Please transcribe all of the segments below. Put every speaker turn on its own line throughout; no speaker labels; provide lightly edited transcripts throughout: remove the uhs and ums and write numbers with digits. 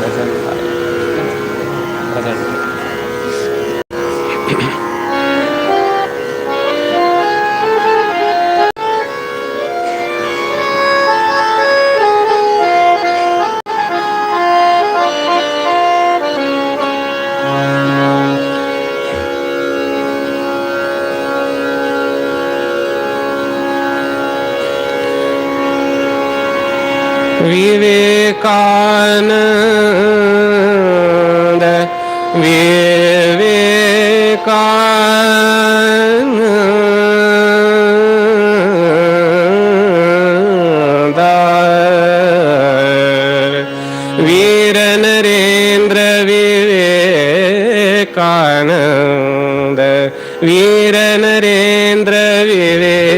Present. Present. Vivekananda, Vivekananda, Veer Narendra Vivekananda, Veer Narendra Vivekananda,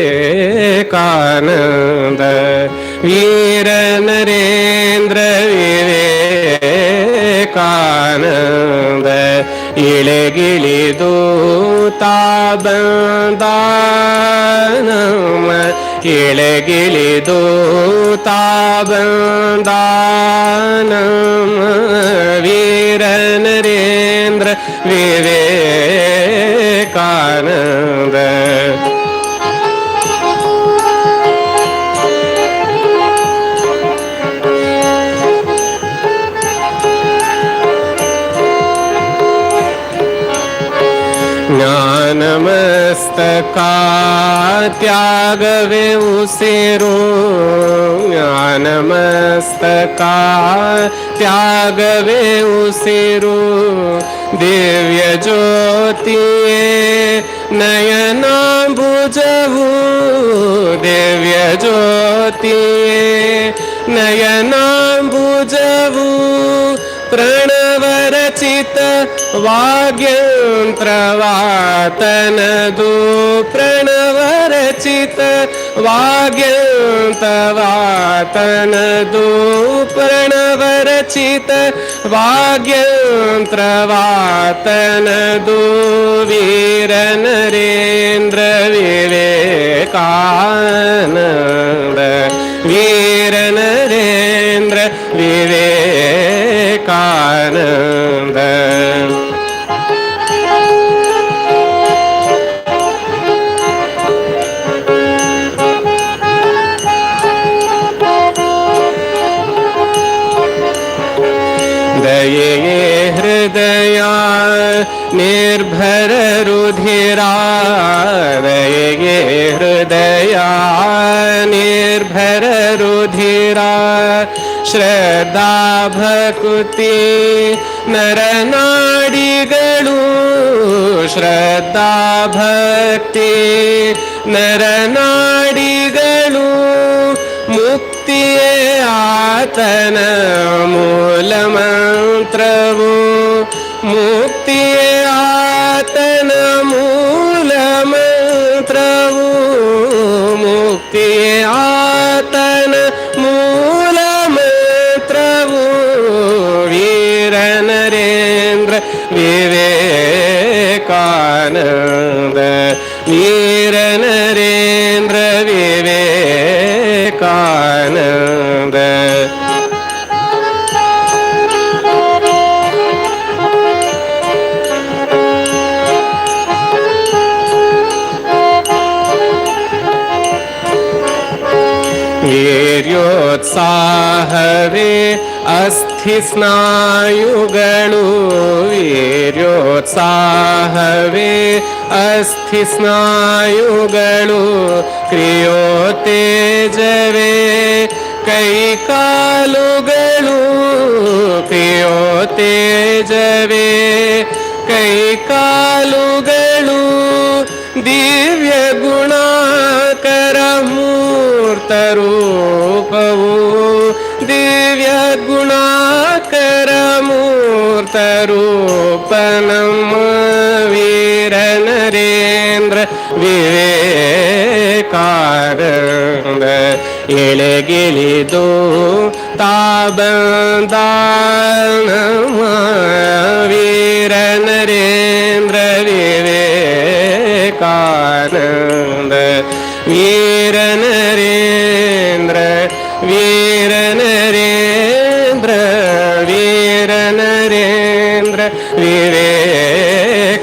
Veer Narendra Vivekananda, ಇಳೆಗಿಳಿದು ತಾ ಬಂದಾನಮ, ಇಳೆಗಿಳಿದು ತಾ ಬಂದಾನಮ, ವೀರ ನರೇಂದ್ರ ವಿವೇಕಾನಂದ. ಜ್ಞಾನಮಸ್ತಕ ತ್ಯಾಗವೇ ಉಸಿರು, ಜ್ಞಾನಮಸ್ತಕ ತ್ಯಾಗವೇ ಉಸಿರು, ದಿವ್ಯ ಜ್ಯೋತಿಯೇ ನಯನಾಂಬುಜವು, ದಿವ್ಯ ಜ್ಯೋತಿಯೇ ನಯನಾಂಬುಜವು, ಪ್ರಣವರಚಿತ ವಾಗ್ಯಂತ್ರವಾತನದು, ಪ್ರಣವರಚಿತ ವಾಗ್ಯಂತ್ರವಾತನದು, ಪ್ರಣವರಚಿತ ವಾಗ್ಯಂತ್ರವಾತನದು, ವೀರ ನರೇಂದ್ರ ವಿವೇಕಾನಂದ, ವೀರ ನರೇಂದ್ರ ವಿವೇಕಾನಂದ. ದಯೆಯೇ ಹೃದಯ ನಿರ್ಭರ ರುಧಿರ, ದಯೆಯೇ ಹೃದಯ ನಿರ್ಭರ ರುಧಿರ, ಶ್ರದ್ಧಾ ಭಕ್ತಿ ನರನಾಡಿಗಳು, ಶ್ರದ್ಧಾ ಭಕ್ತಿ ನರನಾಡಿಗಳು, ಮುಕ್ತಿಯೇ ಆತನ ಮೂಲ ಮಂತ್ರವು, ಮುಕ್ತಿಯೇ ಆತನ ಮೂಲ ಮಂತ್ರವು, ಮುಕ್ತಿಯೇ ಆತನ ಮೂಲ ಮಂತ್ರವು, ವೀರ ನರೇಂದ್ರ ವಿವೇಕಾನಂದ, ವೀರ ನರೇಂದ್ರ ವಿವೇಕಾನಂದ. ವೀರ್ಯೋತ್ಸಾಹವೇ ಅಸ್ಥಿ ಸ್ನಾಯುಗಳು, ವೀರ್ಯೋತ್ಸಾಹವೇ ಅಸ್ಥಿ ಸ್ನಾಯುಗಳು, ಕ್ರಿಯೋತೇಜವೇ ಕೈಕಾಲುಗಳು, ಕ್ರಿಯೋತೇಜವೇ ಕೈಕಾಲುಗಳು, ದಿವ್ಯ ಗುಣಾಕರ ಮೂರ್ತರೂಪವು, ದಿವ್ಯ ಗುಣಾಕರ ಮೂರ್ತರೂಪ ನಮ್ಮ ವೀರ ನರೇಂದ್ರ ವಿವೇಕಾನಂದ. ಎಳೆಗಿಳಿದು ತಾ ಬಂದಾನಮ, ವೀರ ನರೇಂದ್ರ ವಿವೇಕಾನಂದ, ವೀರ ನರೇಂದ್ರ, ವೀರ ನರೇಂದ್ರ, ವೀರ ವಿವೇಕಾನಂದ.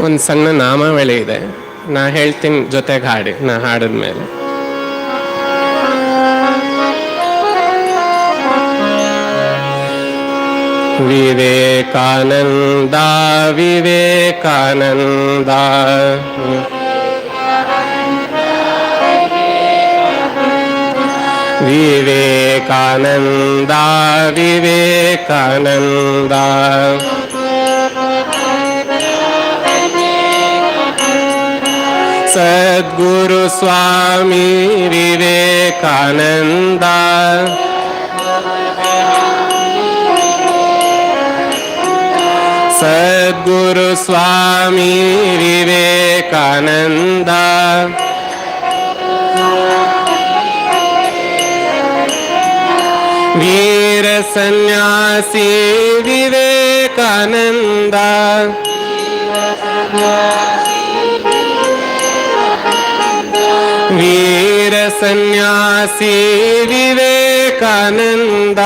ಒಂದು ಸಣ್ಣ ನಾಮಾವಳಿ ಇದೆ, ನಾ ಹೇಳ್ತೀನಿ ಜೊತೆಗೆ ಹಾಡಿ, ನಾ ಹಾಡಿದ್ಮೇಲೆ. ವಿವೇಕಾನಂದ ವಿವೇಕಾನಂದ ವಿವೇಕಾನಂದ ವಿವೇಕಾನಂದ ಸದ್ಗುರು ಸ್ವಾಮಿ ವಿವೇಕಾನಂದ ಸದ್ಗುರು ಸ್ವಾಮಿ ವಿವೇಕಾನಂದ ವೀರ ಸನ್ಯಾಸಿ ವಿವೇಕಾನಂದ ವೀರ ಸನ್ಯಾಸಿ ವಿವೇಕಾನಂದ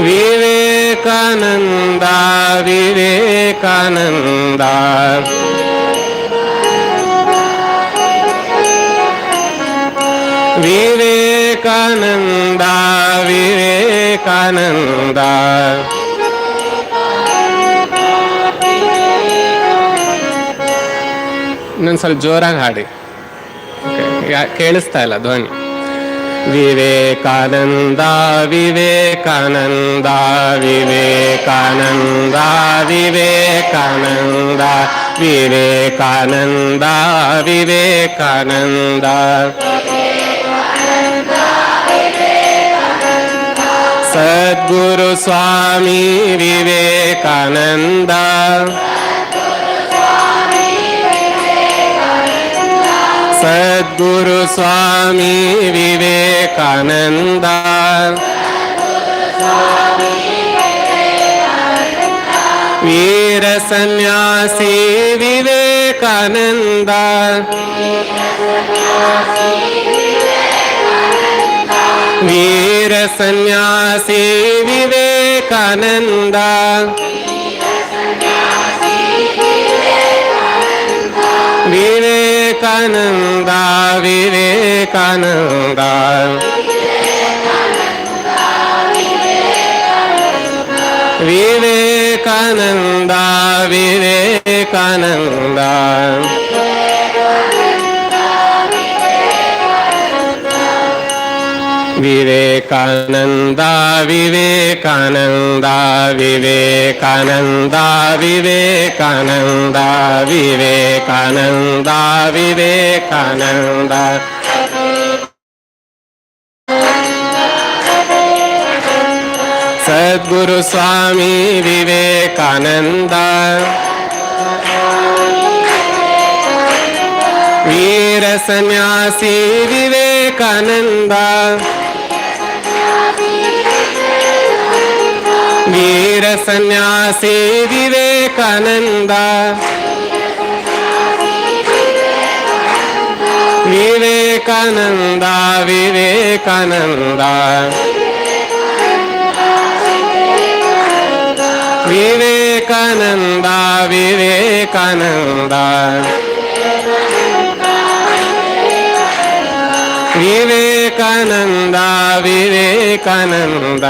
ವಿವೇಕಾನಂದ ವಿವೇಕಾನಂದ ವಿವೇಕಾನಂದ ವಿವೇಕಾನಂದ ಇನ್ನೊಂದು ಸ್ವಲ್ಪ ಜೋರಾಗಿ ಹಾಡಿ, ಕೇಳಿಸ್ತಾ ಇಲ್ಲ ಧ್ವನಿ. ವಿವೇಕಾನಂದ ವಿವೇಕಾನಂದ ವಿವೇಕಾನಂದ ವಿವೇಕಾನಂದ ವಿವೇಕಾನಂದ ವಿವೇಕಾನಂದ ಸದ್ಗುರು ಸ್ವಾಮಿ ವಿವೇಕಾನಂದ ಸದ್ಗುರು ಸ್ವಾಮಿ ವಿವೇಕಾನಂದ ವೀರ ಸನ್ಯಾಸಿ ವಿವೇಕಾನಂದ ವೀರ ಸನ್ಯಾಸಿ ವಿವೇಕಾನಂದ ವಿವೇಕಾನಂದ ವಿವೇಕಾನಂದ ವಿವೇಕಾನಂದ ವಿವೇಕಾನಂದ ವಿವೇಕಾನಂದ ವಿವೇಕಾನಂದ ವಿವೇಕಾನಂದ ವಿವೇಕಾನಂದ ವಿವೇಕಾನಂದ ವಿವೇಕಾನಂದ ಸದ್ಗುರು ಸ್ವಾಮಿ ವಿವೇಕಾನಂದ ವೀರ ಸನ್ಯಾಸಿ ವಿವೇಕಾನಂದ ವೀರ ಸನ್ಯಾಸಿ ವಿವೇಕಾನಂದ ವಿವೇಕಾನಂದ ವಿವೇಕಾನಂದ ವಿವೇಕಾನಂದ ವಿವೇಕಾನಂದ ವಿವೇಕಾನಂದ ವಿವೇಕಾನಂದ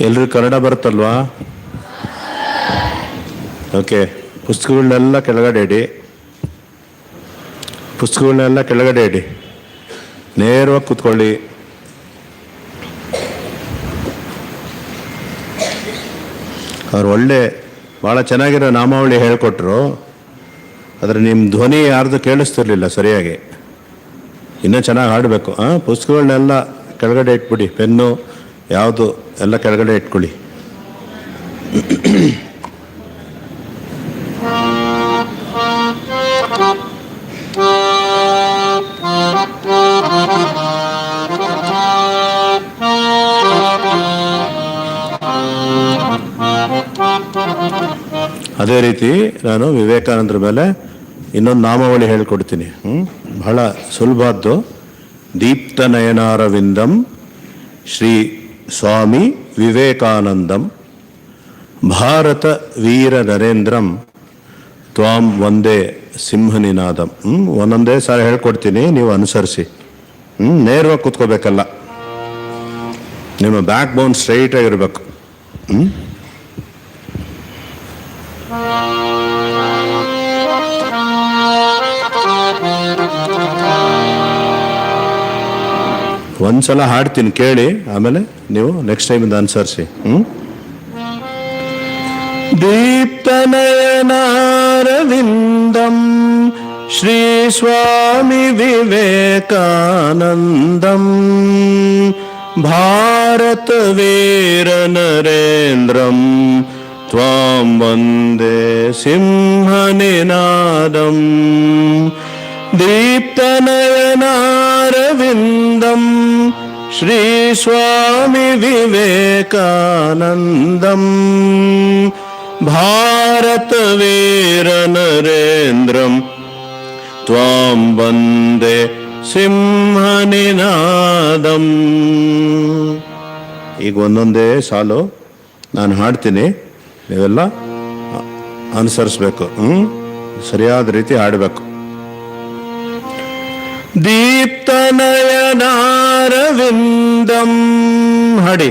ಎಲ್ರಿಗೂ ಕನ್ನಡ ಬರುತ್ತಲ್ವಾ? ಓಕೆ. ಪುಸ್ತಕಗಳನ್ನೆಲ್ಲ ಕೆಳಗಡೆ ಇಡಿ. ಪುಸ್ತಕಗಳನ್ನೆಲ್ಲ ಕೆಳಗಡೆ ಇಡಿ. ನೇರವಾಗಿ ಕೂತ್ಕೊಳ್ಳಿ. ಅವ್ರು ಭಾಳ ಚೆನ್ನಾಗಿರೋ ನಾಮಾವಳಿ ಹೇಳ್ಕೊಟ್ರು. ಆದರೆ ನಿಮ್ಮ ಧ್ವನಿ ಯಾರ್ದು ಕೇಳಿಸ್ತಿರ್ಲಿಲ್ಲ ಸರಿಯಾಗಿ. ಇನ್ನೂ ಚೆನ್ನಾಗಿ ಹಾಡಬೇಕು. ಪುಸ್ತಕಗಳನ್ನೆಲ್ಲ ಕೆಳಗಡೆ ಇಟ್ಬಿಡಿ. ಪೆನ್ನು ಯಾವುದು ಎಲ್ಲ ಕೆಳಗಡೆ ಇಟ್ಕೊಳ್ಳಿ. ಅದೇ ರೀತಿ ನಾನು ವಿವೇಕಾನಂದರ ಮೇಲೆ ಇನ್ನೊಂದು ನಾಮಾವಳಿ ಹೇಳ್ಕೊಡ್ತೀನಿ. ಬಹಳ ಸುಲಭದ್ದು. ದೀಪ್ತನಯನಾರವಿಂದಂ ಶ್ರೀ ಸ್ವಾಮಿ ವಿವೇಕಾನಂದಂ ಭಾರತ ವೀರ ನರೇಂದ್ರಂ ತ್ವಾಂ ವಂದೇ ಸಿಂಹನಿನಾದಂ. ಒಂದೊಂದೇ ಸಾರಿ ಹೇಳ್ಕೊಡ್ತೀನಿ, ನೀವು ಅನುಸರಿಸಿ. ನೇರವಾಗಿ ಕೂತ್ಕೋಬೇಕಲ್ಲ, ನಿಮ್ಮ ಬ್ಯಾಕ್ ಬೋನ್ ಸ್ಟ್ರೈಟ್ ಆಗಿರ್ಬೇಕು. ಒಂದ್ಸಲ ಹಾಡ್ತೀನಿ ಕೇಳಿ, ಆಮೇಲೆ ನೀವು ನೆಕ್ಸ್ಟ್ ಟೈಮಿಂದ ಅನುಸರಿಸಿ. ದೀಪ್ತನಯನಾರವಿಂದಂ ಶ್ರೀ ಸ್ವಾಮಿ ವಿವೇಕಾನಂದಂ ಭಾರತ ವೀರ ನರೇಂದ್ರಂ ತ್ವಾಂ ವಂದೇ ಸಿಂಹನಿನಾದಂ. ದೀಪ್ತನಯನಾರವಿಂದಂ ಶ್ರೀ ಸ್ವಾಮಿ ವಿವೇಕಾನಂದಂ ಭಾರತ ವೀರ ನರೇಂದ್ರಂ ತ್ವಾಂ ವಂದೇ ಸಿಂಹನಿನಾದಂ. ಈಗ ಒಂದೊಂದೇ ಸಾಲು ನಾನು ಹಾಡ್ತೀನಿ, ನೀವೆಲ್ಲ ಅನುಸರಿಸ್ಬೇಕು. ಸರಿಯಾದ ರೀತಿ ಹಾಡಬೇಕು. ದೀಪ್ತನಯನಾರವಿಂದಂ ಹಾಡಿ.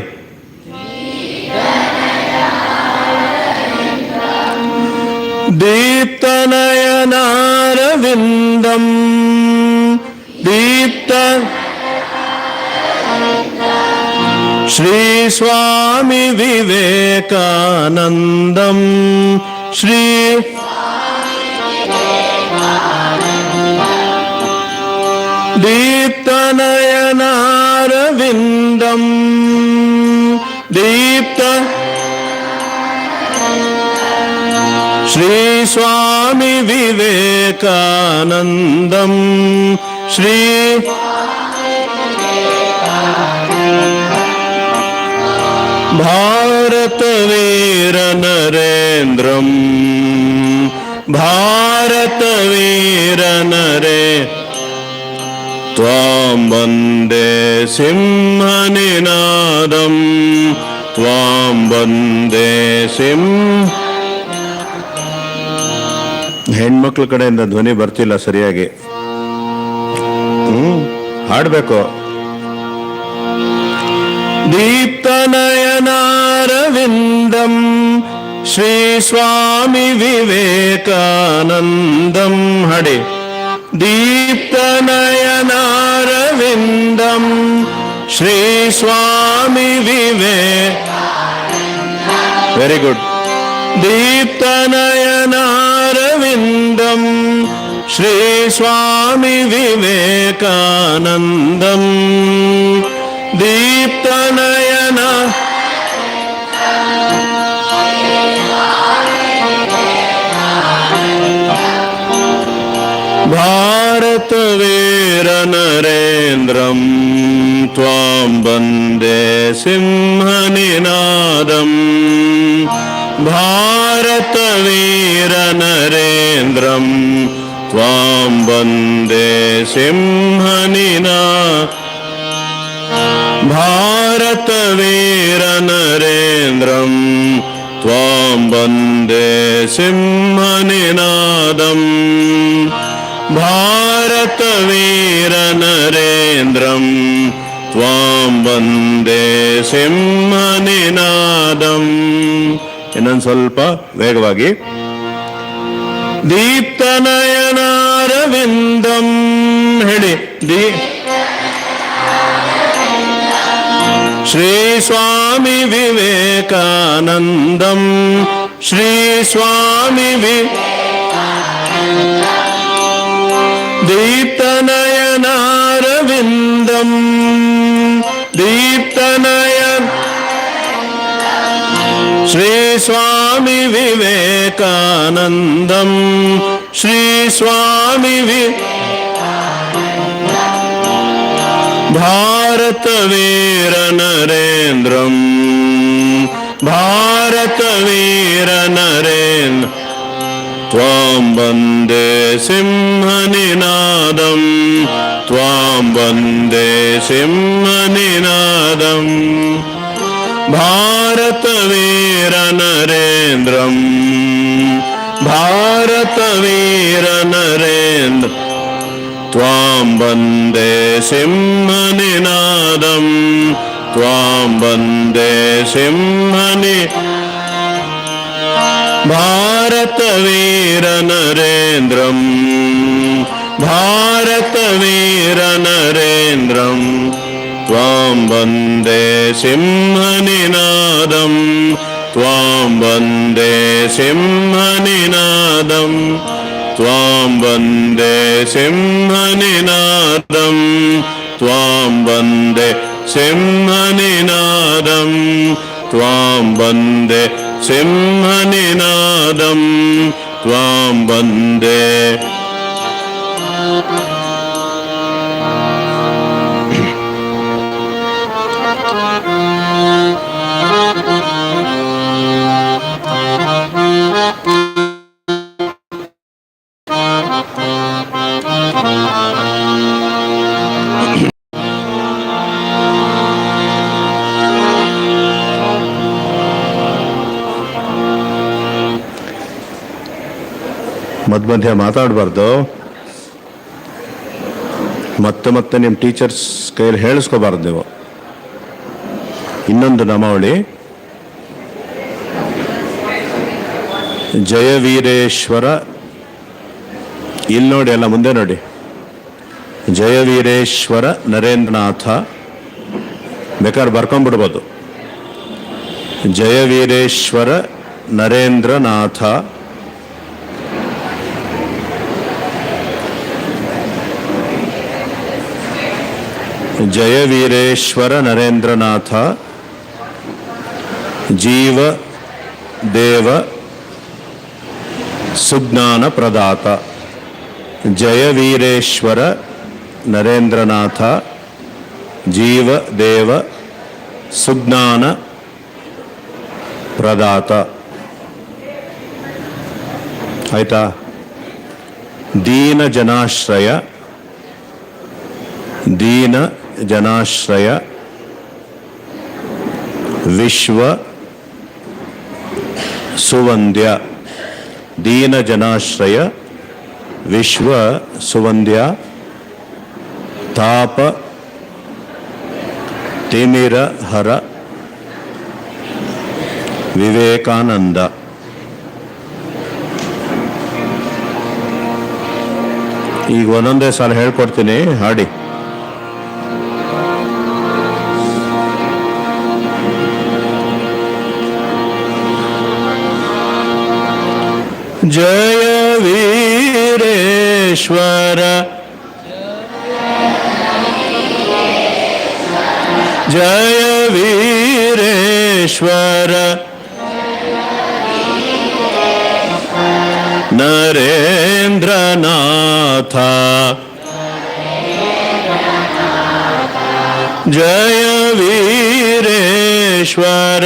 ದೀಪ್ತನಯನಾರವಿಂದಂ ದೀಪ್ತ ಶ್ರೀ ಸ್ವಾಮಿ ವಿವೇಕಾನಂದಂ ಶ್ರೀ ದೀಪ್ತನಯನಾರವಿಂದಂ ದೀಪ್ತ ಶ್ರೀ ಸ್ವಾಮಿ ವಿವೇಕಾನಂದಂ ಶ್ರೀ ಭಾರತ ವೀರ ನರೇಂದ್ರಂ ಭಾರತ ವೀರ ನರೇ ತ್ವಾಂ ವಂದೇ ಸಿಂಹನಿನಾದಂ ತ್ವಾಂ ವಂದೇ ಹೆಣ್ಮಕ್ಳ ಕಡೆಯಿಂದ ಧ್ವನಿ ಬರ್ತಿಲ್ಲ ಸರಿಯಾಗಿ. ಹಾಡಬೇಕು. ದೀಪ್ತನಯನಾರವಿಂದಂ ಶ್ರೀ ಸ್ವಾಮಿ ವಿವೇಕಾನಂದಂ ಹಾಡಿ. ದೀಪ್ತನಯನಾರವಿಂದಂ ಶ್ರೀ ಸ್ವಾಮಿ ವೆರಿ ಗುಡ್. ದೀಪ್ತನಯನಾರವಿಂದಂ ಶ್ರೀ ಸ್ವಾಮಿ ವಿವೇಕಾನಂದಂ ದೀಪ್ತನಯನ ಭಾರತ ವೀರ ನರೇಂದ್ರಂ ತ್ವಾಂ ವಂದೇ ಸಿಂಹನಿನಾದಂ ಭಾರತ ವೀರ ನರೇಂದ್ರಂ ತ್ವಾಂ ವಂದೇ ಸಿಂಹನಿನಾದಂ ಭಾರತ ವೀರ ನರೇಂದ್ರಂ ತ್ವಾಂ ವಂದೇ ಸಿಂಹನಿನಾದಂ ಭಾರತ ವೀರ ನರೇಂದ್ರಂ ತ್ವಾಂ ವಂದೇ ವಂದೇ ಸಿಂಹನಿನಾದಂ. ಇನ್ನೊಂದು ಸ್ವಲ್ಪ ವೇಗವಾಗಿ. ದೀಪ್ತನಯನಾರವಿಂದಂ ಹೇಳಿ. ಶ್ರೀ ಸ್ವಾಮಿ ವಿವೇಕಾನಂದಂ. ಶ್ರೀ ಸ್ವಾಮಿ ದೀಪ್ತನಯನಾರವಿಂದಂ. ದೀಪ್ತನಯನ ಶ್ರೀ ಸ್ವಾಮಿ ವಿವೇಕಾನಂದಂ. ಶ್ರೀ ಸ್ವಾಮಿ ಭಾರತ ವೀರ ನರೇಂದ್ರಂ. ಭಾರತ ವೀರ ನರೇಂದ್ರ ತ್ವಾಂ ವಂದೇ ಸಿಂಹನಿನಾದಂ. ತ್ವಾಂ ವಂದೇ ಸಿಂಹನಿನಾದಂ. ಭಾರತ ವೀರ ನರೇಂದ್ರಂ. ಭಾರತ ವೀರ ನರೇಂದ್ರ ತ್ವಾಂ ವಂದೇ ಸಿಂಹನಿನಾದಂ. ತ್ವಾಂ ವಂದೇ ಸಿಂಹನಿ. ಭಾರತ ವೀರ ನರೇಂದ್ರಂ. ಭಾರತ ವೀರ ನರೇಂದ್ರಂ ತ್ವಾಂ ವಂದೇ ಸಿಂಹನಿನಾದಂ. ತ್ವಾಂ ವಂದೇ ಸಿಂಹನಿನಾದಂ. ತ್ವಾಂ ವಂದೇ ಸಿಂಹನಿನಾದಂ. ತ್ವಾಂ ವಂದೇ ಸಿಂಹನಿನಾದಂ. ತ್ವಾಂ ವಂದೇ ಸಿಂಹನಿನಾದಂ. ತ್ವಾಂ ವಂದೇ. ಮಧ್ಯ ಮಾತಾಡಬಾರ್ದು. ಮತ್ತೆ ನಿಮ್ಮ ಟೀಚರ್ಸ್ ಕೈಯಲ್ಲಿ ಹೇಳಿಸ್ಕೋಬಾರ್ದು ನೀವು. ಇನ್ನೊಂದು ನಾಮಾವಳಿ. ಜಯವೀರೇಶ್ವರ. ಇಲ್ಲಿ ನೋಡಿ, ಅಲ್ಲ ಮುಂದೆ ನೋಡಿ. ಜಯವೀರೇಶ್ವರ ನರೇಂದ್ರನಾಥ. ಬೇಕಾದ್ರೆ ಬರ್ಕೊಂಡ್ಬಿಡ್ಬೋದು. ಜಯವೀರೇಶ್ವರ ನರೇಂದ್ರನಾಥ. ಜಯವೀರೇಶ್ವರ ನರೇಂದ್ರನಾಥ ಜೀವ ದೇವ ಸುಜ್ಞಾನ ಪ್ರದಾತ. ಜಯವೀರೇಶ್ವರ ನರೇಂದ್ರನಾಥ ಜೀವ ದೇವ ಸುಜ್ಞಾನ ಪ್ರದಾತ. ಆಯ್ತಾ? ದೀನ ಜನಾಶ್ರಯ. ದೀನ ಜನಾಶ್ರಯ ವಿಶ್ವ ಸುವಂದ್ಯ. ದೀನ ಜನಾಶ್ರಯ ವಿಶ್ವ ಸುವಂದ್ಯ. ತಾಪ ತಿಮಿರ ಹರ ವಿವೇಕಾನಂದ. ಈಗ ಒಂದೊಂದೇ ಸಾಲ ಹೇಳ್ಕೊಡ್ತೀನಿ, ಹಾಡಿ. ಜಯ ವೀರೇಶ್ವರ. ಜಯ ವೀರೇಶ್ವರ ನರೇಂದ್ರನಾಥ. ಜಯ ವೀರೇಶ್ವರ.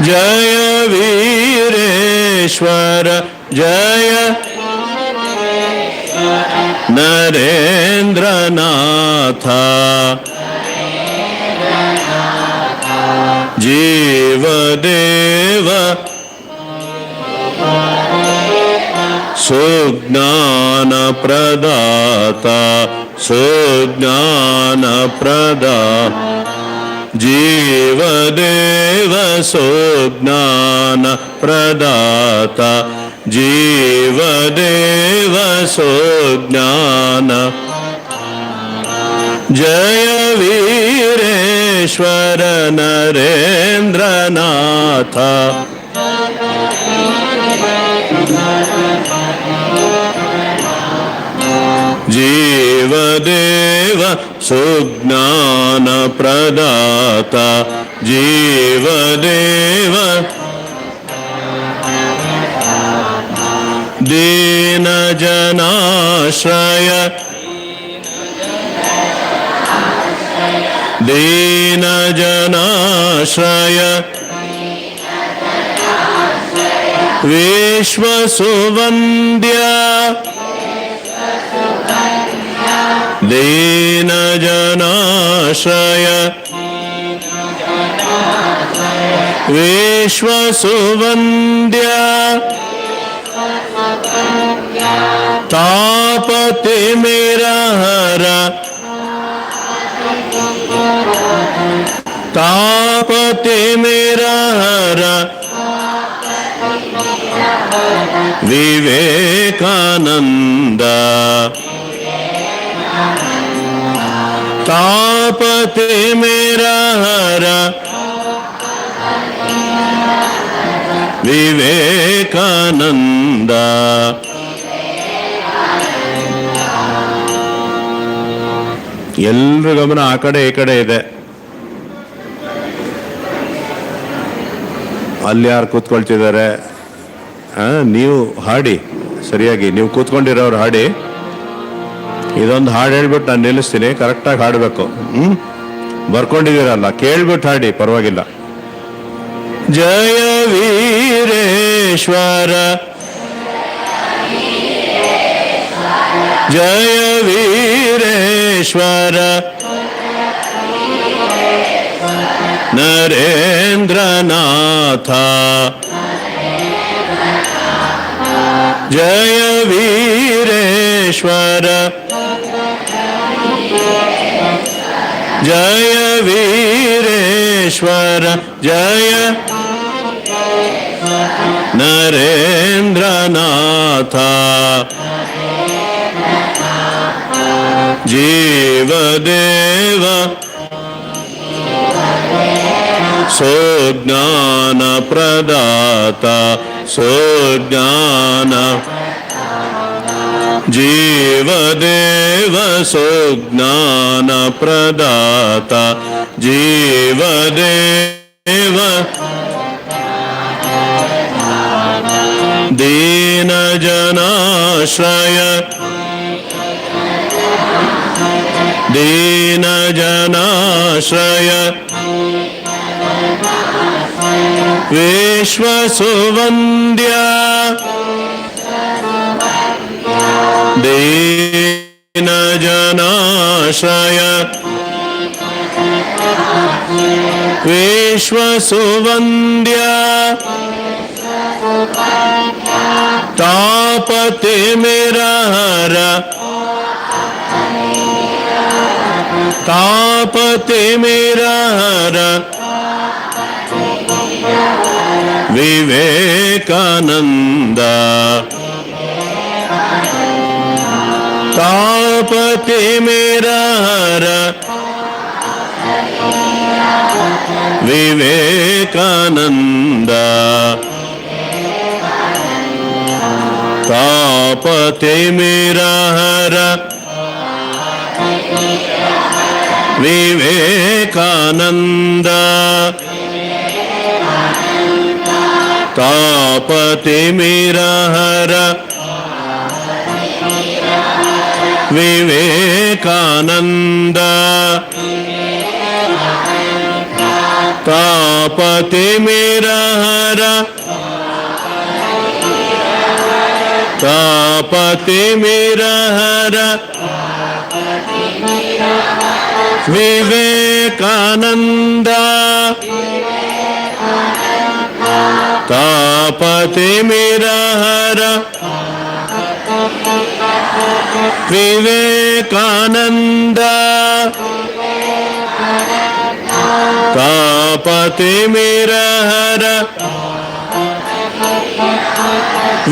ಜಯ ವೀರೇಶ್ವರ. ಜಯ ನರೇಂದ್ರನಾಥ. ಜೀವದೇವ सुज्ञान प्रदाता सुज्ञान प्रदाता जीवदेव सुज्ञान प्रदाता जीवदेव सुज्ञान जय वीरेश्वर नरेंद्रनाथ जीवदेव सुज्ञान प्रदाता जीवदेव दीन जनाश्रय दीन जनाश्रय विश्वसुवन्द्य दीन जनाश्रय विश्वसुवन्द्य तापति मेरा हर तापति मेरा हर विवेकानंद तापति मेरा हर विवेकानंद ಎಲ್ಲರ ಗಮನ ಆ ಕಡೆ ಈ ಕಡೆ ಇದೆ. ಅಲ್ಲಿ ಯಾರು ಕೂತ್ಕೊಳ್ತಿದ್ದಾರೆ? ನೀವು ಹಾಡಿ ಸರಿಯಾಗಿ, ನೀವು ಕೂತ್ಕೊಂಡಿರೋರು ಹಾಡಿ. ಇದೊಂದು ಹಾಡು ಹೇಳ್ಬಿಟ್ಟು ನಾನು ನಿಲ್ಲಿಸ್ತೀನಿ, ಕರೆಕ್ಟಾಗಿ ಹಾಡಬೇಕು. ಬರ್ಕೊಂಡಿದ್ದೀರಲ್ಲ, ಕೇಳ್ಬಿಟ್ಟು ಹಾಡಿ, ಪರವಾಗಿಲ್ಲ. ಜಯ ವೀರೇಶ್ವರ ಜಯ ವೀರೇಶ್ವರ नरेंद्रनाथ जय वीरेश्वर जय वीरेश्वर जय नरेंद्रनाथ जीवदेव सुज्ञान प्रदाता सुज्ञान जीवदेव सुज्ञान प्रदाता जीवदेव दीन जनाश्रय दीन जनाश्रय विश्वसुवन्द्य दीन जनाश्रय विश्वसुवन्द्य तापति मेरा हर तापति मेरा हर विवेकानंद तापति मेरा हर विवेकानंद तापति मेरा हर विवेकानंद तापति मेरा हर विवेकानंद तापति मेरा हर तापति मेरा हर विवेकानंद तापति मेरा हर ವಿವೇಕಾನಂದ ತಾಪತಿ ಮಿರಹರ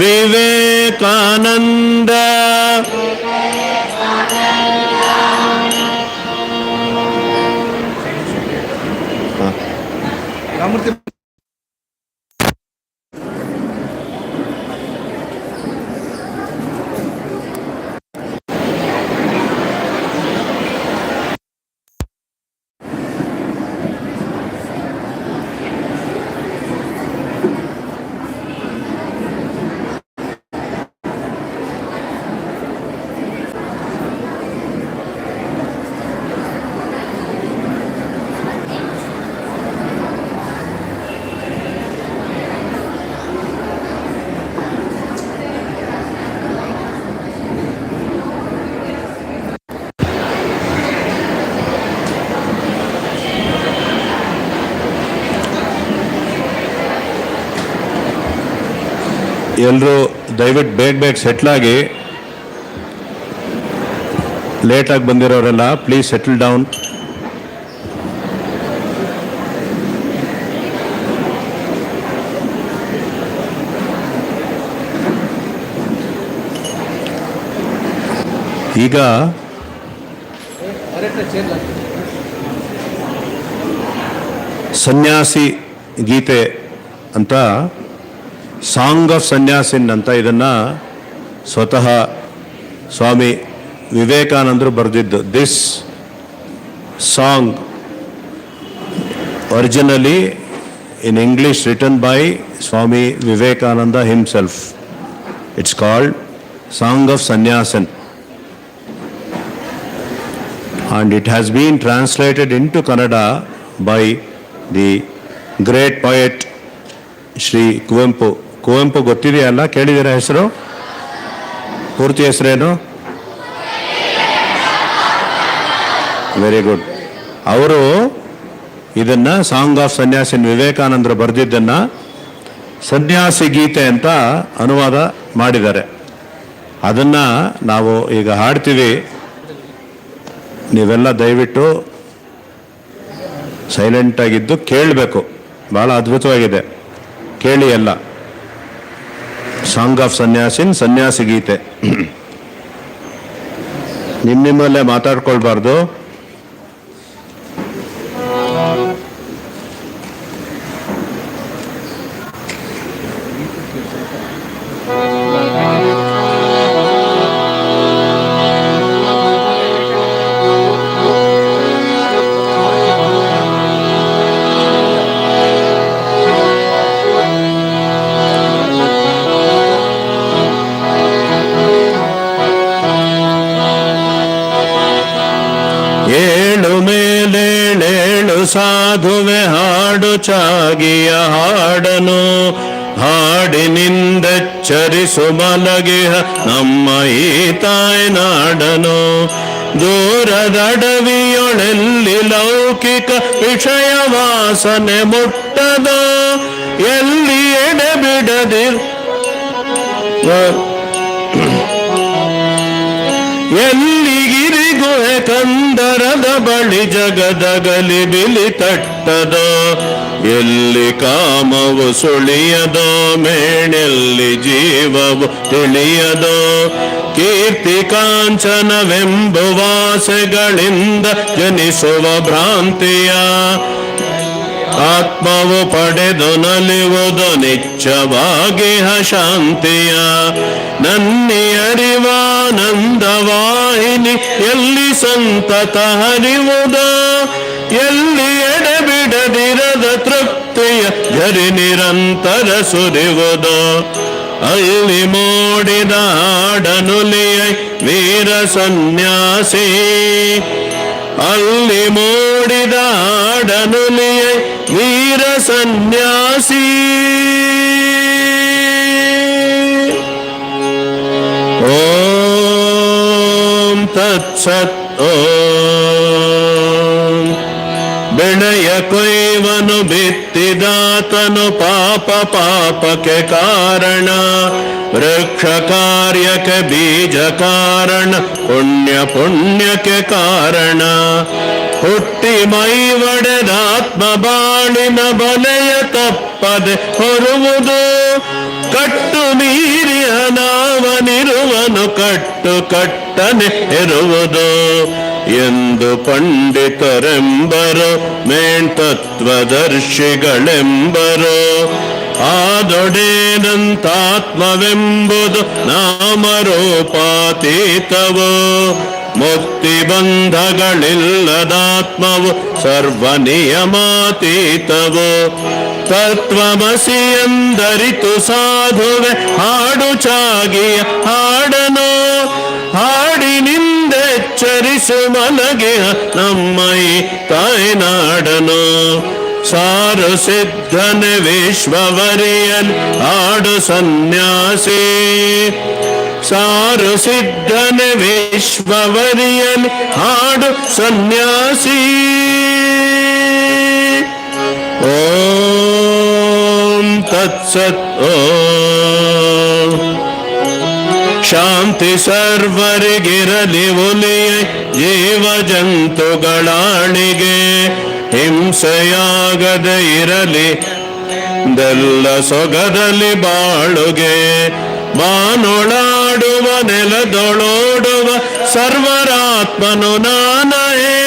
ವಿವೇಕಾನಂದ ಎಲ್ಲರೂ ದಯವಿಟ್ಟು ಬೇಗ ಸೆಟ್ಲಾಗಿ. ಲೇಟಾಗಿ ಬಂದಿರೋರೆಲ್ಲ ಪ್ಲೀಸ್ ಸೆಟಲ್ ಡೌನ್. ಈಗ ಸನ್ಯಾಸಿ ಗೀತೆ ಅಂತ, ಸಾಂಗ್ ಆಫ್ ಸನ್ಯಾಸಿನ್ ಅಂತ, ಇದನ್ನು ಸ್ವತಃ ಸ್ವಾಮಿ ವಿವೇಕಾನಂದರು ಬರೆದಿದ್ದು. This song originally in English written by Swami Vivekananda himself. It's called song of Sannyasin and it has been translated into Kannada by the great poet Shri Kuvempu. Kuvempu ಗೊತ್ತಿದೆಯಲ್ಲ, ಕೇಳಿದ್ದೀರಾ ಹೆಸರು? ಪೂರ್ತಿ ಹೆಸರೇನು? Very good. ಅವರು ಇದನ್ನು ಸಾಂಗ್ ಆಫ್ ಸನ್ಯಾಸಿನ್ ವಿವೇಕಾನಂದರು ಬರೆದಿದ್ದನ್ನು ಸನ್ಯಾಸಿ ಗೀತೆ ಅಂತ ಅನುವಾದ ಮಾಡಿದ್ದಾರೆ. ಅದನ್ನು ನಾವು ಈಗ ಹಾಡ್ತೀವಿ. ನೀವೆಲ್ಲ ದಯವಿಟ್ಟು ಸೈಲೆಂಟಾಗಿದ್ದು ಕೇಳಬೇಕು. ಭಾಳ ಅದ್ಭುತವಾಗಿದೆ, ಕೇಳಿ ಎಲ್ಲ. ಸಾಂಗ್ ಆಫ್ ಸನ್ಯಾಸಿನ್, ಸನ್ಯಾಸಿ ಗೀತೆ. ನಿಮ್ಮಲ್ಲೇ ಮಾತಾಡ್ಕೊಳ್ಬಾರ್ದು. ಏಳು ಮೇಲೇಳೇಳು ಸಾಧುವೆ ಹಾಡು ಚಾಗಿಯ ಹಾಡನು, ಹಾಡಿನಿಂದೆಚ್ಚರಿಸು ಮಲಗಿಹ ನಮ್ಮ ಈ ತಾಯ್ನಾಡನು. ದೂರದಡವಿಯೊಳೆಲ್ಲಿ ಲೌಕಿಕ ವಿಷಯ ವಾಸನೆ ಮುಟ್ಟದೋ, ಎಲ್ಲಿ ಎಡೆಬಿಡದಿರ್ ಎಲ್ಲಿಗಿರಿಗುವೆ ಕಂದರದ ಬಳಿ ಜಗದ ಗಲಿಬಿಲಿ ತಟ್ಟದೋ, ಎಲ್ಲಿ ಕಾಮವು ಸುಳಿಯದೋ, ಮೇಣೆಲ್ಲಿ ಜೀವವು ತಿಳಿಯದೋ. ಕೀರ್ತಿ ಕಾಂಚನವೆಂಬುವಾಸೆಗಳಿಂದ ಜನಿಸುವ ಭ್ರಾಂತಿಯ ಆತ್ಮವು ಪಡೆದು ನಲಿಯುವುದು ನಿಚ್ಚವಾಗಿಹ ಶಾಂತಿಯ. ನನ್ನಿ ಅರಿವಾನಂದವಾಹಿನಿ ಎಲ್ಲಿ ಸಂತತ ಹರಿವುದೋ, ಎಲ್ಲಿ ಎಡೆಬಿಡದಿರದ ತೃಪ್ತಿಯ ಝರಿ ನಿರಂತರ ಸುರಿವುದೋ. ಅಲ್ಲಿ ಮೂಡಿದ ಹಾಡನುಲಿಯ ವೀರ ಸನ್ಯಾಸಿ, ಅಲ್ಲಿ ಮೂಡಿದ ಹಾಡನುಲಿಯ ವೀರ ಸನ್ಯಾಸಿ. ಓಂ ತತ್ಸತ್. ಓಂ ಬೆಳೆಯ ಕೊಯ್ವ ಬೀಜವನು ಬಿತ್ತಿದಾತನು ಪಾಪಕ್ಕೆ ಕಾರಣ. ವೃಕ್ಷ ಕಾರ್ಯಕ್ಕೆ ಬೀಜ ಕಾರಣ, ಪುಣ್ಯಕ್ಕೆ ಕಾರಣ. ಹುಟ್ಟಿ ಮೈ ಒಡೆದಾತ್ಮ ಬಾಳಿನ ಬಲೆಯ ತಪ್ಪದೆ ಹೊರುವುದು. ಕಟ್ಟು ಮೀರಿಯ ನಾವನಿರುವನು ಕಟ್ಟನೆ ಇರುವುದು ಎಂದು ಪಂಡಿತರೆಂಬರು, ಮೇಣ್ತತ್ವದರ್ಶಿಗಳೆಂಬರು. ಆದೊಡೇನಂತಾತ್ಮವೆಂಬುದು ನಾಮರೂಪಾತೀತವು. ಮುಕ್ತಿ ಬಂಧಗಳಿಲ್ಲದಾತ್ಮವು ಸರ್ವ ನಿಯಮಾತೀತವು. ತತ್ವಮಸಿ ಎಂದರಿತು ಸಾಧುವೆ ಹಾಡು ಚಾಗಿಯ ಹಾಡನು. ಹಾಡಿನಿಂದೆಚ್ಚರಿಸು ಮಲಗಿಯ ನಮ್ಮೈ ತಾಯ್ನಾಡನು. ಸಾರು ಸಿದ್ಧನೆ ವಿಶ್ವವರಿಯನ್ ಹಾಡು ಸನ್ಯಾಸಿ. ಸಾರು ಸಿದ್ಧನೆ ವಿಶ್ವವರಿಯನ್ ಹಾಡು ಸನ್ಯಾಸಿ. ಓಂ ತತ್ಸತ್. ಓಂ ಶಾಂತಿ ಸರ್ವರಿಗಿರಲಿ ಒಲಿಯ ಜೀವ ಜಂತುಗಳಾಣಿಗೆ. ಹಿಂಸೆಯಾಗದೆ ಇರಲಿ ದೆಲ್ಲ ಸೊಗದಲ್ಲಿ ಬಾಳುಗೆ. ಬಾನೊಳಾಡುವ ನೆಲದೊಳೋಡುವ ಸರ್ವರಾತ್ಮನು ನಾನಯೇ.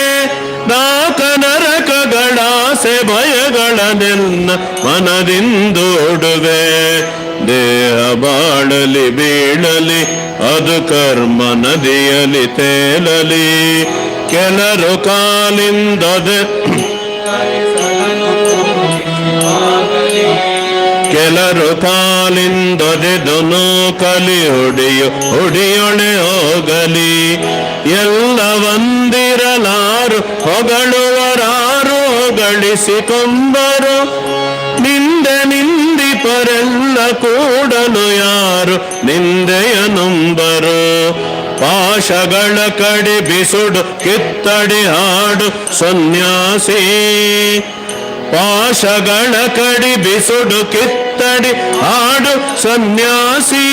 ನಾಕ ನರಕಗಳಾಸೆ ಭಯಗಳನ್ನೆಲ್ಲ ಮನದಿಂದೋಡುವೆ. ದೇಹ ಬಾಳಲಿ ಬೀಳಲಿ ಅದು ಕರ್ಮ ನದಿಯಲಿ ತೇಲಲಿ. ಕೆಲರು ಕಾಲಿಂದದೆ ಕೆಲರು ಕಾಲಿಂದೊದೆದು ನೂಕಲಿ ಹುಡಿಯೊಳೆ ಹೋಗಲಿ. ಎಲ್ಲ ಒಂದಿರಲಾರು ಹೊಗಳುವರಾರು ಹೊಗಳಿಸಿಕೊಂಬರು. ನಿಂದಿಪರೆಲ್ಲ ಕೂಡಲು ಯಾರು ನಿಂದೆಯ ನುಂಬರು. ಪಾಶಗಳ ಕಡಿ ಬಿಸುಡು ಕಿತ್ತಡಿ ಹಾಡು ಸನ್ಯಾಸಿ. ಪಾಶಗಳ ಕಡಿ ಬಿಸುಡು ಕಿತ್ತಡಿ ಹಾಡು ಸನ್ಯಾಸಿ.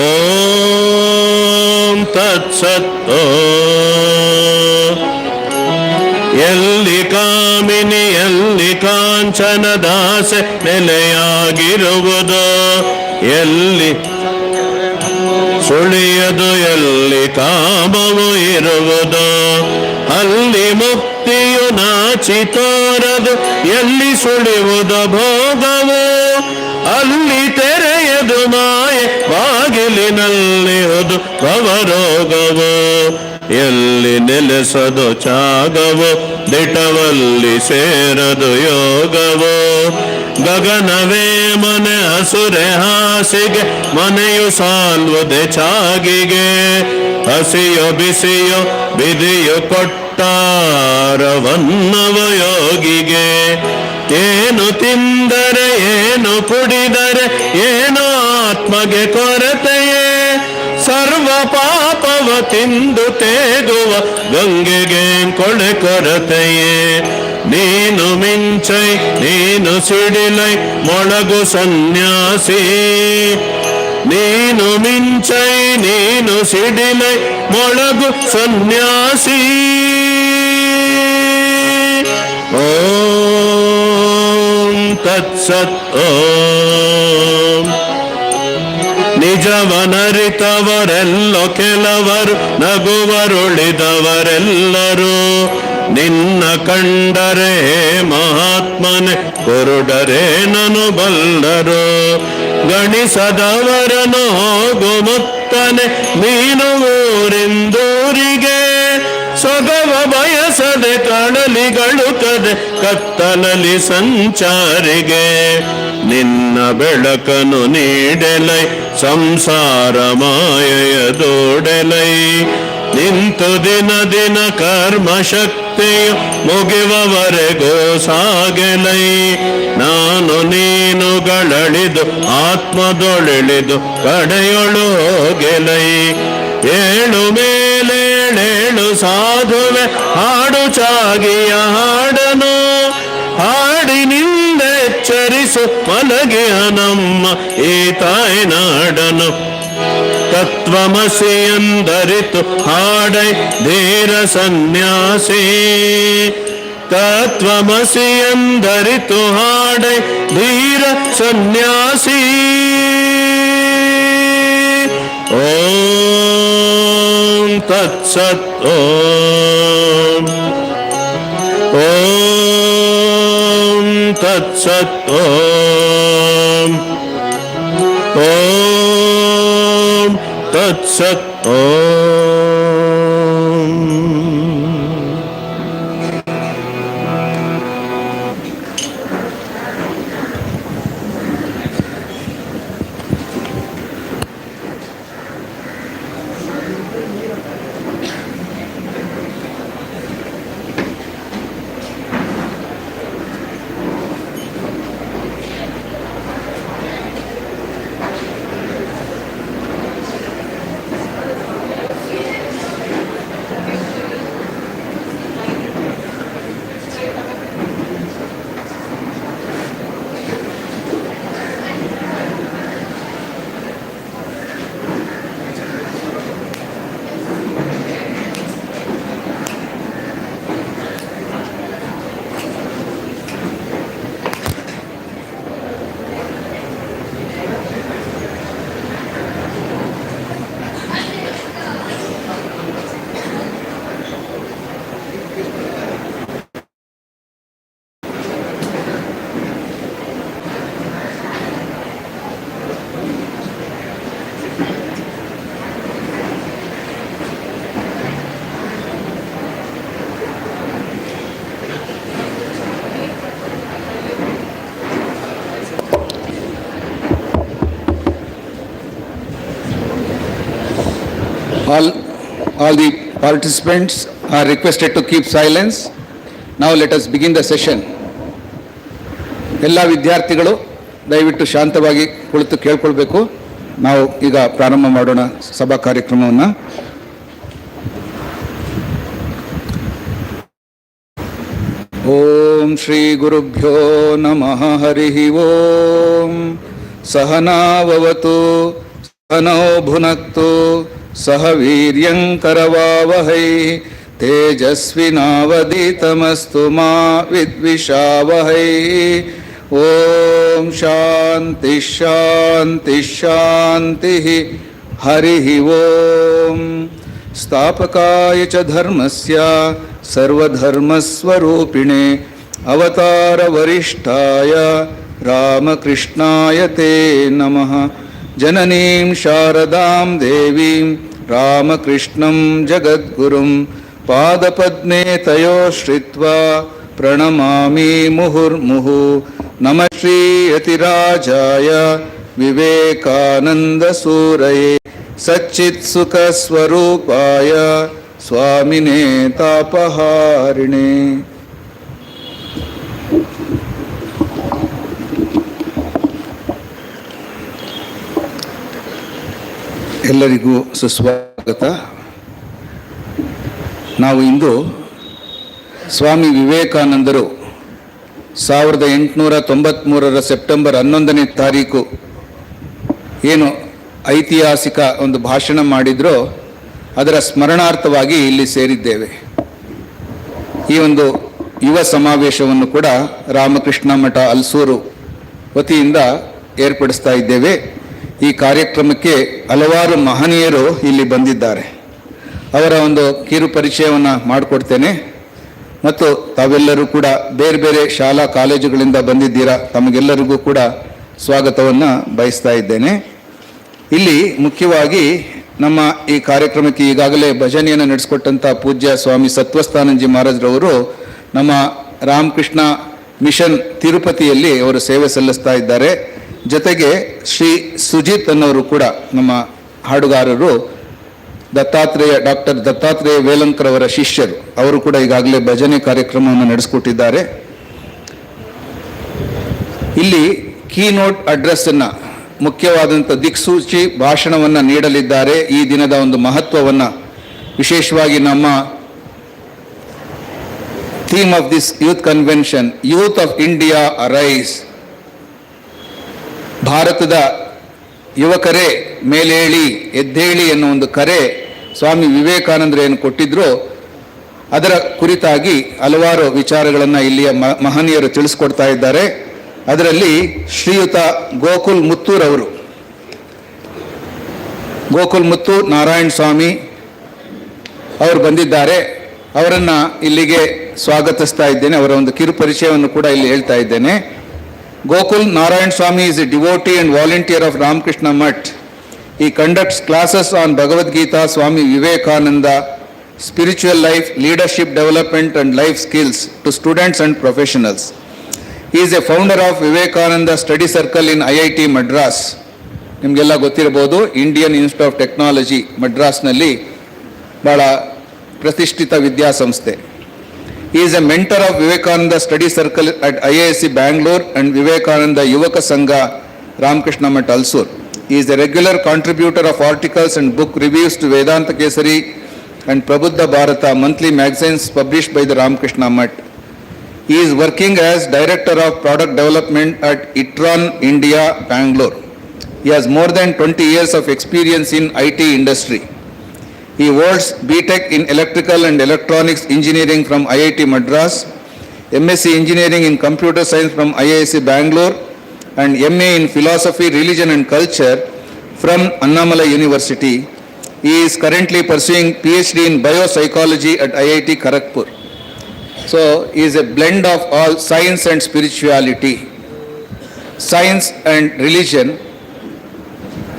ಓಂ ತತ್ಸತ್. ಎಲ್ಲಿ ಕಾಮಿನಿ ಎಲ್ಲಿ ಕಾಂಚನ ದಾಸೆ ನೆಲೆಯಾಗಿರುವುದು. ಎಲ್ಲಿ ಸುಳಿಯದು ಎಲ್ಲಿ ಕಾಮವು ಇರುವುದು. ಅಲ್ಲಿ ಮುಕ್ತಿಯು ನಾಚಿ ತೋರದು ಎಲ್ಲಿ ಸುಳಿಯುವುದು ಭೋಗವು. ಅಲ್ಲಿ ತೆರೆಯದು ಮಾಯೆ ಬಾಗಿಲಿನಲ್ಲಿ ಹೊದು ಭವರೋಗವು. ಎಲ್ಲಿ ನೆಲೆಸದು ಚಾಗವು ದಿಟವಲ್ಲಿ ಸೇರದು ಯೋಗವು. ಗಗನವೇ ಮನೆ ಹಸುರೆ ಹಾಸಿಗೆ ಮನೆಯು ಸಾಲ್ವದೆ ಚಾಗಿಗೆ. ಹಸಿಯೋ ಬಿಸಿಯೋ ಬಿದಿಯು ಕೊಟ್ಟಾರವನ್ನವ ಯೋಗಿಗೆ. ಏನು ತಿಂದರೆ ಏನು ಕುಡಿದರೆ ಏನೋ ಆತ್ಮಗೆ ಕೊರತೆಯೇ. ಸರ್ವ ಪಾಪವ ತಿಂದು ತೇಗುವ ಗಂಗೆಗೆ ಕೊರತೆಯೇ. ನೀನು ಮಿಂಚೈ ನೀನು ಸಿಡಿಲೈ ಮೊಳಗು ಸನ್ಯಾಸಿ. ನೀನು ಮಿಂಚೈ ನೀನು ಸಿಡಿಲೈ ಮೊಳಗು ಸನ್ಯಾಸಿ. ಓಂ ತತ್ಸತ್. ಓಂ ನಿಜವನರಿತವರೆಲ್ಲೋ ಕೆಲವರು ನಗುವರುಳಿದವರೆಲ್ಲರೂ. ನಿನ್ನ ಕಂಡರೆ ಮಹಾತ್ಮನೆ ಕುರುಡರೆ ನನು ಬಲ್ಲರು. ಗಣಿಸದವರನು ಹೋಗು ಮುತ್ತನೆ ನೀನು ಊರಿಂದೂರಿಗೆ. ಸೊಗವ ಬಯಸದೆ ಕಡಲಿಗಳುಕದೆ ಕತ್ತಲಲಿ ಸಂಚಾರಿಗೆ. ನಿನ್ನ ಬೆಳಕನು ನೀಡೆಲೈ ಸಂಸಾರ ಮಾಯೆಯ ದೋಡೆಲೈ. ನಿಂತು ದಿನ ದಿನ ಕರ್ಮ ಶಕ್ತಿಯು ಮುಗಿವವರೆಗೋ ಸಾಗೆಲೈ. ನಾನು ನೀನುಗಳಳಿದು ಆತ್ಮದೊಳಿಳಿದು ಕಡೆಯೊಳು ಹೋಗೆಲೈ. ಏಳು ಮೇಲೇಳೇಳು ಕೇಳು ಸಾಧುವೆ ಹಾಡು ಚಾಗಿಯ ಹಾಡನು ಹಾಡಿನಿಂದ ಎಚ್ಚರಿಸು ಮಲಗೆಯ ನಮ್ಮ ಈ ತಾಯ್ನಾಡನು ತತ್ವಮಸಿ ಎಂದರಿತು ಹಾಡೈ ಧೀರ ಸನ್ಯಾಸಿ ತತ್ವಮಸಿ ಎಂದರಿತು ಹಾಡೈ ಧೀರ ಸನ್ಯಾಸಿ ಓಂ ತತ್ಸತ್ ಓಂ ಓಂ ತತ್ಸತ್ ಓಂ ಓಂ ತತ್ಸತ್ ಓಂ.
All the participants are requested to keep silence. Now let us begin the session. ಎಲ್ಲ ವಿದ್ಯಾರ್ಥಿಗಳು ದಯವಿಟ್ಟು ಶಾಂತವಾಗಿ ಕುಳಿತು ಕೇಳ್ಕೊಳ್ಬೇಕು. ನಾವು ಈಗ ಪ್ರಾರಂಭ ಮಾಡೋಣ ಸಭಾ ಕಾರ್ಯಕ್ರಮವನ್ನು. ಓಂ ಶ್ರೀ ಗುರುಭ್ಯೋ ನಮಃ ಹರಿ ಓಂ. ಸಹನಾವವತು ಸಹನೋ ಭುನಕ್ತು ಸಹ ವೀರ್ಯಂಕರವಾವಹೈ ತೇಜಸ್ವಿನಾವಧೀತಮಸ್ತು ಮಾ ವಿದ್ವಿಷಾವಹೈ. ಓಂ ಶಾಂತಿ ಶಾಂತಿ ಶಾಂತಿ ಹರಿ ಓಂ. ಸ್ಥಾಪಕಾಯ ಚ ಧರ್ಮಸ್ಯ ಸರ್ವಧರ್ಮಸ್ವರೂಪಿಣೆ ಅವತಾರ ವರಿಷ್ಠಾಯ ರಾಮಕೃಷ್ಣಾಯ ತೇ ನಮಃ. ಜನನೀಂ ಶಾರದಾಂ ದೇವೀಂ ರಾಮಕೃಷ್ಣಂ ಜಗದ್ಗುರುಂ ಪಾದಪದ್ಮೇ ತಯೋಶ್ರಿತ್ವಾ ಪ್ರಣಮಾಮಿ ಮುಹುರ್ಮುಹು. ನಮಃ ಶ್ರೀ ಯತಿರಾಜಾಯ ವಿವೇಕಾನಂದ ಸೂರಯೇ ಸಚ್ಚಿತ್ ಸುಖ ಸ್ವರೂಪಾಯ ಸ್ವಾಮಿನೇ ತಾಪಹಾರಿಣೇ. ಎಲ್ಲರಿಗೂ ಸುಸ್ವಾಗತ. ನಾವು ಇಂದು ಸ್ವಾಮಿ ವಿವೇಕಾನಂದರು 1893 ಸೆಪ್ಟೆಂಬರ್ 11ನೇ ತಾರೀಕು ಏನು ಐತಿಹಾಸಿಕ ಒಂದು ಭಾಷಣ ಮಾಡಿದ್ರೋ ಅದರ ಸ್ಮರಣಾರ್ಥವಾಗಿ ಇಲ್ಲಿ ಸೇರಿದ್ದೇವೆ. ಈ ಒಂದು ಯುವ ಸಮಾವೇಶವನ್ನು ಕೂಡ ರಾಮಕೃಷ್ಣ ಮಠ ಹಲಸೂರು ವತಿಯಿಂದ ಏರ್ಪಡಿಸ್ತಾ ಇದ್ದೇವೆ. ಈ ಕಾರ್ಯಕ್ರಮಕ್ಕೆ ಹಲವಾರು ಮಹನೀಯರು ಇಲ್ಲಿ ಬಂದಿದ್ದಾರೆ. ಅವರ ಒಂದು ಕಿರು ಪರಿಚಯವನ್ನು ಮಾಡಿಕೊಡ್ತೇನೆ. ಮತ್ತು ತಾವೆಲ್ಲರೂ ಕೂಡ ಬೇರೆ ಬೇರೆ ಶಾಲಾ ಕಾಲೇಜುಗಳಿಂದ ಬಂದಿದ್ದೀರಾ. ತಮಗೆಲ್ಲರಿಗೂ ಕೂಡ ಸ್ವಾಗತವನ್ನು ಬಯಸ್ತಾ ಇದ್ದೇನೆ. ಇಲ್ಲಿ ಮುಖ್ಯವಾಗಿ ನಮ್ಮ ಈ ಕಾರ್ಯಕ್ರಮಕ್ಕೆ ಈಗಾಗಲೇ ಭಜನೆಯನ್ನು ನಡೆಸಿಕೊಟ್ಟಂಥ ಪೂಜ್ಯ ಸ್ವಾಮಿ ಸತ್ವಸ್ಥಾನಂಜಿ ಮಹಾರಾಜರವರು ನಮ್ಮ ರಾಮಕೃಷ್ಣ ಮಿಷನ್ ತಿರುಪತಿಯಲ್ಲಿ ಅವರು ಸೇವೆ ಸಲ್ಲಿಸ್ತಾ ಇದ್ದಾರೆ. ಜೊತೆಗೆ ಶ್ರೀ ಸುಜಿತ್ ಅನ್ನೋರು ಕೂಡ ನಮ್ಮ ಹಾಡುಗಾರರು, ಡಾಕ್ಟರ್ ದತ್ತಾತ್ರೇಯ ವೇಲಂಕರ್ ಅವರ ಶಿಷ್ಯರು. ಅವರು ಕೂಡ ಈಗಾಗಲೇ ಭಜನೆ ಕಾರ್ಯಕ್ರಮವನ್ನು ನಡೆಸಿಕೊಟ್ಟಿದ್ದಾರೆ. ಇಲ್ಲಿ ಕೀನೋಟ್ ಅಡ್ರೆಸ್ಸನ್ನು, ಮುಖ್ಯವಾದಂಥ ದಿಕ್ಸೂಚಿ ಭಾಷಣವನ್ನು ನೀಡಲಿದ್ದಾರೆ. ಈ ದಿನದ ಒಂದು ಮಹತ್ವವನ್ನು ವಿಶೇಷವಾಗಿ ನಮ್ಮ theme of this youth convention, youth of India arise. ಭಾರತದ ಯುವಕರೇ ಮೇಲೇಳಿ ಎದ್ದೇಳಿ ಎನ್ನುವ ಒಂದು ಕರೆ ಸ್ವಾಮಿ ವಿವೇಕಾನಂದರು ಏನು ಕೊಟ್ಟಿದ್ರು, ಅದರ ಕುರಿತಾಗಿ ಹಲವಾರು ವಿಚಾರಗಳನ್ನು ಇಲ್ಲಿಯ ಮಹನೀಯರು ತಿಳಿಸ್ಕೊಡ್ತಾ ಇದ್ದಾರೆ. ಅದರಲ್ಲಿ ಶ್ರೀಯುತ ಗೋಕುಲ್ ಮುತ್ತೂರ್ ಅವರು, ಗೋಕುಲ್ ಮುತ್ತೂರ್ ನಾರಾಯಣ ಸ್ವಾಮಿ ಅವರು ಬಂದಿದ್ದಾರೆ. ಅವರನ್ನು ಇಲ್ಲಿಗೆ ಸ್ವಾಗತಿಸ್ತಾ ಇದ್ದೇನೆ. ಅವರ ಒಂದು ಕಿರು ಪರಿಚಯವನ್ನು ಕೂಡ ಇಲ್ಲಿ ಹೇಳ್ತಾ ಇದ್ದೇನೆ. Gokul Narayan Swami is a devotee and volunteer of Ramakrishna Mutt. He conducts classes on Bhagavad Gita, Swami Vivekananda, spiritual life, leadership development and life skills to students and professionals. He is a founder of Vivekananda Study Circle in IIT Madras. ನಿಮಗೆಲ್ಲ ಗೊತ್ತಿರಬಹುದು, Indian institute of technology ಮಡ್ರಾಸ್ನಲ್ಲಿ ಬಹಳ ಪ್ರತಿಷ್ಠಿತ ವಿದ್ಯಾಸಂಸ್ಥೆ. He is a mentor of Vivekananda Study Circle at IISc Bangalore and Vivekananda Yuvaka Sangha, Ramakrishna Mutt, Halasuru. He is a regular contributor of articles and book reviews to Vedanta Kesari and Prabuddha Bharata monthly magazines published by the Ramakrishna Mutt. He is working as Director of Product Development at ITRON India, Bangalore. He has more than 20 years of experience in IT industry. He holds BTech in Electrical and Electronics Engineering from IIT Madras, MSc Engineering in Computer Science from IISc Bangalore, and MA in Philosophy, Religion and Culture from Annamalai University. He is currently pursuing PhD in Biopsychology at IIT Kharagpur. So, he is a blend of all science and spirituality. Science and religion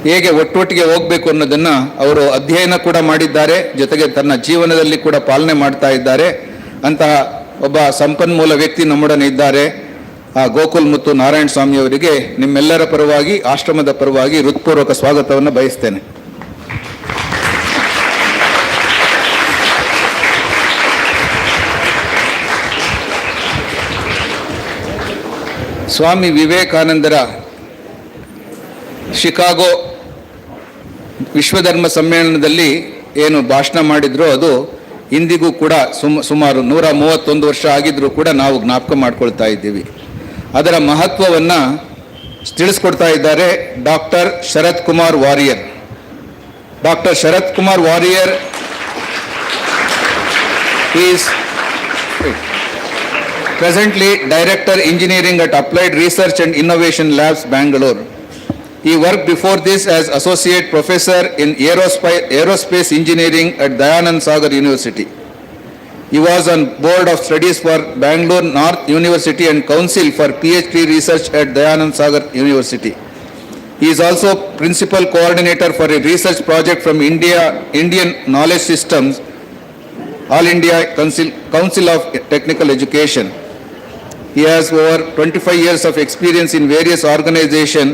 ಹೇಗೆ ಒಟ್ಟೊಟ್ಟಿಗೆ ಹೋಗಬೇಕು ಅನ್ನೋದನ್ನು ಅವರು ಅಧ್ಯಯನ ಕೂಡ ಮಾಡಿದ್ದಾರೆ, ಜೊತೆಗೆ ತನ್ನ ಜೀವನದಲ್ಲಿ ಕೂಡ ಪಾಲನೆ ಮಾಡ್ತಾ ಇದ್ದಾರೆ. ಅಂತಹ ಒಬ್ಬ ಸಂಪನ್ಮೂಲ ವ್ಯಕ್ತಿ ನಮ್ಮೊಡನೆ ಇದ್ದಾರೆ. ಗೋಕುಲ್ ಮುತ್ತು ನಾರಾಯಣ ಸ್ವಾಮಿ ಅವರಿಗೆ ನಿಮ್ಮೆಲ್ಲರ ಪರವಾಗಿ, ಆಶ್ರಮದ ಪರವಾಗಿ ಹೃತ್ಪೂರ್ವಕ ಸ್ವಾಗತವನ್ನು ಬಯಸ್ತೇನೆ. ಸ್ವಾಮಿ ವಿವೇಕಾನಂದರ ಶಿಕಾಗೋ ವಿಶ್ವಧರ್ಮ ಸಮ್ಮೇಳನದಲ್ಲಿ ಏನು ಭಾಷಣ ಮಾಡಿದ್ರು, ಅದು ಇಂದಿಗೂ ಕೂಡ ಸುಮಾರು 131 ವರ್ಷ ಆಗಿದ್ರೂ ಕೂಡ ನಾವು ಜ್ಞಾಪಕ ಮಾಡ್ಕೊಳ್ತಾ ಇದ್ದೀವಿ. ಅದರ ಮಹತ್ವವನ್ನು ತಿಳಿಸ್ಕೊಡ್ತಾ ಇದ್ದಾರೆ doctor Sharath Kumar Warrier. Doctor Sharath Kumar Warrier is presently Director Engineering at Applied Research and Innovation Labs, Bangalore. He worked before this as Associate Professor in Aerospace Engineering at Dayanand Sagar University. He was on Board of Studies for Bangalore North University and Council for PhD Research at Dayanand Sagar University. He is also Principal Coordinator for a research project from Indian Knowledge Systems, All India Council of Technical Education. He has over 25 years of experience in various organizations.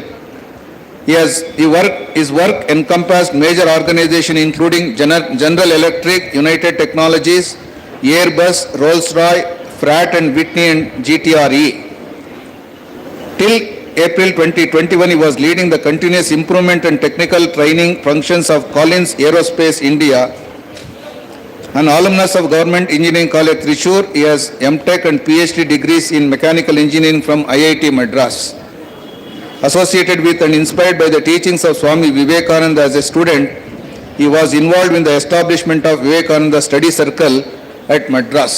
His work encompassed major organizations including General Electric, United Technologies, Airbus, Rolls-Royce, Pratt and Whitney and GTRE. Till April 2021, he was leading the continuous improvement and technical training functions of Collins Aerospace India. An alumnus of Government Engineering College Thrissur, he has MTech and PhD degrees in Mechanical Engineering from IIT Madras. Associated with and inspired by the teachings of Swami Vivekananda as a student, he was involved in the establishment of Vivekananda Study Circle at Madras.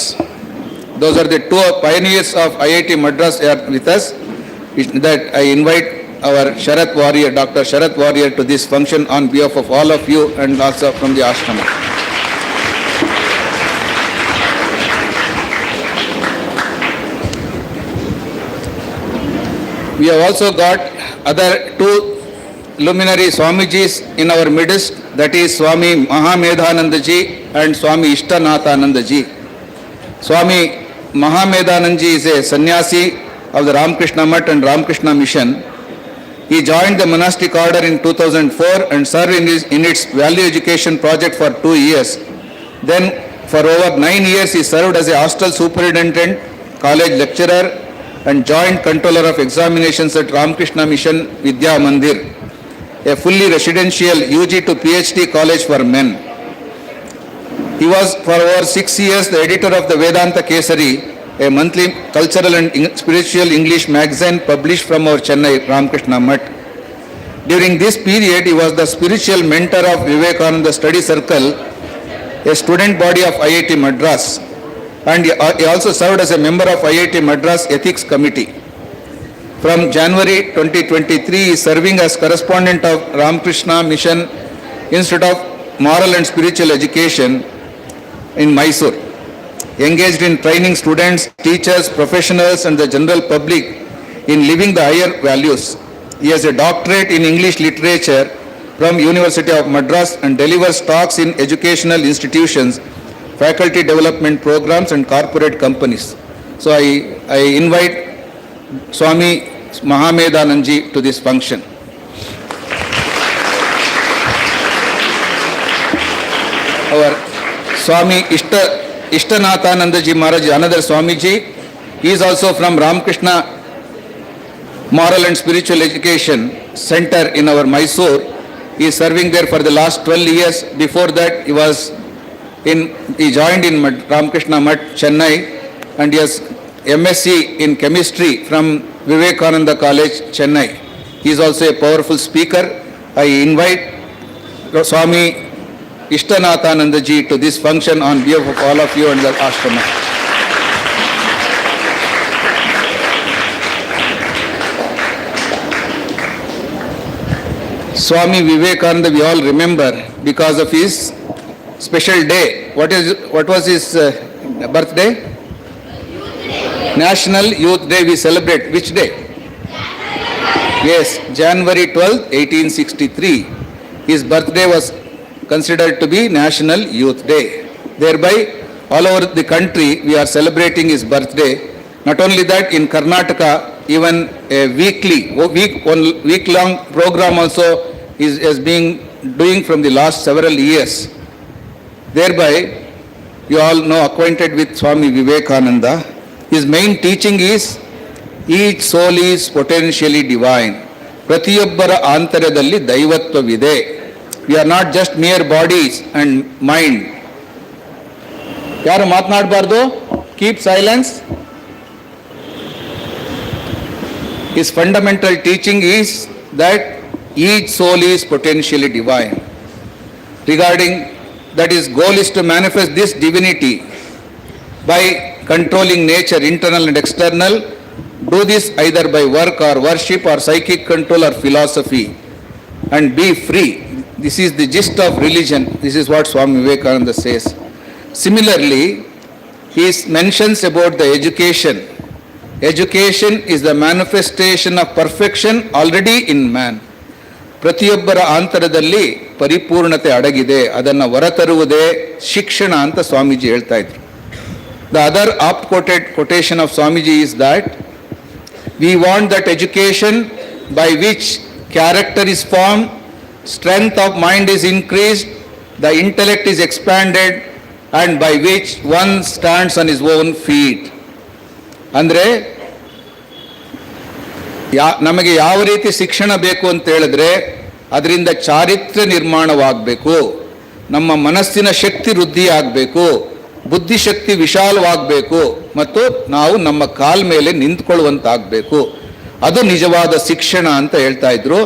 Those are the two pioneers of IIT Madras are with us. That I invite our Sharath Warrior, Dr. Sharath Warrior, to this function on behalf of all of you and also from the ashrama. We have also got other two luminary Swamijis in our midst, that is Swami Mahamedhanandaji and Swami Ishtanathanandaji. Swami Mahamedhanandaji is a sannyasi of the Ramakrishna Mutt and Ramakrishna Mission. He joined the monastic order in 2004 and served in its value education project for 2 years. Then for over 9 years he served as a hostel superintendent, college lecturer and joint controller of examinations at Ramakrishna Mission Vidya Mandir, a fully residential UG to PhD college for men. He was for over 6 years the editor of the Vedanta Kesari, a monthly cultural and spiritual English magazine published from our Chennai Ramakrishna Mutt. During this period, he was the spiritual mentor of Vivekananda Study Circle, a student body of IIT Madras, and he also served as a member of IIT Madras Ethics Committee. From January 2023, he is serving as correspondent of Ramakrishna Mission Institute of Moral and Spiritual Education in Mysore, engaged in training students, teachers, professionals and the general public in living the higher values. He has a doctorate in English literature from University of Madras and delivers talks in educational institutions, faculty development programs and corporate companies. So I invite Swami Mahamedananji to this function. Our Swami Ishtanathanandaji Maharaj, another Swamiji, he is also from Ramakrishna Moral and Spiritual Education Center in our Mysore. He is serving there for the last 12 years. Before that, he joined in Ramakrishna Mutt, Chennai, and he has MSc in Chemistry from Vivekananda College, Chennai. He is also a powerful speaker. I invite Swami Ishtanathanandaji to this function on behalf of all of you and the ashrama. Swami Vivekananda we all remember because of his special day. What was his birthday? National Youth Day we celebrate. Which day? Yes, January 12th, 1863. His birthday was considered to be National Youth Day. Thereby, all over the country we are celebrating his birthday. Not only that, in Karnataka, even a week-long program also is being doing from the last several years. Thereby, you all know, acquainted with Swami Vivekananda. His main teaching is, each soul is potentially divine. Pratiyubbara antaradalli daivatvavide. We are not just mere bodies and mind. Yaru matnadbardu? Keep silence. His fundamental teaching is that each soul is potentially divine. Regarding that, his goal is to manifest this divinity by controlling nature, internal and external. Do this either by work or worship or psychic control or philosophy, and be free. This is the gist of religion. This is what Swami Vivekananda says. Similarly, he mentions about the education. Education is the manifestation of perfection already in man. ಪ್ರತಿಯೊಬ್ಬರ ಆಂತರದಲ್ಲಿ ಪರಿಪೂರ್ಣತೆ ಅಡಗಿದೆ, ಅದನ್ನು ಹೊರತರುವುದೇ ಶಿಕ್ಷಣ ಅಂತ ಸ್ವಾಮೀಜಿ ಹೇಳ್ತಾ ಇದ್ರು. The other oft-quoted quotation of Swamiji is that we want that education by which character is formed, strength of mind is increased, the intellect is expanded, and by which one stands on his own feet. ಅಂದರೆ ನಮಗೆ ಯಾವ ರೀತಿ ಶಿಕ್ಷಣ ಬೇಕು ಅಂತ ಹೇಳಿದ್ರೆ, ಅದರಿಂದ ಚಾರಿತ್ರ್ಯ ನಿರ್ಮಾಣವಾಗಬೇಕು, ನಮ್ಮ ಮನಸ್ಸಿನ ಶಕ್ತಿ ವೃದ್ಧಿ ಆಗಬೇಕು, ಬುದ್ಧಿಶಕ್ತಿ ವಿಶಾಲವಾಗಬೇಕು, ಮತ್ತು ನಾವು ನಮ್ಮ ಕಾಲ ಮೇಲೆ ನಿಂತ್ಕೊಳ್ಳುವಂತಾಗಬೇಕು. ಅದು ನಿಜವಾದ ಶಿಕ್ಷಣ ಅಂತ ಹೇಳ್ತಾ ಇದ್ರು.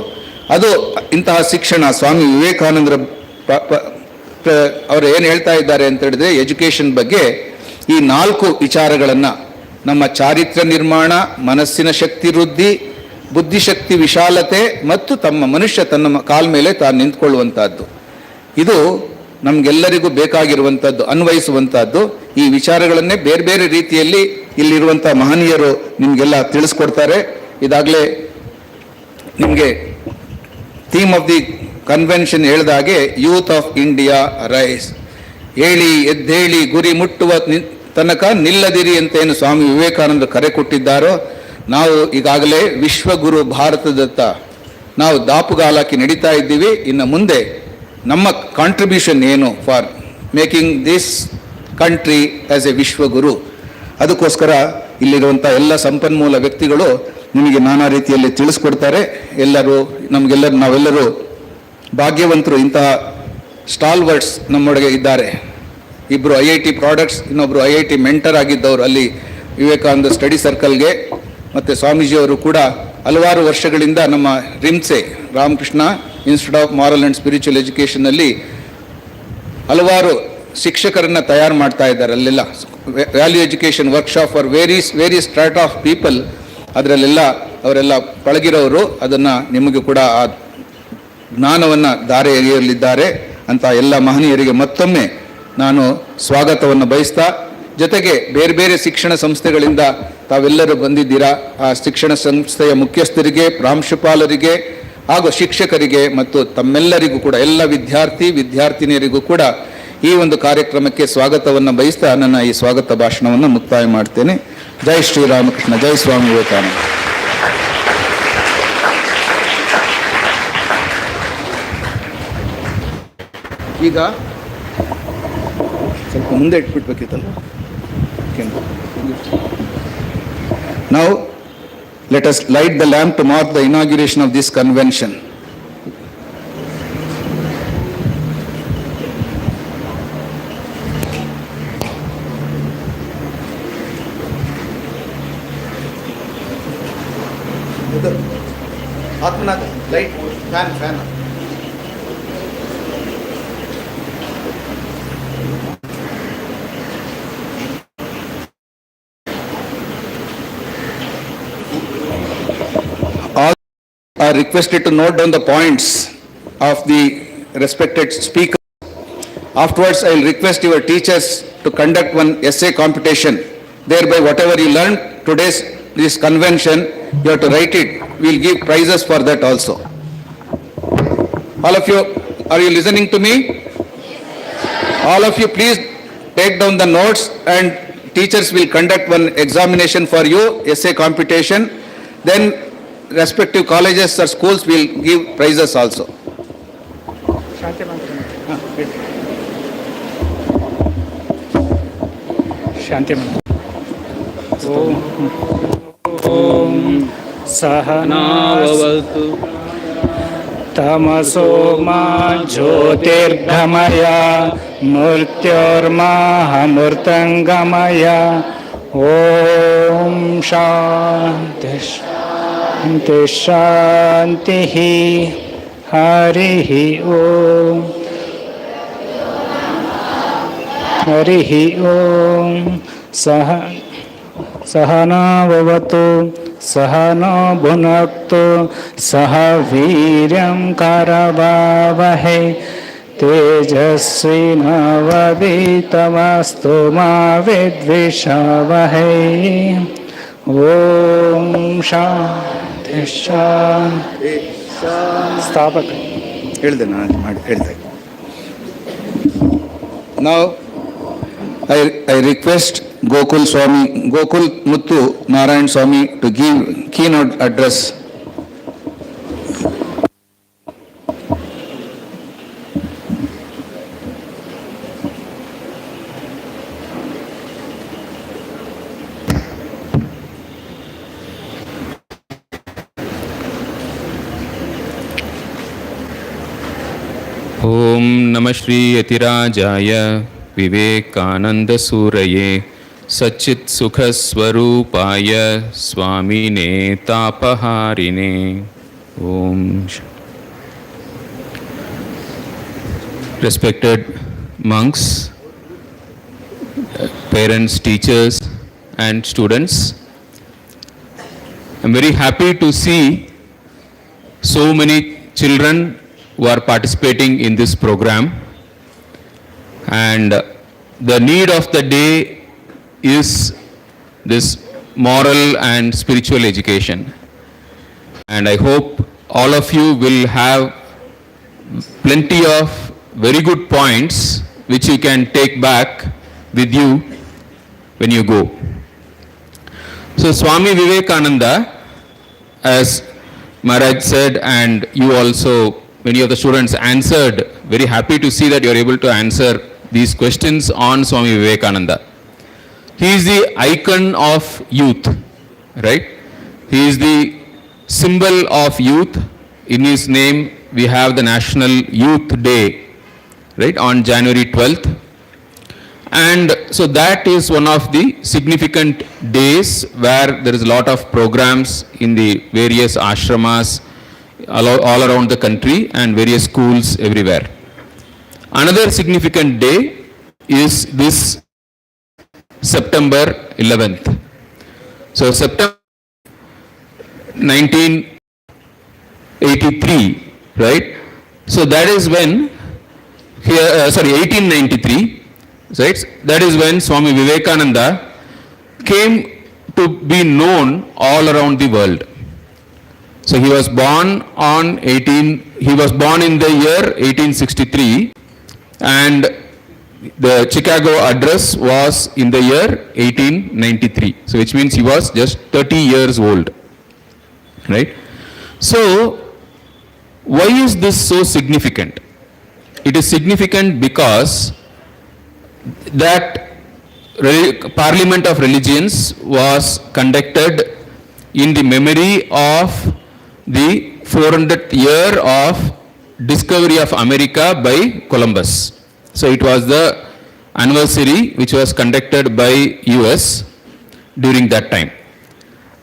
ಅದು ಇಂತಹ ಶಿಕ್ಷಣ ಸ್ವಾಮಿ ವಿವೇಕಾನಂದರ ಅವರು ಏನು ಹೇಳ್ತಾ ಇದ್ದಾರೆ ಅಂತ ಹೇಳಿದ್ರೆ, ಎಜುಕೇಷನ್ ಬಗ್ಗೆ ಈ 4 ವಿಚಾರಗಳನ್ನು, ನಮ್ಮ ಚಾರಿತ್ರ್ಯ ನಿರ್ಮಾಣ, ಮನಸ್ಸಿನ ಶಕ್ತಿ ವೃದ್ಧಿ, ಬುದ್ಧಿಶಕ್ತಿ ವಿಶಾಲತೆ ಮತ್ತು ಮನುಷ್ಯ ತನ್ನ ಕಾಲ ಮೇಲೆ ತಾನು ನಿಂತ್ಕೊಳ್ಳುವಂಥದ್ದು, ಇದು ನಮಗೆಲ್ಲರಿಗೂ ಬೇಕಾಗಿರುವಂಥದ್ದು, ಅನ್ವಯಿಸುವಂಥದ್ದು. ಈ ವಿಚಾರಗಳನ್ನೇ ಬೇರೆ ಬೇರೆ ರೀತಿಯಲ್ಲಿ ಇಲ್ಲಿರುವಂಥ ಮಹನೀಯರು ನಿಮಗೆಲ್ಲ ತಿಳಿಸ್ಕೊಡ್ತಾರೆ. ಇದಾಗಲೇ ನಿಮಗೆ ಥೀಮ್ ಆಫ್ ದಿ ಕನ್ವೆನ್ಷನ್ ಹೇಳಿದಾಗೆ, ಯೂತ್ ಆಫ್ ಇಂಡಿಯಾ ರೈಸ್, ಹೇಳಿ ಎದ್ದೇಳಿ ಗುರಿ ಮುಟ್ಟುವ ತನಕ ನಿಲ್ಲದಿರಿ ಅಂತ ಏನು ಸ್ವಾಮಿ ವಿವೇಕಾನಂದರು ಕರೆ ಕೊಟ್ಟಿದ್ದಾರೋ, ನಾವು ಈಗಾಗಲೇ ವಿಶ್ವಗುರು ಭಾರತದತ್ತ ನಾವು ದಾಪುಗಾಲಕ್ಕೆ ನಡೀತಾ ಇದ್ದೀವಿ. ಇನ್ನು ಮುಂದೆ ನಮ್ಮ ಕಾಂಟ್ರಿಬ್ಯೂಷನ್ ಏನು for making this country as a vishwaguru. ಅದಕ್ಕೋಸ್ಕರ ಇಲ್ಲಿರುವಂಥ ಎಲ್ಲ ಸಂಪನ್ಮೂಲ ವ್ಯಕ್ತಿಗಳು ನಿಮಗೆ ನಾನಾ ರೀತಿಯಲ್ಲಿ ತಿಳಿಸ್ಕೊಡ್ತಾರೆ. ನಾವೆಲ್ಲರೂ ಭಾಗ್ಯವಂತರು, ಇಂತಹ ಸ್ಟಾಲ್ವರ್ಡ್ಸ್ ನಮ್ಮೊಳಗೆ ಇದ್ದಾರೆ. ಇಬ್ಬರು IIT ಪ್ರಾಡಕ್ಟ್ಸ್, ಇನ್ನೊಬ್ಬರು IIT ಮೆಂಟರ್ ಆಗಿದ್ದವರು ಅಲ್ಲಿ ವಿವೇಕಾನಂದ ಸ್ಟಡಿ ಸರ್ಕಲ್ಗೆ. ಮತ್ತು ಸ್ವಾಮೀಜಿಯವರು ಕೂಡ ಹಲವಾರು ವರ್ಷಗಳಿಂದ ನಮ್ಮ RIMSE Ramakrishna institute of moral and spiritual ಎಜುಕೇಷನಲ್ಲಿ ಹಲವಾರು ಶಿಕ್ಷಕರನ್ನು ತಯಾರು ಮಾಡ್ತಾ ಇದ್ದಾರೆ. ಅಲ್ಲೆಲ್ಲ value education workshop for various strata of people, ಅದರಲ್ಲೆಲ್ಲ ಅವರೆಲ್ಲ ಪಳಗಿರೋರು. ಅದನ್ನು ನಿಮಗೆ ಕೂಡ ಆ ಜ್ಞಾನವನ್ನು ಧಾರೆ ಎರೆಯಲಿದ್ದಾರೆ ಅಂತ ಎಲ್ಲ ಮಹನೀಯರಿಗೆ ಮತ್ತೊಮ್ಮೆ ನಾನು ಸ್ವಾಗತವನ್ನು ಬಯಸ್ತಾ, ಜೊತೆಗೆ ಬೇರೆ ಬೇರೆ ಶಿಕ್ಷಣ ಸಂಸ್ಥೆಗಳಿಂದ ತಾವೆಲ್ಲರೂ ಬಂದಿದ್ದೀರಾ. ಆ ಶಿಕ್ಷಣ ಸಂಸ್ಥೆಯ ಮುಖ್ಯಸ್ಥರಿಗೆ, ಪ್ರಾಂಶುಪಾಲರಿಗೆ ಹಾಗೂ ಶಿಕ್ಷಕರಿಗೆ ಮತ್ತು ತಮ್ಮೆಲ್ಲರಿಗೂ ಕೂಡ ಎಲ್ಲ ವಿದ್ಯಾರ್ಥಿನಿಯರಿಗೂ ಕೂಡ ಈ ಒಂದು ಕಾರ್ಯಕ್ರಮಕ್ಕೆ ಸ್ವಾಗತವನ್ನು ಬಯಸ್ತಾ ನನ್ನ ಈ ಸ್ವಾಗತ ಭಾಷಣವನ್ನು ಮುಕ್ತಾಯ ಮಾಡ್ತೇನೆ. ಜೈ ಶ್ರೀರಾಮಕೃಷ್ಣ, ಜೈ ಸ್ವಾಮಿ ವಿವೇಕಾನಂದ. ಈಗ ಸ್ವಲ್ಪ ಮುಂದೆ ಇಟ್ಬಿಟ್ಬೇಕಿತ್ತಲ್ಲ. Now let us light the lamp to mark the inauguration of this convention. Atmanath, light, fan. All are requested to note down the points of the respected speaker. Afterwards, I will request your teachers to conduct one essay competition. Thereby, whatever you learned today's this convention, you have to write it. We will give prizes for that also. All of you, are you listening to me? All of you, please take down the notes, and teachers will conduct one examination for you, essay competition. Then respective colleges or schools will give prizes also.
Shanti Om सहनावतु तमसो मा ज्योतिर्गमय मृत्योर्मामृतंगमय ओम शांति शांति शांति हरि ओम हरि ओम सहनावतु सहनो भुनक्तु सह वीर्यं करवावहै तेजस्विनावधीतमस्तु मा विद्विषावहै ओम शांति शांति स्थापक
ಹೇಳಿದೆ ನಾನು ಮಾಡಿ ಹೇಳ್ದೆ. Now I request Gokul Muthu Narayan Swami to give keynote address.
ओम नमः श्री यतिराजाय विवेकानंद सूरये सच्चित् सुख स्वरूपाय स्वामिने तापहारिणे ओम. Respected monks, parents, teachers and students, I'm very happy to see so many children who are participating in this program, and the need of the day is this moral and spiritual education, and I hope all of you will have plenty of very good points which you can take back with you when you go. So Swami Vivekananda, as Maharaj said, and you also, many of the students answered, very happy to see that you are able to answer these questions on Swami Vivekananda. He is the icon of youth, right? He is the symbol of youth. In his name, we have the National Youth Day, right, on January 12th. And so that is one of the significant days where there is a lot of programs in the various ashramas all around the country and various schools everywhere. Another significant day is this September 11th. So September 1983, right? So that is when, 1893, right? That is when Swami Vivekananda came to be known all around the world. So he was born he was born in the year 1863, and the Chicago address was in the year 1893. So which means he was just 30 years old, right? So why is this so significant? It is significant because that Parliament of Religions was conducted in the memory of the 400th year of discovery of America by Columbus. So it was the anniversary which was conducted by US during that time.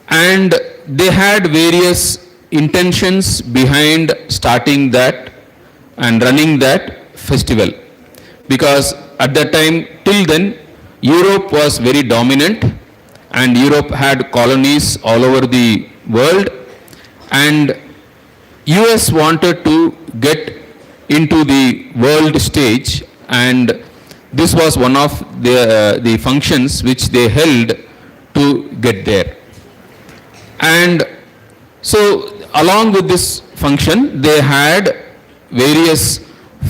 And they had various intentions behind starting that and running that festival. Because at that time, till then, Europe was very dominant, and Europe had colonies all over the world, and US wanted to get into the world stage, and this was one of the functions which they held to get there. And so along with this function, they had various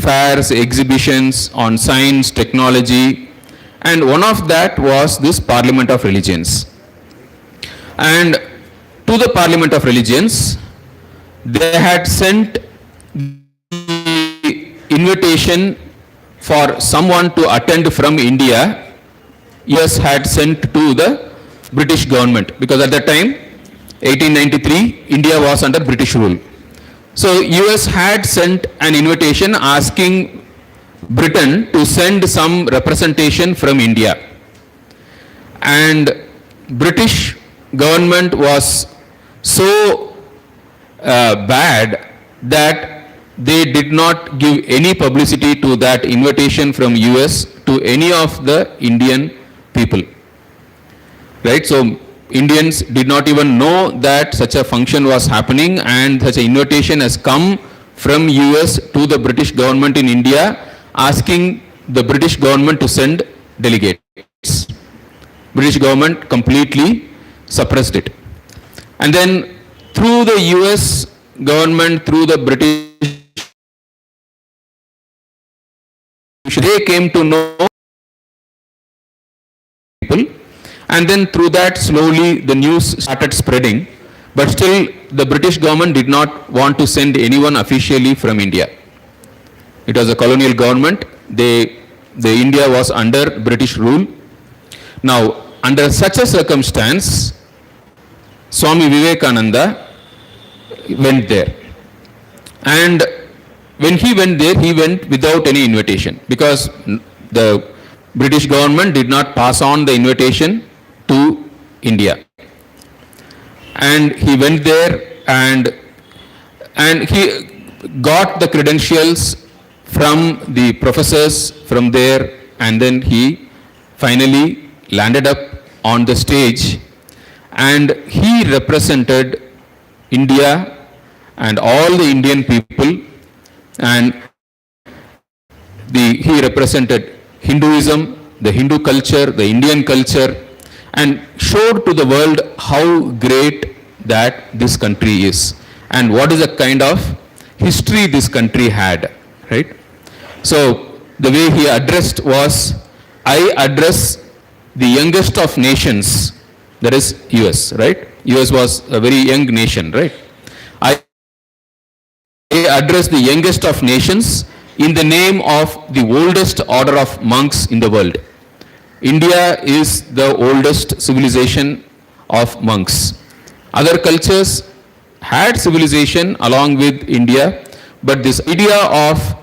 fairs, exhibitions on science, technology, and one of that was this Parliament of Religions. And to the Parliament of Religions, they had sent the invitation for someone to attend from India. US had sent to the British government, because at that time, 1893, India was under British rule. So US had sent an invitation asking Britain to send some representation from India. And British government was so bad that they did not give any publicity to that invitation from US to any of the Indian people. Right? So Indians did not even know that such a function was happening, and such an invitation has come from US to the British government in India asking the British government to send delegates. British government completely suppressed it. And then through the US government, through the British, they came to know people. And then through that, slowly the news started spreading. But still, the British government did not want to send anyone officially from India. It was a colonial government. The India was under British rule. Now, under such a circumstance, Swami Vivekananda went there. And when he went there, he went without any invitation, because the British government did not pass on the invitation to India. And he went there and he got the credentials from the professors from there, and then he finally landed up on the stage, and he represented India and all the Indian people, and he represented Hinduism, the Hindu culture, the Indian culture, and showed to the world how great that this country is and what is the kind of history this country had, right? So the way he addressed was, I address the youngest of nations, that is US, right? US was a very young nation, right? I address the youngest of nations in the name of the oldest order of monks in the world. India is the oldest civilization of monks. Other cultures had civilization along with India, but this idea of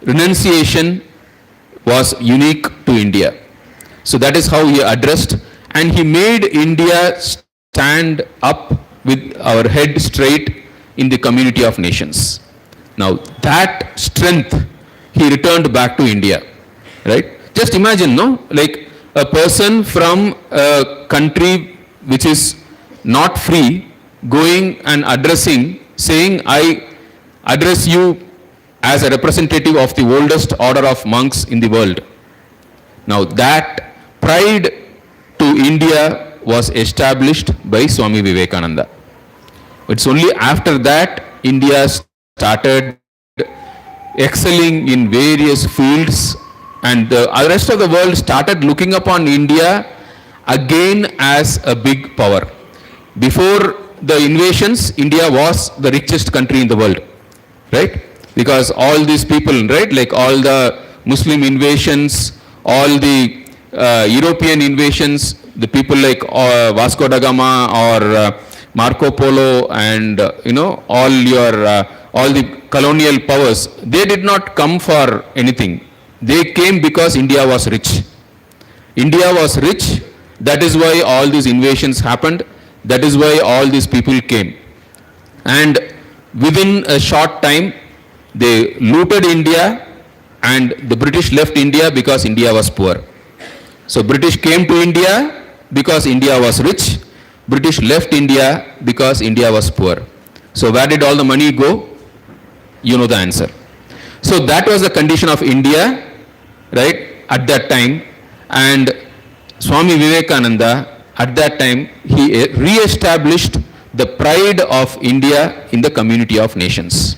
renunciation was unique to India. So that is how he addressed, and he made India stand up with our head straight in the community of nations. Now that strength he returned back to India, right? Just imagine, no, like a person from a country which is not free going and addressing, saying, I address you as a representative of the oldest order of monks in the world. Now that pride to India was established by Swami Vivekananda. It's only after that India started excelling in various fields, and the rest of the world started looking upon India again as a big power. Before the invasions, India was the richest country in the world, right? Because all these people, right, like all the Muslim invasions, all the European invasions, the people like Vasco da Gama or Marco Polo and all the colonial powers, they did not come for anything. They came because India was rich. India was rich, that is why all these invasions happened, that is why all these people came. And within a short time, they looted India, and the British left India because India was poor. So British came to India because India was rich. British left India because India was poor. So where did all the money go? You know the answer. So that was the condition of India, right, at that time. And Swami Vivekananda, at that time, he re-established the pride of India in the community of nations.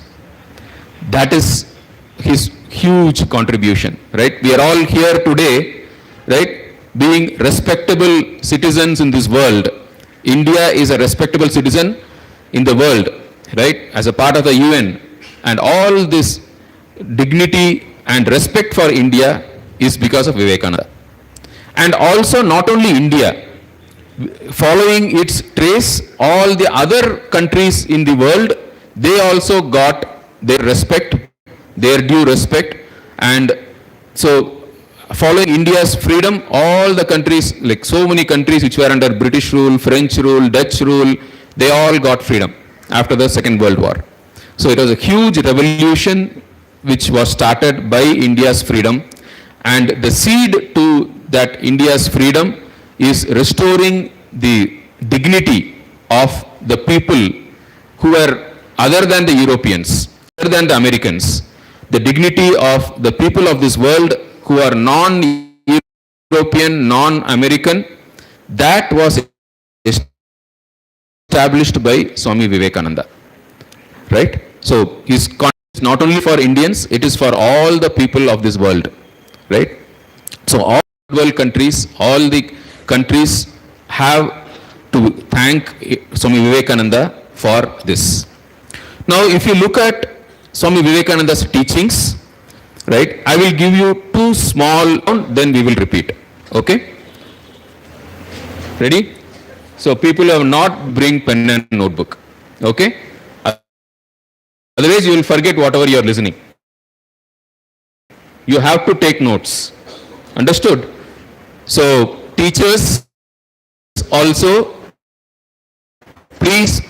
That is his huge contribution, right? We are all here today, right, being respectable citizens in this world. India is a respectable citizen in the world, right, as a part of the UN. And all this dignity and respect for India is because of Vivekananda. And also not only India, following its trace, all the other countries in the world, they also got their respect, their due respect. And so following India's freedom, all the countries, like so many countries which were under British rule, French rule, Dutch rule, they all got freedom after the Second World War. So it was a huge revolution which was started by India's freedom, and the seed to that India's freedom is restoring the dignity of the people who were other than the Europeans, other than the Americans, the dignity of the people of this world who are non-European, non-American. That was established by Swami Vivekananda, right? So his concept is not only for Indians, it is for all the people of this world, right? So all world countries, all the countries have to thank Swami Vivekananda for this. Now if you look at Swami Vivekananda's teachings, right, I will give you two small, then we will repeat, okay? Ready? So people who have not, bring pen and notebook, okay? Otherwise you will forget whatever you are listening. You have to take notes. Understood? So teachers also, please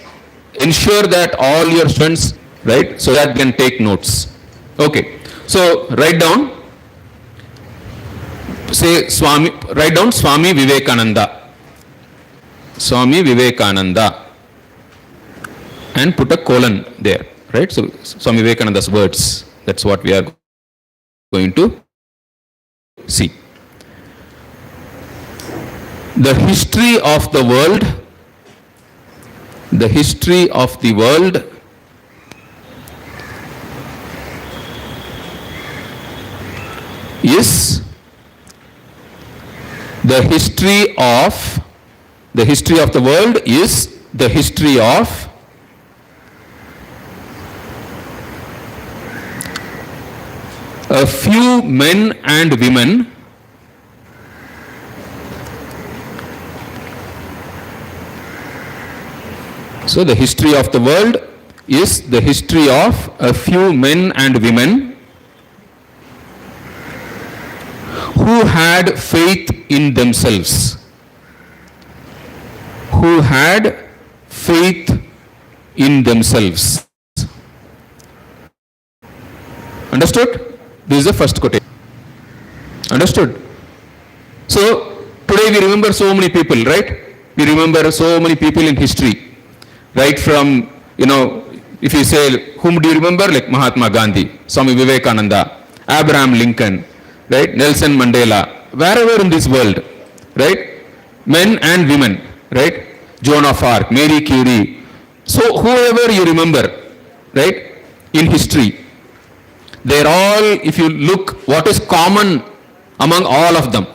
ensure that all your students, right, so that they can take notes. Okay. So write down, say Swami, write down Swami Vivekananda. Swami Vivekananda. And put a colon there. Right? So Swami Vivekananda's words. That's what we are going to see. The history of the world, the history of the world is the history of the world is the history of a few men and women So the history of the world is the history of a few men and women who had faith in themselves. Who had faith in themselves. Understood? This is the first quotation. Understood? So, today we remember so many people, right? We remember so many people in history. Right from, if you say, whom do you remember? Like Mahatma Gandhi, Swami Vivekananda, Abraham Lincoln, right? Nelson Mandela, wherever in this world, right? Men and women, right? Joan of Arc, Marie Curie. So whoever you remember, right? In history, they're all, if you look, what is common among all of them?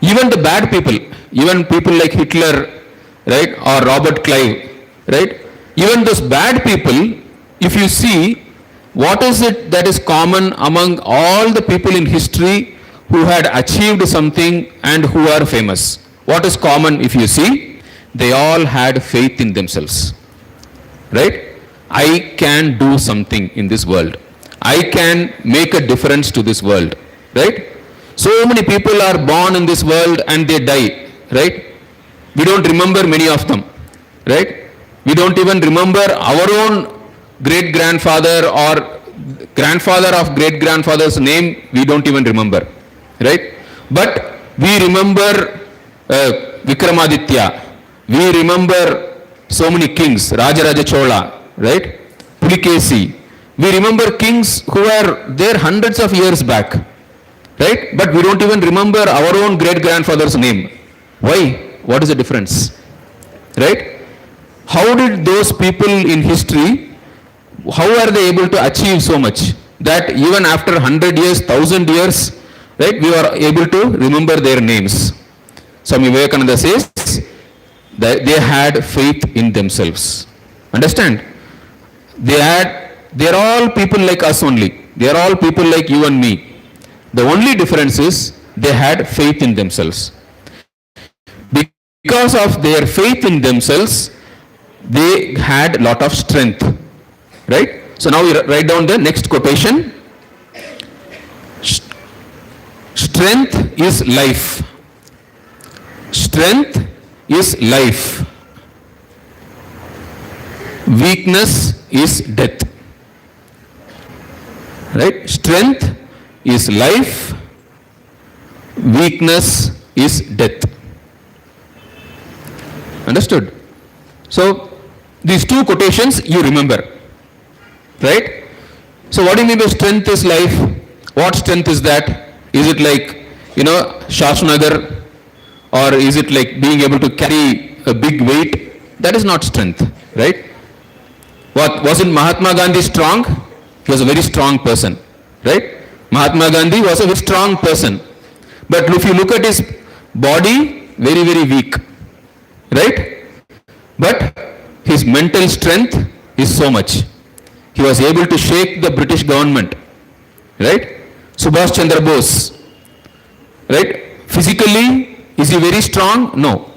Even the bad people, even people like Hitler, right? Or Robert Clive, right? Even those bad people, if you see, what is it that is common among all the people in history who had achieved something and who are famous? What is common if you see? They all had faith in themselves. Right? I can do something in this world. I can make a difference to this world. Right? So many people are born in this world and they die. Right? We don't remember many of them. Right? We don't even remember our own great-grandfather or grandfather of great-grandfather's name, we don't even remember. Right? But we remember Vikramaditya. We remember so many kings, Rajaraja Chola, right? Pulikesi. We remember kings who were there hundreds of years back, right? But we don't even remember our own great-grandfather's name. Why? What is the difference? Right? How did those people in history, how are they able to achieve so much that even after 100 years, 1000 years, right, we are able to remember their names? Swami Vivekananda says that they had faith in themselves. Understand? They are all people like us only. They are all people like you and me. The only difference is they had faith in themselves. Because of their faith in themselves, they had a lot of strength. Right? So now we write down the next quotation. Strength is life. Strength is life. Weakness is death. Right? Strength is life. Weakness is death. Understood? So, these two quotations you remember. Right? So, what do you mean by strength is life? What strength is that? Is it like, Shashnagar? Or is it like being able to carry a big weight? That is not strength. Right? Wasn't Mahatma Gandhi strong? He was a very strong person. Right? Mahatma Gandhi was a very strong person. But if you look at his body, very, very weak. Right? But his mental strength is so much. He was able to shake the British government. Right? Subhash Chandra Bose. Right? Physically, is he very strong? No.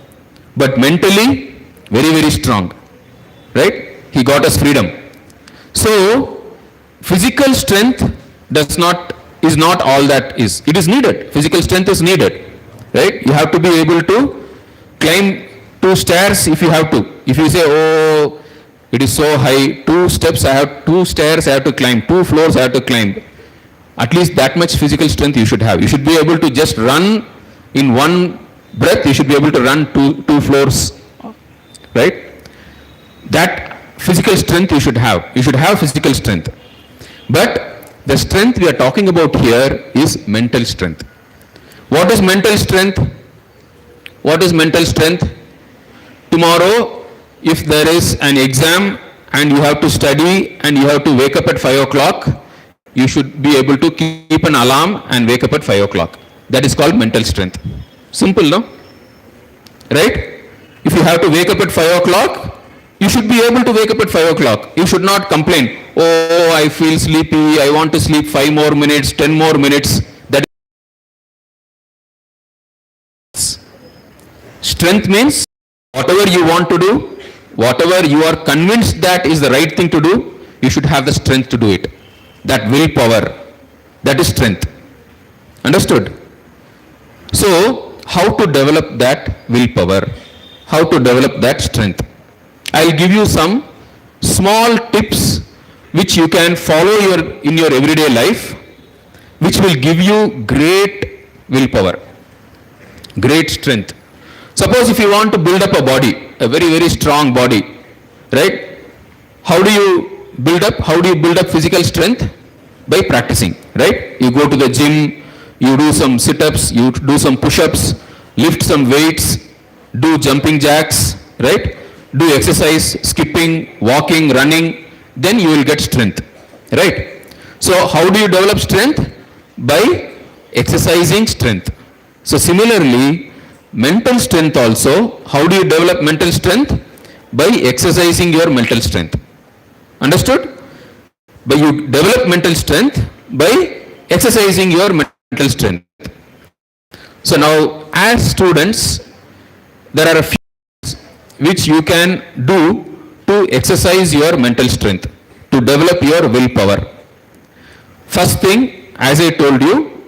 But mentally, very, very strong. Right? He got us freedom. So, physical strength is not all that is. It is needed. Physical strength is needed. Right? You have to be able to climb 2 stairs if you have to. If you say, oh, it is so high, 2 stairs I have to climb, 2 floors I have to climb. At least that much physical strength you should have. You should be able to just run in one breath, you should be able to run two floors. Right? That physical strength you should have. You should have physical strength. But the strength we are talking about here is mental strength. What is mental strength? What is mental strength? Tomorrow, if there is an exam and you have to study and you have to wake up at 5 o'clock, you should be able to keep an alarm and wake up at 5 o'clock. That is called mental strength. Simple, no? Right? If you have to wake up at 5 o'clock, you should be able to wake up at 5 o'clock. You should not complain, oh, I feel sleepy, I want to sleep 5 more minutes, 10 more minutes. That is strength means whatever you want to do, whatever you are convinced that is the right thing to do, you should have the strength to do it. That willpower, that is strength. Understood? So, how to develop that willpower? How to develop that strength? I'll give you some small tips which you can follow in your everyday life, which will give you great willpower, great strength. Suppose if you want to build up a body, a very, very strong body, right? How do you build up? How do you build up physical strength? By practicing, right? You go to the gym, you do some sit-ups, you do some push-ups, lift some weights, do jumping jacks, right? Do exercise, skipping, walking, running, then you will get strength, right? So how do you develop strength? By exercising strength. So similarly, mental strength also, how do you develop mental strength? By exercising your mental strength. Understood? But you develop mental strength by exercising your mental strength. So now, as students, there are a few things which you can do to exercise your mental strength, to develop your willpower. First thing, as I told you,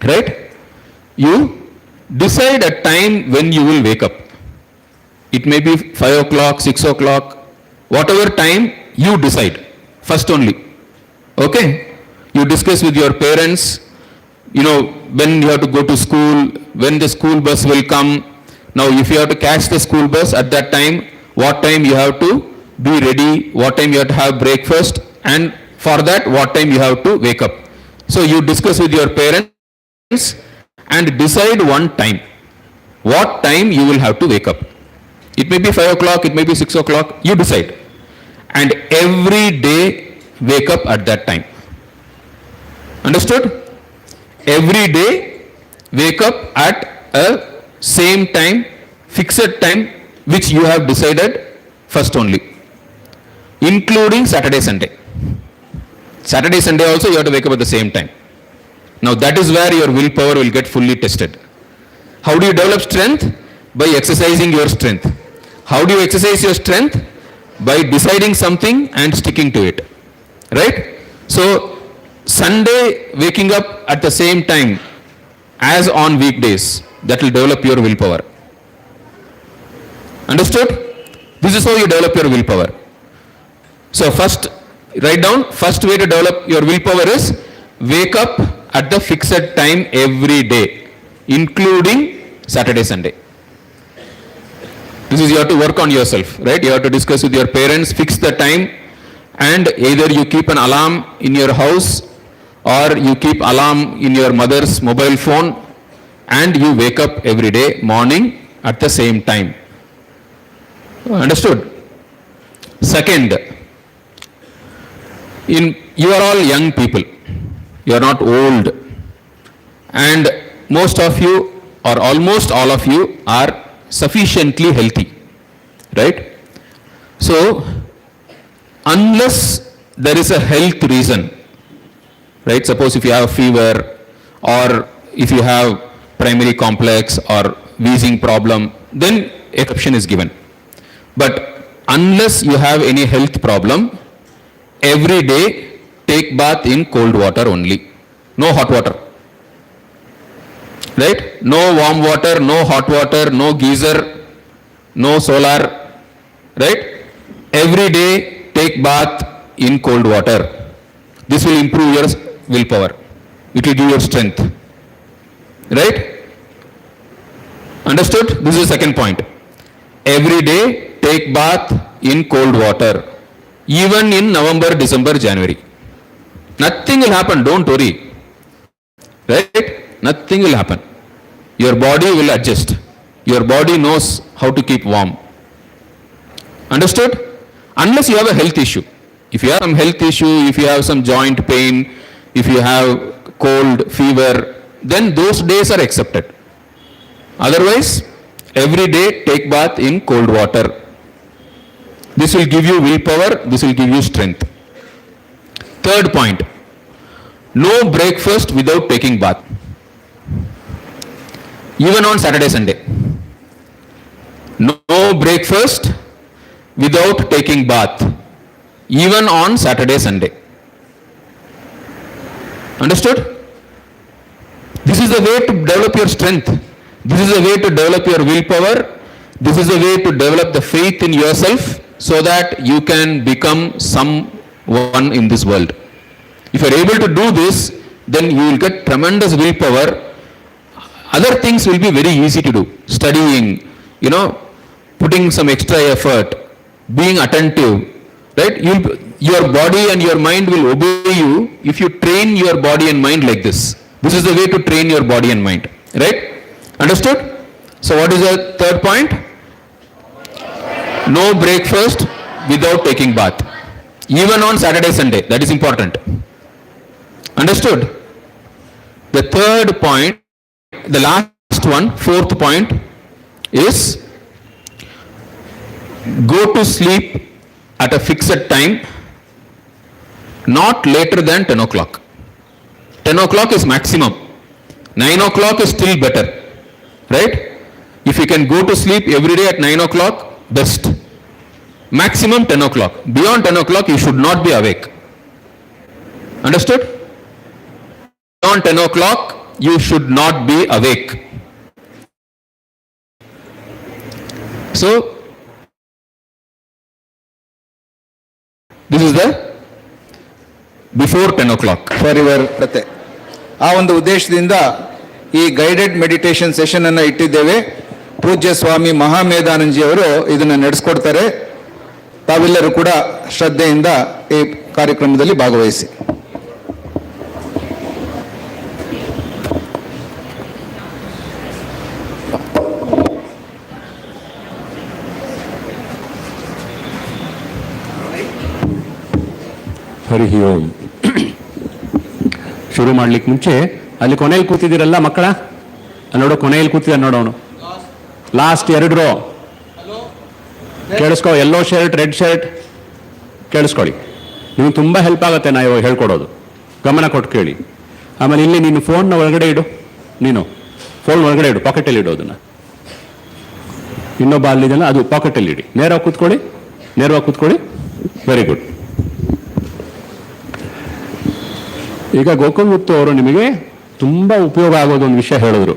right, you decide a time when you will wake up. It may be 5 o'clock, 6 o'clock, whatever time you decide. First only. Okay? You discuss with your parents, when you have to go to school, when the school bus will come. Now, if you have to catch the school bus at that time, what time you have to be ready, what time you have to have breakfast, and for that, what time you have to wake up. So, you discuss with your parents and decide one time. What time you will have to wake up. It may be 5 o'clock, it may be 6 o'clock, you decide. And every day, wake up at that time. Understood? Every day, wake up at a same time, fixed time, which you have decided first only, including Saturday, Sunday. Saturday, Sunday also you have to wake up at the same time. Now that is where your willpower will get fully tested. How do you develop strength? By exercising your strength. How do you exercise your strength? By deciding something and sticking to it. Right? So, Sunday waking up at the same time as on weekdays, that will develop your willpower. Understood? This is how you develop your willpower. So first, write down, first way to develop your willpower is wake up at the fixed time every day, including Saturday, Sunday. This is you have to work on yourself, right? You have to discuss with your parents, fix the time, and either you keep an alarm in your house or you keep alarm in your mother's mobile phone and you wake up every day morning at the same time. Understood? Second, you are all young people. You are not old. And most of you or almost all of you are sufficiently healthy. Right? So, unless there is a health reason, right? Suppose if you have a fever or if you have primary complex or wheezing problem, then exception is given. But unless you have any health problem, every day take bath in cold water only. No hot water. Right? No warm water, no hot water, no geyser, no solar. Right? Every day take bath in cold water. This will improve your willpower. It will give you strength. Right? Understood? This is the second point. Every day take bath in cold water. Even in November, December, January. Nothing will happen, don't worry. Right? Nothing will happen. Your body will adjust. Your body knows how to keep warm. Understood? Unless you have a health issue. If you have some health issue, if you have some joint pain, if you have cold, fever, then those days are accepted. Otherwise, every day take bath in cold water. This will give you willpower, this will give you strength. Third point, no breakfast without taking bath. Even on Saturday, Sunday. No breakfast without taking bath. Even on Saturday, Sunday. Understood? This is the way to develop your strength. This is the way to develop your willpower. This is the way to develop the faith in yourself so that you can become someone in this world. If you are able to do this, then you will get tremendous willpower. Other things will be very easy to do. Studying, putting some extra effort, being attentive, right? Your body and your mind will obey you if you train your body and mind like this. This is the way to train your body and mind, right? Understood? So what is the third point? No breakfast without taking bath. Even on Saturday, Sunday. That is important. Understood? The third point, the last one, fourth point is go to sleep at a fixed time, not later than 10 o'clock. 10 o'clock is maximum. 9 o'clock is still better. Right? If you can go to sleep every day at 9 o'clock, best. Maximum 10 o'clock. Beyond 10 o'clock, you should not be awake. Understood? Beyond 10 o'clock, you should not be awake. So, this is the before 10 o'clock.
For your ಪ್ರತೆ. ಆ ಒಂದು ಉದ್ದೇಶದಿಂದ ಈ guided meditation session ಅನ್ನು ಇಟ್ಟಿದ್ದೇವೆ. ಪೂಜ್ಯ ಸ್ವಾಮಿ ಮಹಾಮೇಧಾನಂದಜಿ ಅವರು ಇದನ್ನು ನಡೆಸ್ಕೊಡ್ತಾರೆ. ತಾವೆಲ್ಲರೂ ಕೂಡ ಶ್ರದ್ಧೆಯಿಂದ ಈ ಕಾರ್ಯಕ್ರಮದಲ್ಲಿ ಭಾಗವಹಿಸಿ.
ಹರಿ ಓಂ. ಶುರು ಮಾಡ್ಲಿಕ್ಕೆ ಮುಂಚೆ ಅಲ್ಲಿ ಕೊನೆಯಲ್ಲಿ ಕೂತಿದ್ದೀರಲ್ಲ ಮಕ್ಕಳ, ನೋಡೋ ಕೊನೆಯಲ್ಲಿ ಕೂತಿದ್ದ ನೋಡೋನು, ಲಾಸ್ಟ್ 2 ರೋ ಕೇಳಿಸ್ಕೊ. ಯೆಲ್ಲೋ ಶರ್ಟ್, ರೆಡ್ ಶರ್ಟ್ ಕೇಳಿಸ್ಕೊಳ್ಳಿ. ನಿಮ್ಗೆ ತುಂಬ ಹೆಲ್ಪ್ ಆಗುತ್ತೆ ನಾ ಇವಾಗ ಹೇಳ್ಕೊಡೋದು, ಗಮನ ಕೊಟ್ಟು ಕೇಳಿ. ಆಮೇಲೆ ಇಲ್ಲಿ ನೀನು ಫೋನ್ನ ಒಳಗಡೆ ಇಡು, ನೀನು ಫೋನ್ ಒಳಗಡೆ ಇಡು, ಪಾಕೆಟಲ್ಲಿ ಇಡೋದನ್ನು. ಇನ್ನೊಬ್ಬ ಅಲ್ಲಿದೆಲ್ಲ ಅದು ಪಾಕೆಟಲ್ಲಿ ಇಡಿ. ನೇರವಾಗಿ ಕೂತ್ಕೊಳ್ಳಿ, ನೇರವಾಗಿ ಕೂತ್ಕೊಳ್ಳಿ. Very good. ಈಗ ಗೋಕುಲ್ ಮುತ್ತು ಅವರು ನಿಮಗೆ ತುಂಬ ಉಪಯೋಗ ಆಗೋದು ಒಂದು ವಿಷಯ ಹೇಳಿದ್ರು.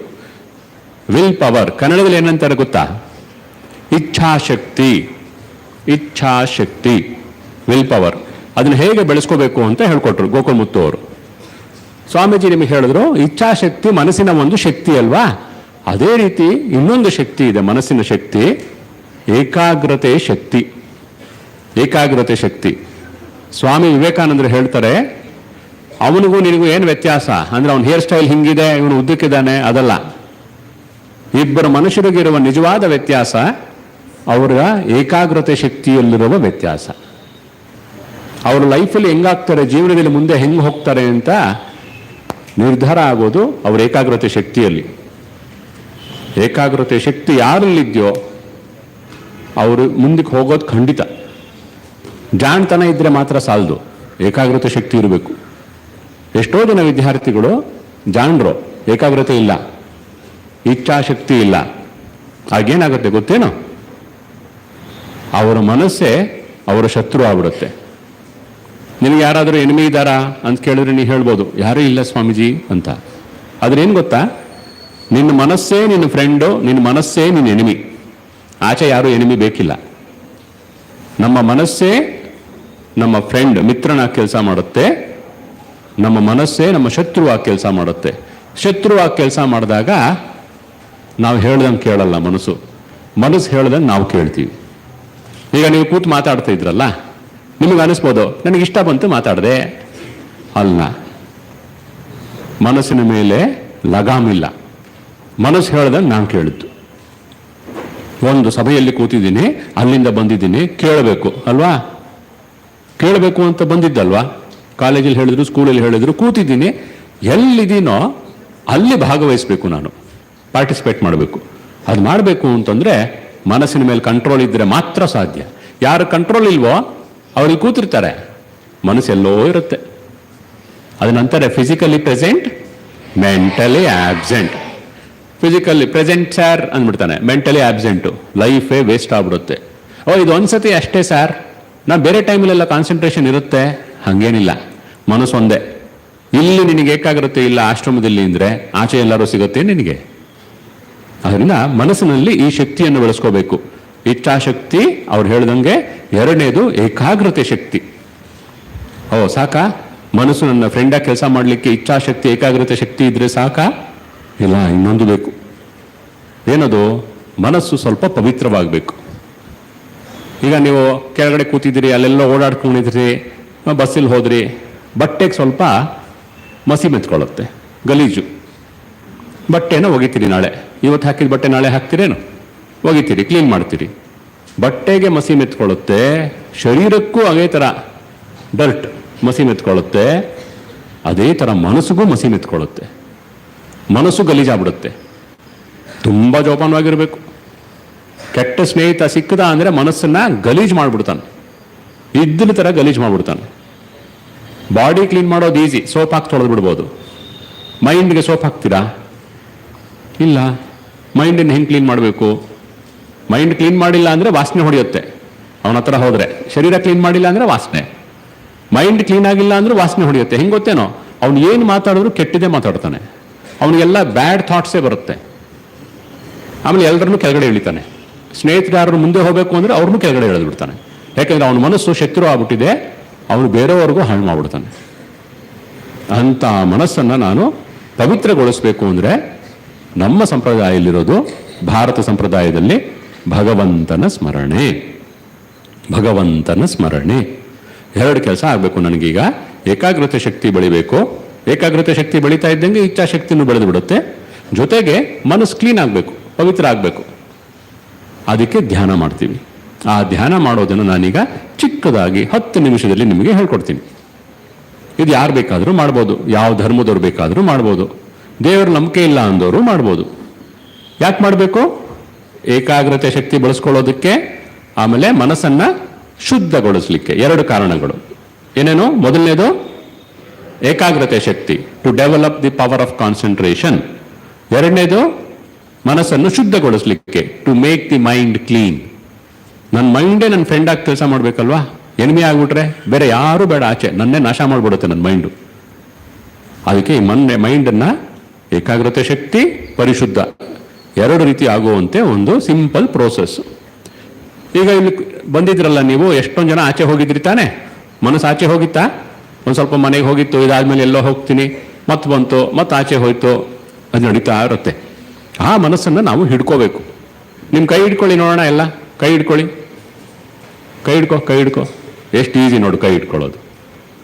ವಿಲ್ ಪವರ್ ಕನ್ನಡದಲ್ಲಿ ಏನಂತಾರೆ ಗೊತ್ತಾ? ಇಚ್ಛಾಶಕ್ತಿ. ಇಚ್ಛಾಶಕ್ತಿ, ವಿಲ್ ಪವರ್. ಅದನ್ನು ಹೇಗೆ ಬೆಳೆಸ್ಕೋಬೇಕು ಅಂತ ಹೇಳ್ಕೊಟ್ರು ಗೋಕುಲ್ ಮುತ್ತು ಅವರು. ಸ್ವಾಮೀಜಿ ನಿಮಗೆ ಹೇಳಿದ್ರು ಇಚ್ಛಾಶಕ್ತಿ ಮನಸ್ಸಿನ ಒಂದು ಶಕ್ತಿ ಅಲ್ವಾ? ಅದೇ ರೀತಿ ಇನ್ನೊಂದು ಶಕ್ತಿ ಇದೆ, ಮನಸ್ಸಿನ ಶಕ್ತಿ, ಏಕಾಗ್ರತೆ ಶಕ್ತಿ. ಏಕಾಗ್ರತೆ ಶಕ್ತಿ. ಸ್ವಾಮಿ ವಿವೇಕಾನಂದರು ಹೇಳ್ತಾರೆ, ಅವನಿಗೂ ನಿನಗೂ ಏನು ವ್ಯತ್ಯಾಸ ಅಂದ್ರೆ ಅವನ ಹೇರ್ ಸ್ಟೈಲ್ ಹಿಂಗಿದೆ, ಇವನು ಉದ್ದಕ್ಕಿದ್ದಾನೆ, ಅದಲ್ಲ. ಇಬ್ಬರು ಮನುಷ್ಯರಿಗಿರುವ ನಿಜವಾದ ವ್ಯತ್ಯಾಸ ಅವರ ಏಕಾಗ್ರತೆ ಶಕ್ತಿಯಲ್ಲಿರುವ ವ್ಯತ್ಯಾಸ. ಅವರ ಲೈಫಲ್ಲಿ ಹೆಂಗಾಗ್ತಾರೆ, ಜೀವನದಲ್ಲಿ ಮುಂದೆ ಹೆಂಗೆ ಹೋಗ್ತಾರೆ ಅಂತ ನಿರ್ಧಾರ ಆಗೋದು ಅವರ ಏಕಾಗ್ರತೆ ಶಕ್ತಿಯಲ್ಲಿ. ಏಕಾಗ್ರತೆ ಶಕ್ತಿ ಯಾರಲ್ಲಿದೆಯೋ ಅವರು ಮುಂದಕ್ಕೆ ಹೋಗೋದು ಖಂಡಿತ. ಜಾಣ್ತನ ಇದ್ರೆ ಮಾತ್ರ ಸಾಲದು, ಏಕಾಗ್ರತೆ ಶಕ್ತಿ ಇರಬೇಕು. ಎಷ್ಟೋ ಜನ ವಿದ್ಯಾರ್ಥಿಗಳು ಜಾಣರು, ಏಕಾಗ್ರತೆ ಇಲ್ಲ, ಇಚ್ಛಾಶಕ್ತಿ ಇಲ್ಲ. ಆಗೇನಾಗುತ್ತೆ ಗೊತ್ತೇನೋ, ಅವರ ಮನಸ್ಸೇ ಅವರ ಶತ್ರು ಆಗ್ಬಿಡುತ್ತೆ. ನಿನಗೆ ಯಾರಾದರೂ ಎನಿಮಿ ಇದ್ದಾರಾ ಅಂತ ಕೇಳಿದ್ರೆ ನೀವು ಹೇಳ್ಬೋದು, ಯಾರೂ ಇಲ್ಲ ಸ್ವಾಮೀಜಿ ಅಂತ. ಆದ್ರೇನು ಗೊತ್ತಾ, ನಿನ್ನ ಮನಸ್ಸೇ ನಿನ್ನ ಫ್ರೆಂಡು, ನಿನ್ನ ಮನಸ್ಸೇ ನಿನ್ನ ಎನಿಮಿ. ಆಚೆ ಯಾರೂ ಎನಿಮಿ ಬೇಕಿಲ್ಲ. ನಮ್ಮ ಮನಸ್ಸೇ ನಮ್ಮ ಫ್ರೆಂಡ್, ಮಿತ್ರನಾಗಿ ಕೆಲಸ ಮಾಡುತ್ತೆ. ನಮ್ಮ ಮನಸ್ಸೇ ನಮ್ಮ ಶತ್ರುವಾಗಿ ಕೆಲಸ ಮಾಡುತ್ತೆ. ಶತ್ರುವಾಗಿ ಕೆಲಸ ಮಾಡಿದಾಗ ನಾವು ಹೇಳ್ದಂಗೆ ಕೇಳಲ್ಲ ಮನಸ್ಸು. ಮನಸ್ಸು ಹೇಳ್ದಂಗೆ ನಾವು ಕೇಳ್ತೀವಿ. ಈಗ ನೀವು ಕೂತು ಮಾತಾಡ್ತಾ ಇದ್ರಲ್ಲ, ನಿಮಗೆ ಅನಿಸ್ಬೋದು ನನಗೆ ಇಷ್ಟ ಬಂತು ಮಾತಾಡಿದೆ. ಅಲ್ಲ, ಮನಸ್ಸಿನ ಮೇಲೆ ಲಗಾಮಿಲ್ಲ. ಮನಸ್ಸು ಹೇಳ್ದಂಗೆ ನಾನು ಕೇಳಿದ್ದು. ಒಂದು ಸಭೆಯಲ್ಲಿ ಕೂತಿದ್ದೀನಿ, ಅಲ್ಲಿಂದ ಬಂದಿದ್ದೀನಿ, ಕೇಳಬೇಕು ಅಲ್ವಾ? ಕೇಳಬೇಕು ಅಂತ ಬಂದಿದ್ದಲ್ವಾ? ಕಾಲೇಜಲ್ಲಿ ಹೇಳಿದ್ರು, ಸ್ಕೂಲಲ್ಲಿ ಹೇಳಿದ್ರು, ಕೂತಿದ್ದೀನಿ, ಎಲ್ಲಿದ್ದೀನೋ ಅಲ್ಲಿ ಭಾಗವಹಿಸಬೇಕು, ನಾನು ಪಾರ್ಟಿಸಿಪೇಟ್ ಮಾಡಬೇಕು. ಅದು ಮಾಡಬೇಕು ಅಂತಂದರೆ ಮನಸ್ಸಿನ ಮೇಲೆ ಕಂಟ್ರೋಲ್ ಇದ್ದರೆ ಮಾತ್ರ ಸಾಧ್ಯ. ಯಾರು ಕಂಟ್ರೋಲ್ ಇಲ್ವೋ ಅವ್ರಿಗೆ ಕೂತಿರ್ತಾರೆ, ಮನಸ್ಸೆಲ್ಲೋ ಇರುತ್ತೆ. ಅದನ್ನಂತಾರೆ physically present, mentally absent. Physically present sir ಅಂದ್ಬಿಡ್ತಾನೆ, ಮೆಂಟಲಿ ಆಬ್ಸೆಂಟು, ಲೈಫೇ ವೇಸ್ಟ್ ಆಗ್ಬಿಡುತ್ತೆ. ಇದು ಒಂದ್ಸತಿ ಅಷ್ಟೇ ಸರ್, ನಾನು ಬೇರೆ ಟೈಮಲ್ಲೆಲ್ಲ ಕಾನ್ಸಂಟ್ರೇಷನ್ ಇರುತ್ತೆ. ಹಾಗೇನಿಲ್ಲ, ಮನಸ್ಸು ಒಂದೇ. ಇಲ್ಲಿ ನಿನಗೆ ಏಕಾಗ್ರತೆ ಇಲ್ಲ ಆಶ್ರಮದಲ್ಲಿ ಅಂದರೆ ಆಚೆ ಎಲ್ಲರೂ ಸಿಗುತ್ತೆ ನಿನಗೆ. ಅದರಿಂದ ಮನಸ್ಸಿನಲ್ಲಿ ಈ ಶಕ್ತಿಯನ್ನು ಬೆಳೆಸ್ಕೋಬೇಕು. ಇಚ್ಛಾಶಕ್ತಿ ಅವ್ರು ಹೇಳ್ದಂಗೆ, ಎರಡನೇದು ಏಕಾಗ್ರತೆ ಶಕ್ತಿ. ಸಾಕಾ? ಮನಸ್ಸು ನನ್ನ ಫ್ರೆಂಡಾಗಿ ಕೆಲಸ ಮಾಡಲಿಕ್ಕೆ ಇಚ್ಛಾಶಕ್ತಿ ಏಕಾಗ್ರತೆ ಶಕ್ತಿ ಇದ್ರೆ ಸಾಕಾ? ಇಲ್ಲ, ಇನ್ನೊಂದು ಬೇಕು. ಏನದು? ಮನಸ್ಸು ಸ್ವಲ್ಪ ಪವಿತ್ರವಾಗಬೇಕು. ಈಗ ನೀವು ಕೆಳಗಡೆ ಕೂತಿದ್ದೀರಿ, ಅಲ್ಲೆಲ್ಲ ಓಡಾಡ್ಕೊಂಡಿದ್ರಿ, ಬಸ್ಸಲ್ಲಿ ಹೋದ್ರಿ, ಬಟ್ಟೆಗೆ ಸ್ವಲ್ಪ ಮಸಿ ಮೆತ್ಕೊಳ್ಳುತ್ತೆ, ಗಲೀಜು. ಬಟ್ಟೆನ ಒಗಿತೀರಿ, ನಾಳೆ ಇವತ್ತು ಹಾಕಿದ ಬಟ್ಟೆ ನಾಳೆ ಹಾಕ್ತೀರೇನು? ಒಗಿತೀರಿ, ಕ್ಲೀನ್ ಮಾಡ್ತೀರಿ. ಬಟ್ಟೆಗೆ ಮಸಿ ಮೆತ್ಕೊಳ್ಳುತ್ತೆ, ಶರೀರಕ್ಕೂ ಅದೇ ಥರ ಡರ್ಟ್ ಮಸಿ ಮೆತ್ಕೊಳ್ಳುತ್ತೆ. ಅದೇ ಥರ ಮನಸ್ಸಿಗೂ ಮಸಿ ಮೆತ್ಕೊಳ್ಳುತ್ತೆ, ಮನಸ್ಸು ಗಲೀಜಾಗ್ಬಿಡುತ್ತೆ. ತುಂಬ ಜೋಪಾನವಾಗಿರಬೇಕು. ಕೆಟ್ಟ ಸ್ನೇಹಿತ ಸಿಕ್ಕದ ಅಂದರೆ ಮನಸ್ಸನ್ನ ಗಲೀಜು ಮಾಡಿಬಿಡ್ತಾನೆ, ಇದ್ದಿನ ಥರ ಗಲೀಜು ಮಾಡಿಬಿಡ್ತಾನೆ. ಬಾಡಿ ಕ್ಲೀನ್ ಮಾಡೋದು ಈಸಿ, ಸೋಪ್ ಹಾಕಿ ತೊಳೆದು ಬಿಡ್ಬೋದು. ಮೈಂಡ್ಗೆ ಸೋಪ್ ಹಾಕ್ತೀರಾ? ಇಲ್ಲ. ಮೈಂಡನ್ನು ಹೆಂಗೆ ಕ್ಲೀನ್ ಮಾಡಬೇಕು? ಮೈಂಡ್ ಕ್ಲೀನ್ ಮಾಡಿಲ್ಲ ಅಂದರೆ ವಾಸನೆ ಹೊಡೆಯುತ್ತೆ ಅವನ ಹತ್ರ ಹೋದರೆ. ಶರೀರ ಕ್ಲೀನ್ ಮಾಡಿಲ್ಲ ಅಂದರೆ ವಾಸನೆ. ಮೈಂಡ್ ಕ್ಲೀನ್ ಆಗಿಲ್ಲ ಅಂದರೆ ವಾಸನೆ ಹೊಡೆಯುತ್ತೆ. ಹೆಂಗೆ ಗೊತ್ತೇನೋ? ಅವ್ನು ಏನು ಮಾತಾಡಿದ್ರು ಕೆಟ್ಟದೇ ಮಾತಾಡ್ತಾನೆ, ಅವನಿಗೆಲ್ಲ ಬ್ಯಾಡ್ ಥಾಟ್ಸೇ ಬರುತ್ತೆ. ಆಮೇಲೆ ಎಲ್ಲರನ್ನೂ ಕೆಳಗಡೆ ಇಳಿತಾನೆ. ಸ್ನೇಹಿತರು ಯಾರು ಮುಂದೆ ಹೋಗಬೇಕು ಅಂದರೆ ಅವ್ರನ್ನೂ ಕೆಳಗಡೆ ಎಳೆದು ಬಿಡ್ತಾನೆ. ಯಾಕೆಂದರೆ ಅವನ ಮನಸ್ಸು ಶತ್ರು ಆಗ್ಬಿಟ್ಟಿದೆ, ಅವನು ಬೇರೆಯವ್ರಿಗೂ ಹಾಳು ಮಾಡಿಬಿಡ್ತಾನೆ. ಅಂಥ ಮನಸ್ಸನ್ನು ನಾನು ಪವಿತ್ರಗೊಳಿಸಬೇಕು ಅಂದರೆ ನಮ್ಮ ಸಂಪ್ರದಾಯದಲ್ಲಿರೋದು, ಭಾರತ ಸಂಪ್ರದಾಯದಲ್ಲಿ ಭಗವಂತನ ಸ್ಮರಣೆ. ಭಗವಂತನ ಸ್ಮರಣೆ ಎರಡು ಕೆಲಸ ಆಗಬೇಕು ನನಗೀಗ. ಏಕಾಗ್ರತೆ ಶಕ್ತಿ ಬೆಳಿಬೇಕು. ಏಕಾಗ್ರತೆ ಶಕ್ತಿ ಬೆಳೀತಾ ಇದ್ದಂಗೆ ಇಚ್ಛಾಶಕ್ತಿನೂ ಬೆಳೆದು ಬಿಡುತ್ತೆ. ಜೊತೆಗೆ ಮನಸ್ಸು ಕ್ಲೀನ್ ಆಗಬೇಕು, ಪವಿತ್ರ ಆಗಬೇಕು. ಅದಕ್ಕೆ ಧ್ಯಾನ ಮಾಡ್ತೀವಿ. ಆ ಧ್ಯಾನ ಮಾಡೋದನ್ನು ನಾನೀಗ ಚಿಕ್ಕದಾಗಿ 10 ನಿಮಿಷದಲ್ಲಿ ನಿಮಗೆ ಹೇಳ್ಕೊಡ್ತೀನಿ. ಇದು ಯಾರು ಬೇಕಾದರೂ ಮಾಡ್ಬೋದು, ಯಾವ ಧರ್ಮದವ್ರು ಬೇಕಾದರೂ ಮಾಡ್ಬೋದು, ದೇವರ ನಂಬಿಕೆ ಇಲ್ಲ ಅಂದವರು ಮಾಡ್ಬೋದು. ಯಾಕೆ ಮಾಡಬೇಕು? ಏಕಾಗ್ರತೆ ಶಕ್ತಿ ಬಳಸ್ಕೊಳ್ಳೋದಕ್ಕೆ, ಆಮೇಲೆ ಮನಸ್ಸನ್ನು ಶುದ್ಧಗೊಳಿಸ್ಲಿಕ್ಕೆ. 2 ಕಾರಣಗಳು. ಏನೇನು? ಮೊದಲನೇದು ಏಕಾಗ್ರತೆ ಶಕ್ತಿ, to develop the power of concentration. ಎರಡನೇದು ಮನಸ್ಸನ್ನು ಶುದ್ಧಗೊಳಿಸ್ಲಿಕ್ಕೆ, to make the mind clean. ನನ್ನ ಮೈಂಡೇ ನನ್ನ ಫ್ರೆಂಡಾಗಿ ಕೆಲಸ ಮಾಡಬೇಕಲ್ವಾ? ಎನಿಮಿ ಆಗ್ಬಿಟ್ರೆ ಬೇರೆ ಯಾರೂ ಬೇಡ, ಆಚೆ ನನ್ನೇ ನಾಶ ಮಾಡಿಬಿಡುತ್ತೆ ನನ್ನ ಮೈಂಡು. ಅದಕ್ಕೆ ಈ ಮೈಂಡನ್ನು ಏಕಾಗ್ರತೆ ಶಕ್ತಿ, ಪರಿಶುದ್ಧ 2 ರೀತಿ ಆಗುವಂತೆ ಒಂದು ಸಿಂಪಲ್ ಪ್ರೋಸೆಸ್. ಈಗ ಇಲ್ಲಿ ಬಂದಿದ್ರಲ್ಲ ನೀವು, ಎಷ್ಟೊಂದು ಜನ ಆಚೆ ಹೋಗಿದ್ರಿ ತಾನೆ? ಮನಸ್ಸು ಆಚೆ ಹೋಗಿತ್ತಾ? ಒಂದು ಸ್ವಲ್ಪ ಮನೆಗೆ ಹೋಗಿತ್ತು, ಇದಾದ್ಮೇಲೆ ಎಲ್ಲೋ ಹೋಗ್ತೀನಿ, ಮತ್ತೆ ಬಂತು, ಮತ್ತೆ ಆಚೆ ಹೋಯ್ತು, ಅದು ನಡೀತಾ ಇರುತ್ತೆ. ಆ ಮನಸ್ಸನ್ನು ನಾವು ಹಿಡ್ಕೋಬೇಕು. ನಿಮ್ಮ ಕೈ ಹಿಡ್ಕೊಳ್ಳಿ ನೋಡೋಣ, ಎಲ್ಲ ಕೈ ಹಿಡ್ಕೊಳ್ಳಿ. ಕೈ ಹಿಡ್ಕೊ. ಎಷ್ಟು ಈಸಿ ನೋಡು ಕೈ ಹಿಡ್ಕೊಳ್ಳೋದು.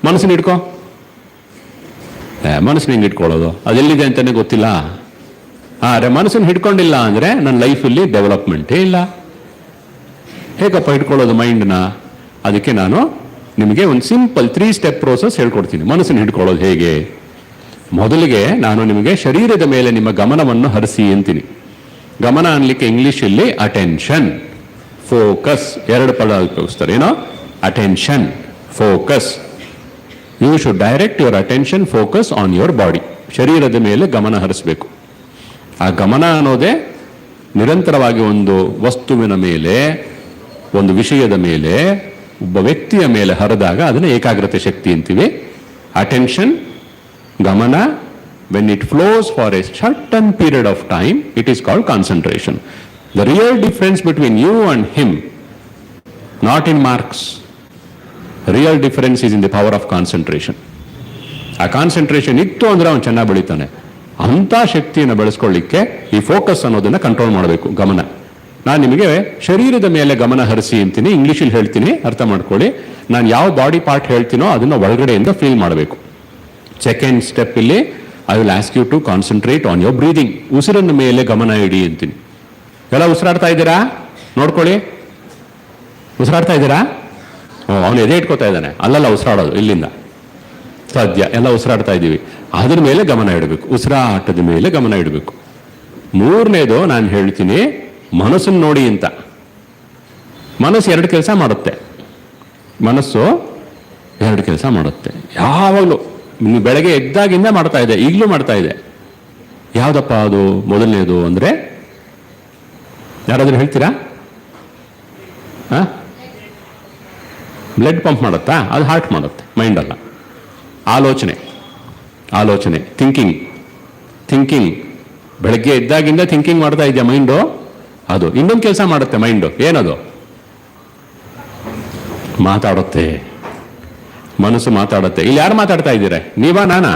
ಮನಸ್ಸನ್ನ ಹಿಡ್ಕೊ. ಮನಸ್ಸನ್ನ ಹೆಂಗೆ ಇಟ್ಕೊಳ್ಳೋದು? ಅದೆಲ್ಲಿದೆ ಅಂತಲೇ ಗೊತ್ತಿಲ್ಲ. ಮನಸ್ಸನ್ನು ಹಿಡ್ಕೊಂಡಿಲ್ಲ ಅಂದರೆ ನನ್ನ ಲೈಫಲ್ಲಿ ಡೆವಲಪ್ಮೆಂಟೇ ಇಲ್ಲ. ಹೇಗಪ್ಪ ಹಿಡ್ಕೊಳ್ಳೋದು ಮೈಂಡ್ನ? ಅದಕ್ಕೆ ನಾನು ನಿಮಗೆ ಒಂದು ಸಿಂಪಲ್ 3 ಸ್ಟೆಪ್ ಪ್ರೋಸೆಸ್ ಹೇಳ್ಕೊಡ್ತೀನಿ. ಮನಸ್ಸನ್ನು ಹಿಡ್ಕೊಳ್ಳೋದು ಹೇಗೆ? ಮೊದಲಿಗೆ ನಾನು ನಿಮಗೆ ಶರೀರದ ಮೇಲೆ ನಿಮ್ಮ ಗಮನವನ್ನು ಹರಿಸಿ ಅಂತೀನಿ. ಗಮನ ಅನ್ಲಿಕ್ಕೆ ಇಂಗ್ಲಿಷಲ್ಲಿ ಅಟೆನ್ಷನ್, ಫೋಕಸ್ 2 ಪದ ಉಪಯೋಗಿಸ್ತಾರೆ. ಏನೋ? Attention, focus. You should direct your attention, focus on your body. ಶರೀರದ ಮೇಲೆ ಗಮನ ಹರಿಸಬೇಕು. ಆ ಗಮನ ಅನ್ನೋದೇ ನಿರಂತರವಾಗಿ ಒಂದು ವಸ್ತುವಿನ ಮೇಲೆ, ಒಂದು ವಿಷಯದ ಮೇಲೆ, ಒಬ್ಬ ವ್ಯಕ್ತಿಯ ಮೇಲೆ ಹರಿದಾಗ ಅದನ್ನು ಏಕಾಗ್ರತೆ ಶಕ್ತಿ ಅಂತೀವಿ. ಅಟೆನ್ಷನ್, ಗಮನ, when it flows for a certain period of time, it is called concentration. The real difference between you and him, not in marks. Real difference is in the power of concentration. ಆ concentration ಇತ್ತು ಅಂದರೆ ಅವನು ಚೆನ್ನಾಗಿ ಬೆಳೀತಾನೆ. ಅಂಥ ಶಕ್ತಿಯನ್ನು ಬೆಳೆಸ್ಕೊಳ್ಳಿಕ್ಕೆ ಈ focus ಅನ್ನೋದನ್ನು control ಮಾಡಬೇಕು, ಗಮನ. ನಾನು ನಿಮಗೆ ಶರೀರದ ಮೇಲೆ ಗಮನ ಹರಿಸಿ ಅಂತೀನಿ, ಇಂಗ್ಲೀಷಲ್ಲಿ ಹೇಳ್ತೀನಿ, ಅರ್ಥ ಮಾಡ್ಕೊಳ್ಳಿ. ನಾನು ಯಾವ ಬಾಡಿ ಪಾರ್ಟ್ ಹೇಳ್ತೀನೋ ಅದನ್ನು ಒಳಗಡೆಯಿಂದ ಫೀಲ್ ಮಾಡಬೇಕು. ಸೆಕೆಂಡ್ ಸ್ಟೆಪ್ ಇಲ್ಲಿ I will ask you to concentrate on your breathing. ಉಸಿರನ್ನ ಮೇಲೆ ಗಮನ ಇಡಿ ಅಂತೀನಿ. ಎಲ್ಲ ಉಸಿರಾಡ್ತಾ ಇದ್ದೀರಾ? ನೋಡ್ಕೊಳ್ಳಿ. ಉಸಿರಾಡ್ತಾ ಇದ್ದೀರಾ? ಅವನು ಎದೆ ಇಟ್ಕೋತಾ ಇದ್ದಾನೆ, ಅಲ್ಲಲ್ಲ ಉಸಿರಾಡೋದು, ಇಲ್ಲಿಂದ ಸಾಧ್ಯ. ಎಲ್ಲ ಉಸಿರಾಡ್ತಾ ಇದ್ದೀವಿ, ಅದ್ರ ಮೇಲೆ ಗಮನ ಇಡಬೇಕು, ಉಸಿರಾಟದ ಮೇಲೆ ಗಮನ ಇಡಬೇಕು. 3ನೇದು ನಾನು ಹೇಳ್ತೀನಿ, ಮನಸ್ಸನ್ನು ನೋಡಿ ಅಂತ. ಮನಸ್ಸು 2 ಕೆಲಸ ಮಾಡುತ್ತೆ. ಮನಸ್ಸು 2 ಕೆಲಸ ಮಾಡುತ್ತೆ ಯಾವಾಗಲೂ. ಬೆಳಗ್ಗೆ ಎದ್ದಾಗಿಂದ ಮಾಡ್ತಾ ಇದೆ, ಈಗಲೂ ಮಾಡ್ತಾ ಇದೆ. ಯಾವುದಪ್ಪ ಅದು? ಮೊದಲನೇದು ಅಂದರೆ ಯಾರಾದರೂ ಹೇಳ್ತೀರಾ? ಬ್ಲಡ್ ಪಂಪ್ ಮಾಡುತ್ತಾ? ಅದು ಹಾರ್ಟ್ ಮಾಡುತ್ತೆ, ಮೈಂಡ್ ಅಲ್ಲ. ಆಲೋಚನೆ. ಆಲೋಚನೆ, ಥಿಂಕಿಂಗ್. ಬೆಳಗ್ಗೆ ಎದ್ದಾಗಿಂದ ಥಿಂಕಿಂಗ್ ಮಾಡ್ತಾ ಇದೆಯಾ ಮೈಂಡು? ಅದು ಇನ್ನೊಂದು ಕೆಲಸ ಮಾಡುತ್ತೆ ಮೈಂಡು. ಏನದು? ಮಾತಾಡುತ್ತೆ. ಮನಸ್ಸು ಮಾತಾಡುತ್ತೆ. ಇಲ್ಲಿ ಯಾರು ಮಾತಾಡ್ತಾ ಇದ್ದೀರಾ? ನೀವಾ ನಾನಾ?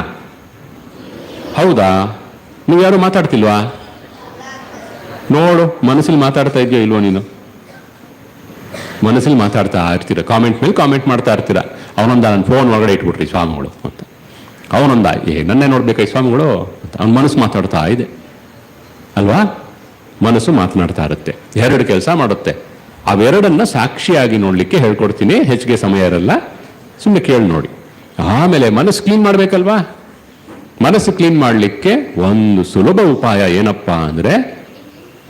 ಹೌದಾ? ನೀವು ಯಾರು ಮಾತಾಡ್ತಿಲ್ವಾ? ನೋಡು, ಮನಸ್ಸಲ್ಲಿ ಮಾತಾಡ್ತಾ ಇದೆಯೋ ಇಲ್ವೋ ನೀನು? ಮನಸ್ಸಲ್ಲಿ ಮಾತಾಡ್ತಾ ಇರ್ತೀರ, ಕಾಮೆಂಟ್ ಮೇಲೆ ಕಾಮೆಂಟ್ ಮಾಡ್ತಾ ಇರ್ತೀರ. ಅವನೊಂದ ನನ್ನ ಫೋನ್ ಒಳಗಡೆ ಇಟ್ಬಿಟ್ರಿ ಸ್ವಾಮಿಗಳು ಅಂತ. ಅವನೊಂದ ನನ್ನೇ ನೋಡ್ಬೇಕಾ ಈ ಸ್ವಾಮಿಗಳು ಅಂತ ಅವನ ಮನಸ್ಸು ಮಾತಾಡ್ತಾ ಇದೆ ಅಲ್ವಾ? ಮನಸ್ಸು ಮಾತನಾಡ್ತಾ ಇರುತ್ತೆ. ಎರಡು ಕೆಲಸ ಮಾಡುತ್ತೆ. ಅವೆರಡನ್ನ ಸಾಕ್ಷಿಯಾಗಿ ನೋಡ್ಲಿಕ್ಕೆ ಹೇಳ್ಕೊಡ್ತೀನಿ. ಹೆಚ್ಚಿಗೆ ಸಮಯ ಇರಲ್ಲ, ಸುಮ್ಮನೆ ಕೇಳಿ ನೋಡಿ. ಆಮೇಲೆ ಮನಸ್ಸು ಕ್ಲೀನ್ ಮಾಡ್ಬೇಕಲ್ವಾ? ಮನಸ್ಸು ಕ್ಲೀನ್ ಮಾಡಲಿಕ್ಕೆ ಒಂದು ಸುಲಭ ಉಪಾಯ ಏನಪ್ಪ ಅಂದ್ರೆ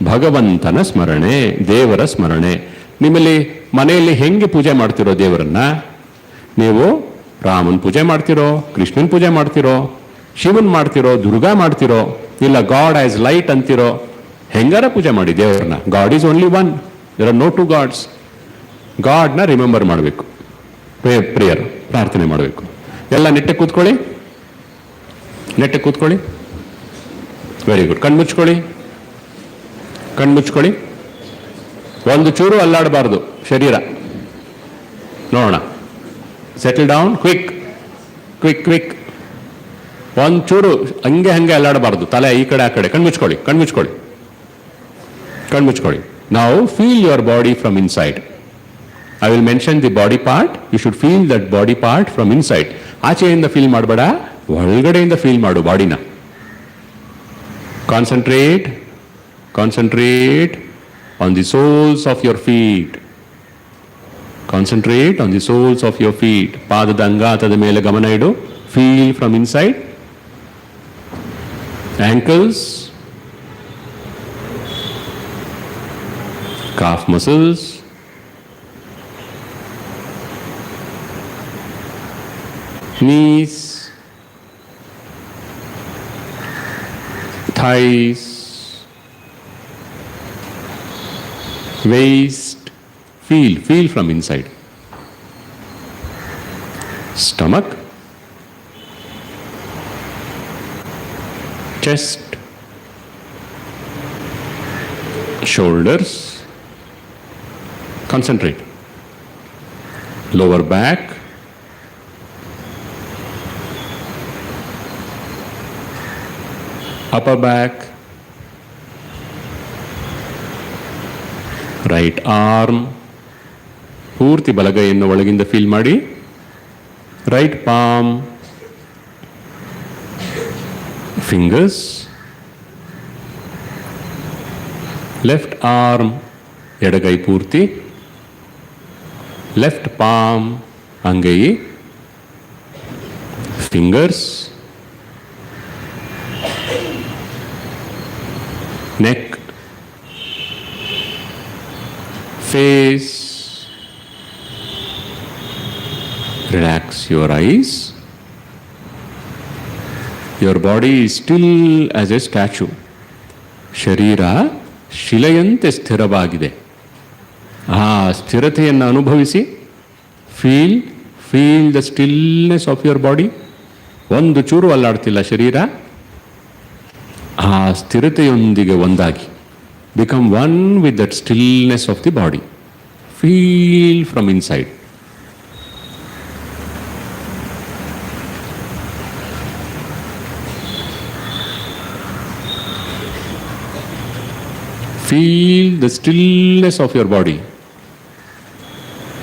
ಭಗವಂತನ ಸ್ಮರಣೆ, ದೇವರ ಸ್ಮರಣೆ. ನಿಮ್ಮಲ್ಲಿ ಮನೆಯಲ್ಲಿ ಹೆಂಗೆ ಪೂಜೆ ಮಾಡ್ತಿರೋ ದೇವರನ್ನ? ನೀವು ರಾಮನ್ ಪೂಜೆ ಮಾಡ್ತಿರೋ, ಕೃಷ್ಣನ್ ಪೂಜೆ ಮಾಡ್ತಿರೋ, ಶಿವನ್ ಮಾಡ್ತಿರೋ, ದುರ್ಗಾ ಮಾಡ್ತಿರೋ, ಇಲ್ಲ ಗಾಡ್ ಆಸ್ ಲೈಟ್ ಅಂತಿರೋ, ಹೆಂಗಾರ ಪೂಜೆ ಮಾಡಿ ದೇವರನ್ನ. God is only one, there are no two gods. ಗಾಡ್ನ ರಿಮೆಂಬರ್ ಮಾಡಬೇಕು, ಪ್ರೇಯರ್, ಪ್ರಾರ್ಥನೆ ಮಾಡಬೇಕು. ಎಲ್ಲ ನೆಟ್ಟಗೆ ಕೂತ್ಕೊಳ್ಳಿ, ನೆಟ್ಟಗೆ ಕೂತ್ಕೊಳ್ಳಿ. Very good. ಕಣ್ಮುಚ್ಕೊಳ್ಳಿ, ಕಣ್ಮುಚ್ಕೊಳ್ಳಿ. ಒಂದು ಚೂರು ಅಲ್ಲಾಡಬಾರ್ದು ಶರೀರ. ನೋಡೋಣ. Settle down. Quick quick quick. ಒಂದು ಚೂರು ಹಂಗೆ ಅಲ್ಲಾಡಬಾರ್ದು. ತಲೆ ಈ ಕಡೆ ಆ ಕಡೆ. ಕಣ್ಮುಚ್ಕೊಳ್ಳಿ, ಕಣ್ಮುಚ್ಕೊಳ್ಳಿ, ಕಣ್ಮುಚ್ಕೊಳ್ಳಿ. ನಾವು feel your body from inside. I will mention the body part. You should feel that body part from inside. ಆಚೆಯಿಂದ ಫೀಲ್ ಮಾಡಬೇಡ, ಒಳಗಡೆಯಿಂದ ಫೀಲ್ ಮಾಡು ಬಾಡಿನ. Concentrate, concentrate on the soles of your feet. Concentrate on the soles of your feet. ಪಾದದ ಅಂಗಾತದ ಮೇಲೆ ಗಮನ ಇಡು. Feel from inside. Ankles, calf muscles, knees, thighs, waist. Feel from inside. Stomach, chest, shoulders. Concentrate. Lower back, upper back, right arm. ಪೂರ್ತಿ ಬಲಗೈಯನ್ನು ಒಳಗಿಂದ feel ಮಾಡಿ. Right palm, fingers, left arm, ಎಡಗೈ ಪೂರ್ತಿ, ಲೆಫ್ಟ್ ಪಾಮ್, ಅಂಗೈ, fingers, neck, face. Relax your eyes. Your body is still as a statue. ಶರೀರ ಶಿಲೆಯಂತೆ ಸ್ಥಿರವಾಗಿದೆ. ಆ ಸ್ಥಿರತೆಯನ್ನು ಅನುಭವಿಸಿ. Feel the stillness of your body. ಒಂದು ಚೂರು ಅಲ್ಲಾಡ್ತಿಲ್ಲ ಶರೀರ. ಆ ಸ್ಥಿರತೆಯೊಂದಿಗೆ ಒಂದಾಗಿ. Become one with that stillness of the body. Feel from inside. Feel the stillness of your body.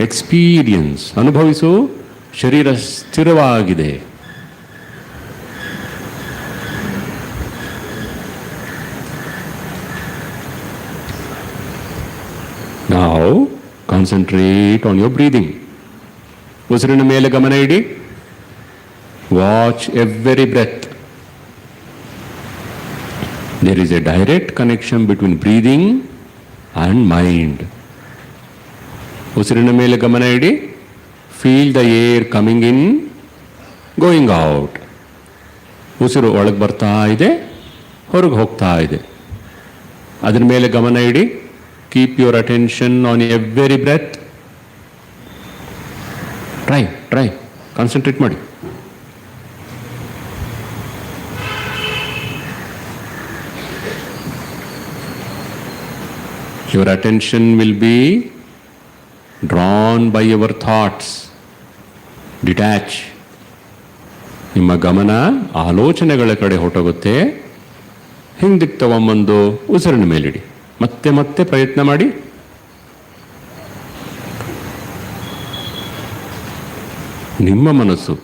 Experience. ಅನುಭವಿಸು. ಶರೀರ ಸ್ಥಿರವಾಗಿದೆ. Now concentrate on your breathing. ಉಸಿರಿನ ಮೇಲೆ ಗಮನ ಇಡಿ. Watch every breath. There is a direct connection between breathing and mind. ಉಸಿರಿನ ಮೇಲೆ ಗಮನ ಇಡಿ. Feel the air coming in, going out. ಉಸಿರು ಒಳಗೆ ಬರ್ತಾ ಇದೆ, ಹೊರಗೆ ಹೋಗ್ತಾ ಇದೆ. ಅದರ ಮೇಲೆ ಗಮನ ಇಡಿ. Keep your attention on every breath. Try. Concentrate ಮಾಡಿ. Your attention will be drawn by your thoughts. Detach. ನಿಮ್ಮ ಗಮನ ಆಲೋಚನೆಗಳ ಕಡೆ ಹೊರಟೋಗುತ್ತೆ. ಹಿಂದಕ್ಕೆ ತಗೊಂಬಂದು ಉಸಿರಿನ ಮೇಲಿಡಿ. ಮತ್ತೆ ಮತ್ತೆ ಪ್ರಯತ್ನ ಮಾಡಿ. ನಿಮ್ಮ ಮನಸ್ಸು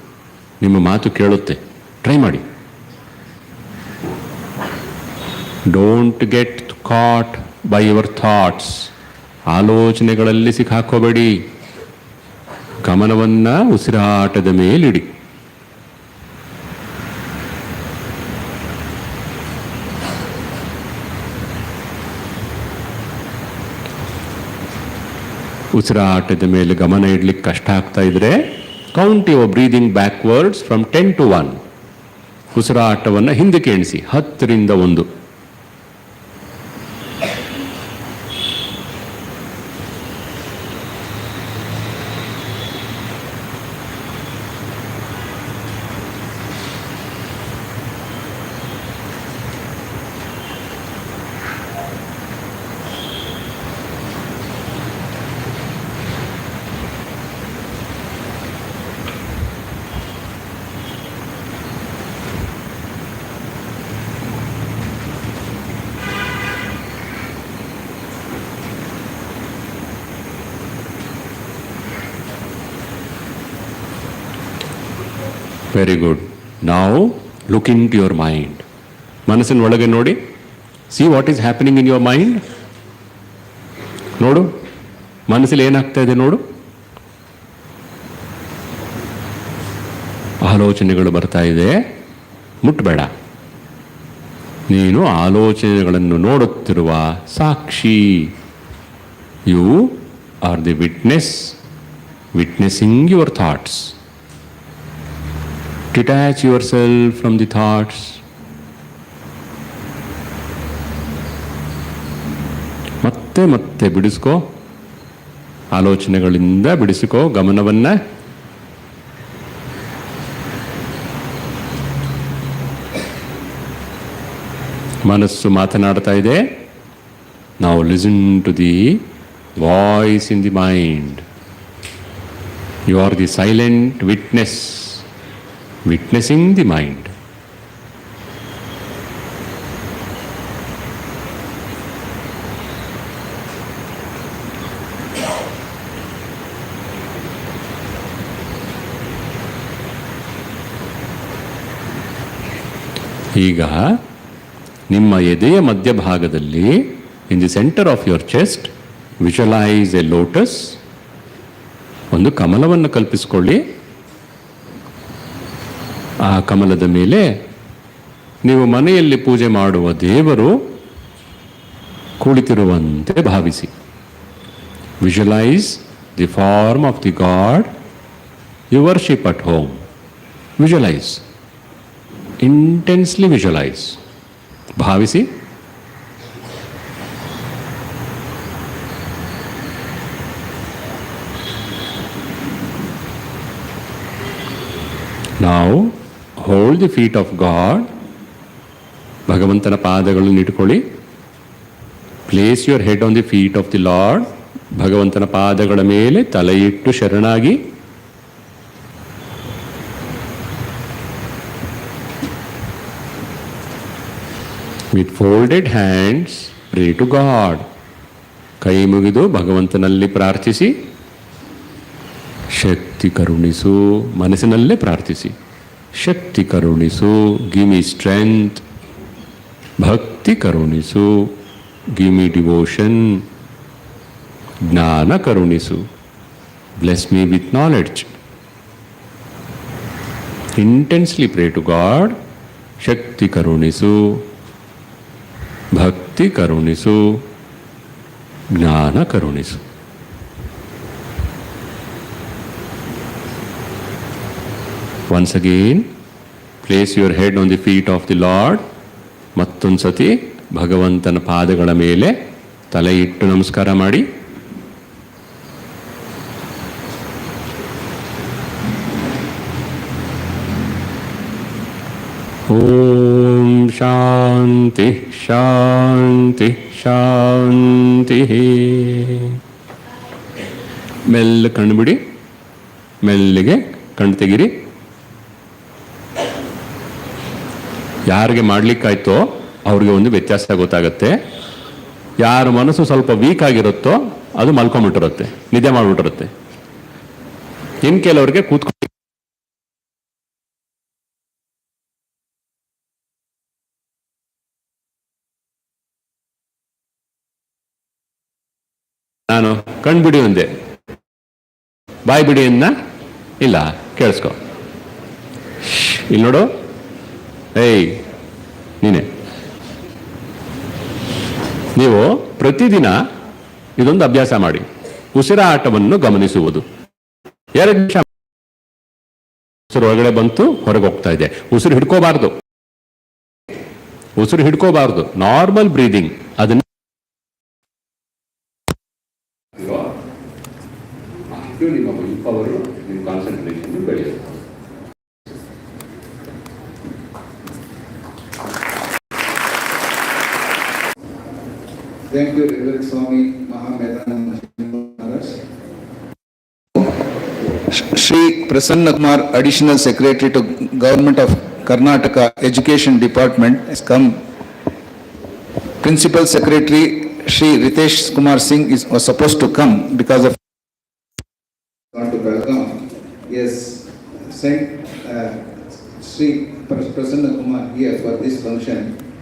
ನಿಮ್ಮ ಮಾತು ಕೇಳುತ್ತೆ. ಟ್ರೈ ಮಾಡಿ. Don't get caught by your thoughts. ಆಲೋಚನೆಗಳಲ್ಲಿ ಸಿಕ್ಕಾಕೋಬೇಡಿ. ಗಮನವನ್ನ ಉಸಿರಾಟದ ಮೇಲಿಡಿ. ಉಸಿರಾಟದ ಮೇಲೆ ಗಮನ ಇಡ್ಲಿಕ್ಕೆ ಕಷ್ಟ ಆಗ್ತಾ ಇದ್ರೆ count your breathing backwards from 10 to 1. ಉಸಿರಾಟವನ್ನು ಹಿಂದಕ್ಕೆ ಎಣಿಸಿ 10 ರಿಂದ 1. Very good. ನಾವು look into your mind. ಮನಸ್ಸಿನ ಒಳಗೆ ನೋಡಿ. See what is happening in your mind. ನೋಡು ಮನಸ್ಸಲ್ಲಿ ಏನಾಗ್ತಾ ಇದೆ ನೋಡು. ಆಲೋಚನೆಗಳು ಬರ್ತಾ ಇದೆ. ಮುಟ್ಬೇಡ. ನೀನು ಆಲೋಚನೆಗಳನ್ನು ನೋಡುತ್ತಿರುವ ಸಾಕ್ಷಿ. You are the witnessing your thoughts. Detach yourself from the thoughts. ಮತ್ತೆ ಮತ್ತೆ ಬಿಡಿಸ್ಕೋ. ಆಲೋಚನೆಗಳಿಂದ ಬಿಡಿಸಿಕೋ ಗಮನವನ್ನ. ಮನಸ್ಸು ಮಾತನಾಡ್ತಾ ಇದೆ. Now listen to the voice in the mind. You are the silent witness. Witnessing the mind. ಈಗ ನಿಮ್ಮ ಎದೆಯ ಮಧ್ಯಭಾಗದಲ್ಲಿ in the centre of your chest visualise a lotus. ಒಂದು ಕಮಲವನ್ನು ಕಲ್ಪಿಸಿಕೊಳ್ಳಿ. ಆ ಕಮಲದ ಮೇಲೆ ನೀವು ಮನೆಯಲ್ಲಿ ಪೂಜೆ ಮಾಡುವ ದೇವರು ಕುಳಿತಿರುವಂತೆ ಭಾವಿಸಿ. Visualise the form of the god you worship at home. Visualise. Intensely visualise. ಭಾವಿಸಿ. Now hold the feet of God. ಭಗವಂತನ ಪಾದಗಳನ್ನು ಇಟ್ಕೊಳ್ಳಿ. Place your head on the feet of the lord. ಭಗವಂತನ ಪಾದಗಳ ಮೇಲೆ ತಲೆಯಿಟ್ಟು ಶರಣಾಗಿ. With folded hands pray to God. ಕೈ ಮುಗಿದು ಭಗವಂತನಲ್ಲಿ ಪ್ರಾರ್ಥಿಸಿ. ಶಕ್ತಿ ಕರುಣಿಸು. ಮನಸ್ಸಿನಲ್ಲೇ ಪ್ರಾರ್ಥಿಸಿ. ಶಕ್ತಿ ಕರುಣಿಸು. Give me strength. ಭಕ್ತಿ ಕರುಣಿಸು. Give me devotion. ಜ್ಞಾನ ಕರುಣಿಸು. Bless me with knowledge. Intensely pray to God. ಶಕ್ತಿ ಕರುಣಿಸು. ಭಕ್ತಿ ಕರುಣಿಸು. ಜ್ಞಾನ ಕರುಣಿಸು. Once again, place your head on the feet of the Lord. ಮತ್ತೊಂದು ಸತಿ ಭಗವಂತನ ಪಾದಗಳ ಮೇಲೆ ತಲೆ ಇಟ್ಟು ನಮಸ್ಕಾರ ಮಾಡಿ. ಓಂ ಶಾಂತಿ ಶಾಂತಿ ಶಾಂತಿ. ಮೆಲ್ಲ ಕಣ್ಣು ಬಿಡಿ, ಮೆಲ್ಲಿಗೆ ಕಣ್ಣು ತೆಗಿರಿ. ಯಾರಿಗೆ ಮಾಡ್ಲಿಕ್ಕಾಯ್ತೋ ಅವ್ರಿಗೆ ಒಂದು ವ್ಯತ್ಯಾಸ ಗೊತ್ತಾಗತ್ತೆ. ಯಾರ ಮನಸ್ಸು ಸ್ವಲ್ಪ ವೀಕ್ ಆಗಿರುತ್ತೋ ಅದು ಮಲ್ಕೊಂಡ್ಬಿಟ್ಟಿರುತ್ತೆ, ನಿದ್ದೆ ಮಾಡ್ಬಿಟ್ಟಿರುತ್ತೆ. ಇನ್ ಕೆಲವರಿಗೆ ಕೂತ್ಕೊಂಡು ನಾನು ಕಣ್ಬಿಡಿ ಒಂದೆ, ಬಾಯ್ ಬಿಡಿ ಅನ್ನ ಇಲ್ಲ, ಕೇಳಿಸ್ಕೊ. ಇಲ್ಲಿ ನೋಡು, ಏಯ್ ನೀನೆ. ನೀವು ಪ್ರತಿದಿನ ಇದೊಂದು ಅಭ್ಯಾಸ ಮಾಡಿ, ಉಸಿರಾಟವನ್ನು ಗಮನಿಸುವುದು. 2 ನಿಮಿಷ ಉಸಿರು ಒಳಗಡೆ ಬಂತು, ಹೊರಗೆ ಹೋಗ್ತಾ ಇದೆ. ಉಸಿರು ಹಿಡ್ಕೋಬಾರ್ದು, ನಾರ್ಮಲ್ ಬ್ರೀದಿಂಗ್. ಅದನ್ನ ಕಾನ್ಸಂಟ್ರೇಷನ್ ಬೆಳೆಯುತ್ತೆ.
Thank you, Reverend Swami Mahamedanand Maharaj. Shri Prasanna Kumar, Additional Secretary to Government of Karnataka Education Department, has come. Principal Secretary Shri Ritesh Kumar Singh was supposed to come because of gone to Belgaum. Yes, sent Shri Prasanna Kumar here for this function.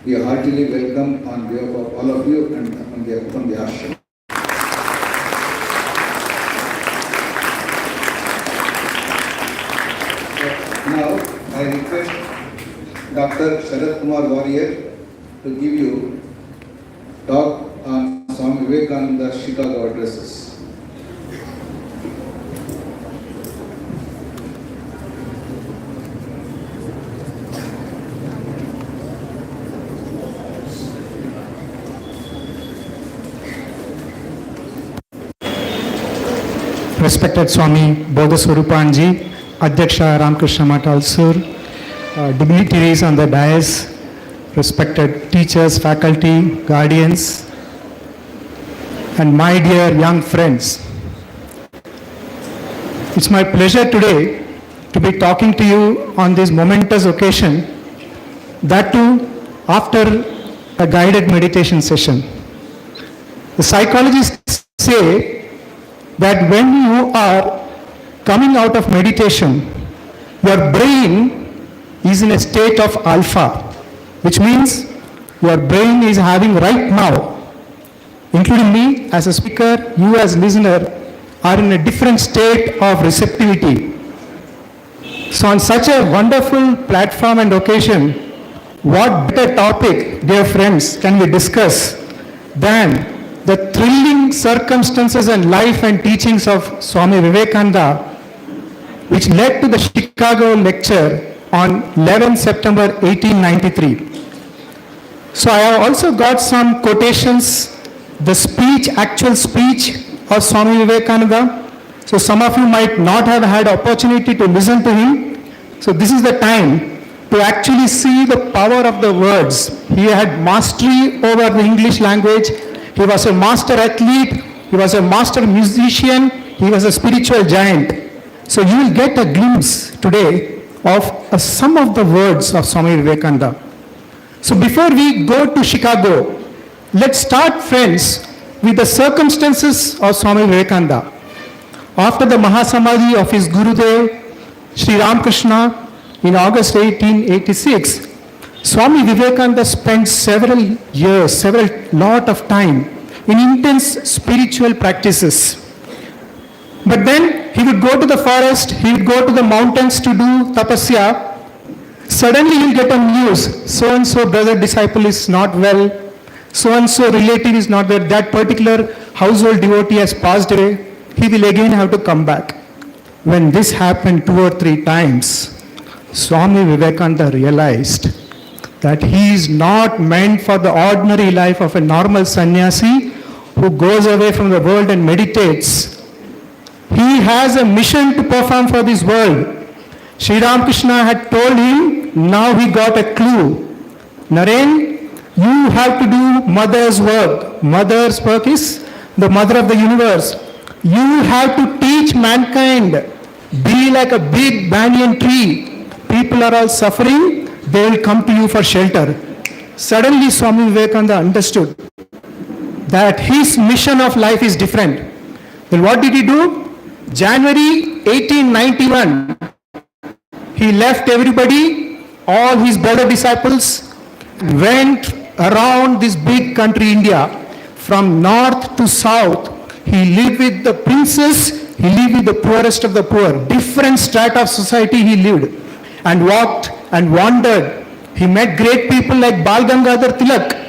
We are heartily welcome on behalf of all of you and from the ashram. Now, I request Dr. Sharad Kumar Warrior to give you talk on Swami Vivekananda Chicago addresses.
Respected Swami Bodhaswarupanji, Adhyaksha Ramakrishna Math Halasuru, dignitaries on the dais, respected teachers, faculty, guardians, and my dear young friends. It's my pleasure today to be talking to you on this momentous occasion, that too after a guided meditation session. The psychologists say that when you are coming out of meditation, your brain is in a state of alpha, which means your brain is having right now, including me as a speaker, you as listener, are in a different state of receptivity. So on such a wonderful platform and occasion, what better topic, dear friends, can we discuss than the thrilling circumstances and life and teachings of Swami Vivekananda, which led to the Chicago lecture on 11 September 1893. So I have also got some quotations, the speech, actual speech of Swami Vivekananda. So some of you might not have had opportunity to listen to him. So this is the time to actually see the power of the words. He had mastery over the English language. He was a master athlete, he was a master musician, he was a spiritual giant. So you will get a glimpse today of some of the words of Swami Vivekananda. So before we go to Chicago, let's start, friends, with the circumstances of Swami Vivekananda. After the Mahasamadhi of his Gurudev, Sri Ramakrishna, in August 1886, Swami Vivekananda spent several years, lot of time in intense spiritual practices. But then he would go to the forest, he would go to the mountains to do tapasya. Suddenly he will get a news, so and so brother disciple is not well, so and so relative is not there, that particular household devotee has passed away, he will again have to come back. When this happened 2 or 3 times, Swami Vivekananda realized that he is not meant for the ordinary life of a normal sannyasi who goes away from the world and meditates. He has a mission to perform for this world. Sri Ramakrishna had told him now he got a clue. Naren, you have to do mother's work. Mother's work is the mother of the universe. You have to teach mankind. Be like a big banyan tree. People are all suffering. They will come to you for shelter. Suddenly Swami Vivekananda understood that his mission of life is different. Then what did he do? January 1891, he left everybody, all his brother disciples, went around this big country India, from north to south. He lived with the princes, he lived with the poorest of the poor. Different strata of society he lived, and walked and wandered. He met great people like Bal Gangadhar Tilak.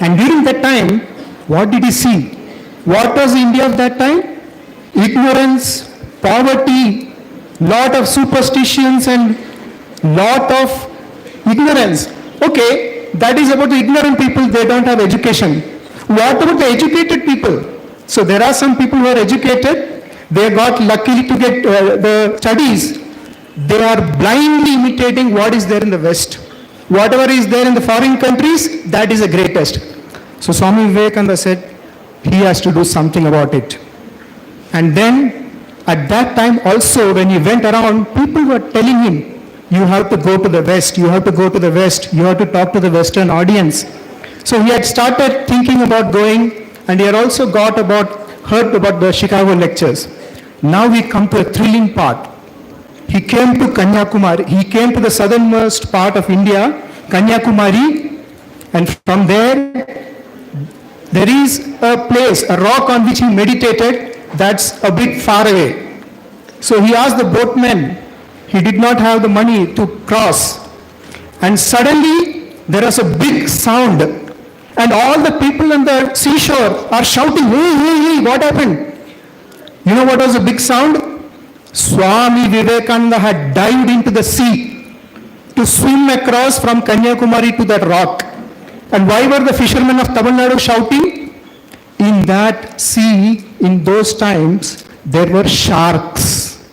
And during that time, what did he see? What was India of that time? Ignorance, poverty, lot of superstitions and lot of ignorance. Okay, that is about the ignorant people, they don't have education. What about the educated people? So there are some people who are educated, they got lucky to get the studies. They are blindly imitating what is there in the West. Whatever is there in the foreign countries, that is the greatest. So Swami Vivekananda said, he has to do something about it. And then, at that time also, when he went around, people were telling him, you have to go to the West, you have to go to the West, you have to talk to the Western audience. So he had started thinking about going, and he had also heard about the Chicago lectures. Now we come to a thrilling part. He came to Kanyakumari, he came to the southernmost part of India, Kanyakumari, and from there is a place, a rock on which he meditated, that's a bit far away. So he asked the boatman, he did not have the money to cross. And suddenly there was a big sound, and all the people on the seashore are shouting, hey, hey, hey, what happened? You know what was the big sound? Swami Vivekananda had dived into the sea to swim across from Kanyakumari to that rock. And why were the fishermen of Tamil Nadu shouting? In that sea, in those times, there were sharks.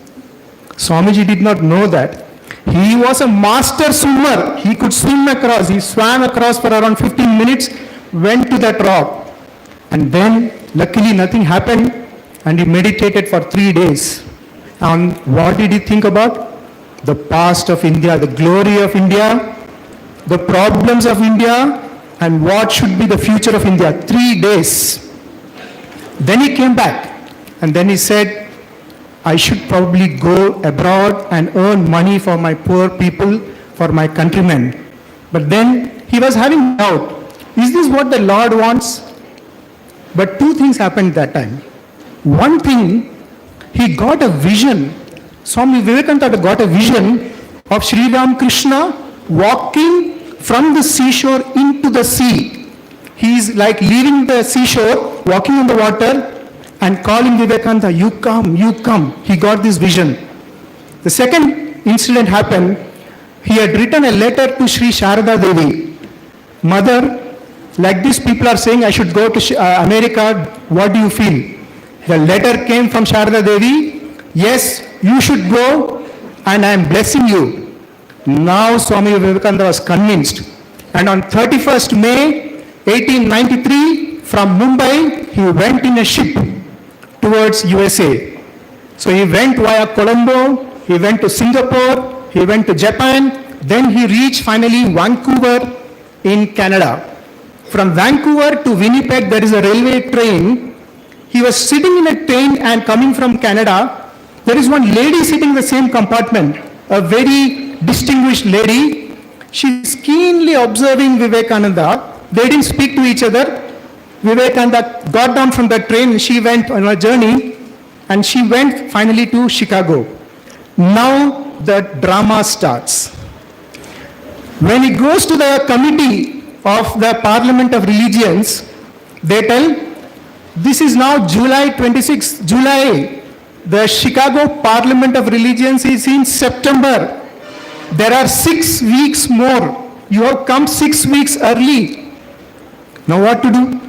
Swamiji did not know that. He was a master swimmer. He could swim across. He swam across for around 15 minutes, went to that rock. And then, luckily, nothing happened, and he meditated for 3 days. And what did he think about? The past of India, the glory of India, the problems of India, and what should be the future of India. 3 days. Then he came back, and then he said, I should probably go abroad and earn money for my poor people, for my countrymen. But then he was having doubt. Is this what the Lord wants? But two things happened that time. One thing, he got a vision. Swami Vivekananda got a vision of Sri Ram Krishna walking from the seashore into the sea. He is like leaving the seashore, walking on the water and calling Vivekananda, you come, you come. He got this vision. The second incident happened, he had written a letter to Sri Sharada Devi. Mother, like this people are saying I should go to America, what do you feel? The letter came from Sharada Devi, yes, you should go and I am blessing you. Now Swami Vivekananda was convinced. And on 31st May 1893, from Mumbai, he went in a ship towards USA. So he went via Colombo, he went to Singapore, he went to Japan, then he reached finally Vancouver in Canada. From Vancouver to Winnipeg, there is a railway train. He was sitting in a train and coming from Canada. There is one lady sitting in the same compartment, a very distinguished lady. She is keenly observing Vivekananda. They didn't speak to each other. Vivekananda got down from the train, she went on a journey, and she went finally to Chicago. Now the drama starts. When he goes to the committee of the Parliament of Religions, they tell, this is now July 26th, July. The Chicago Parliament of Religions is in September. There are 6 weeks more. You have come 6 weeks early. Now what to do?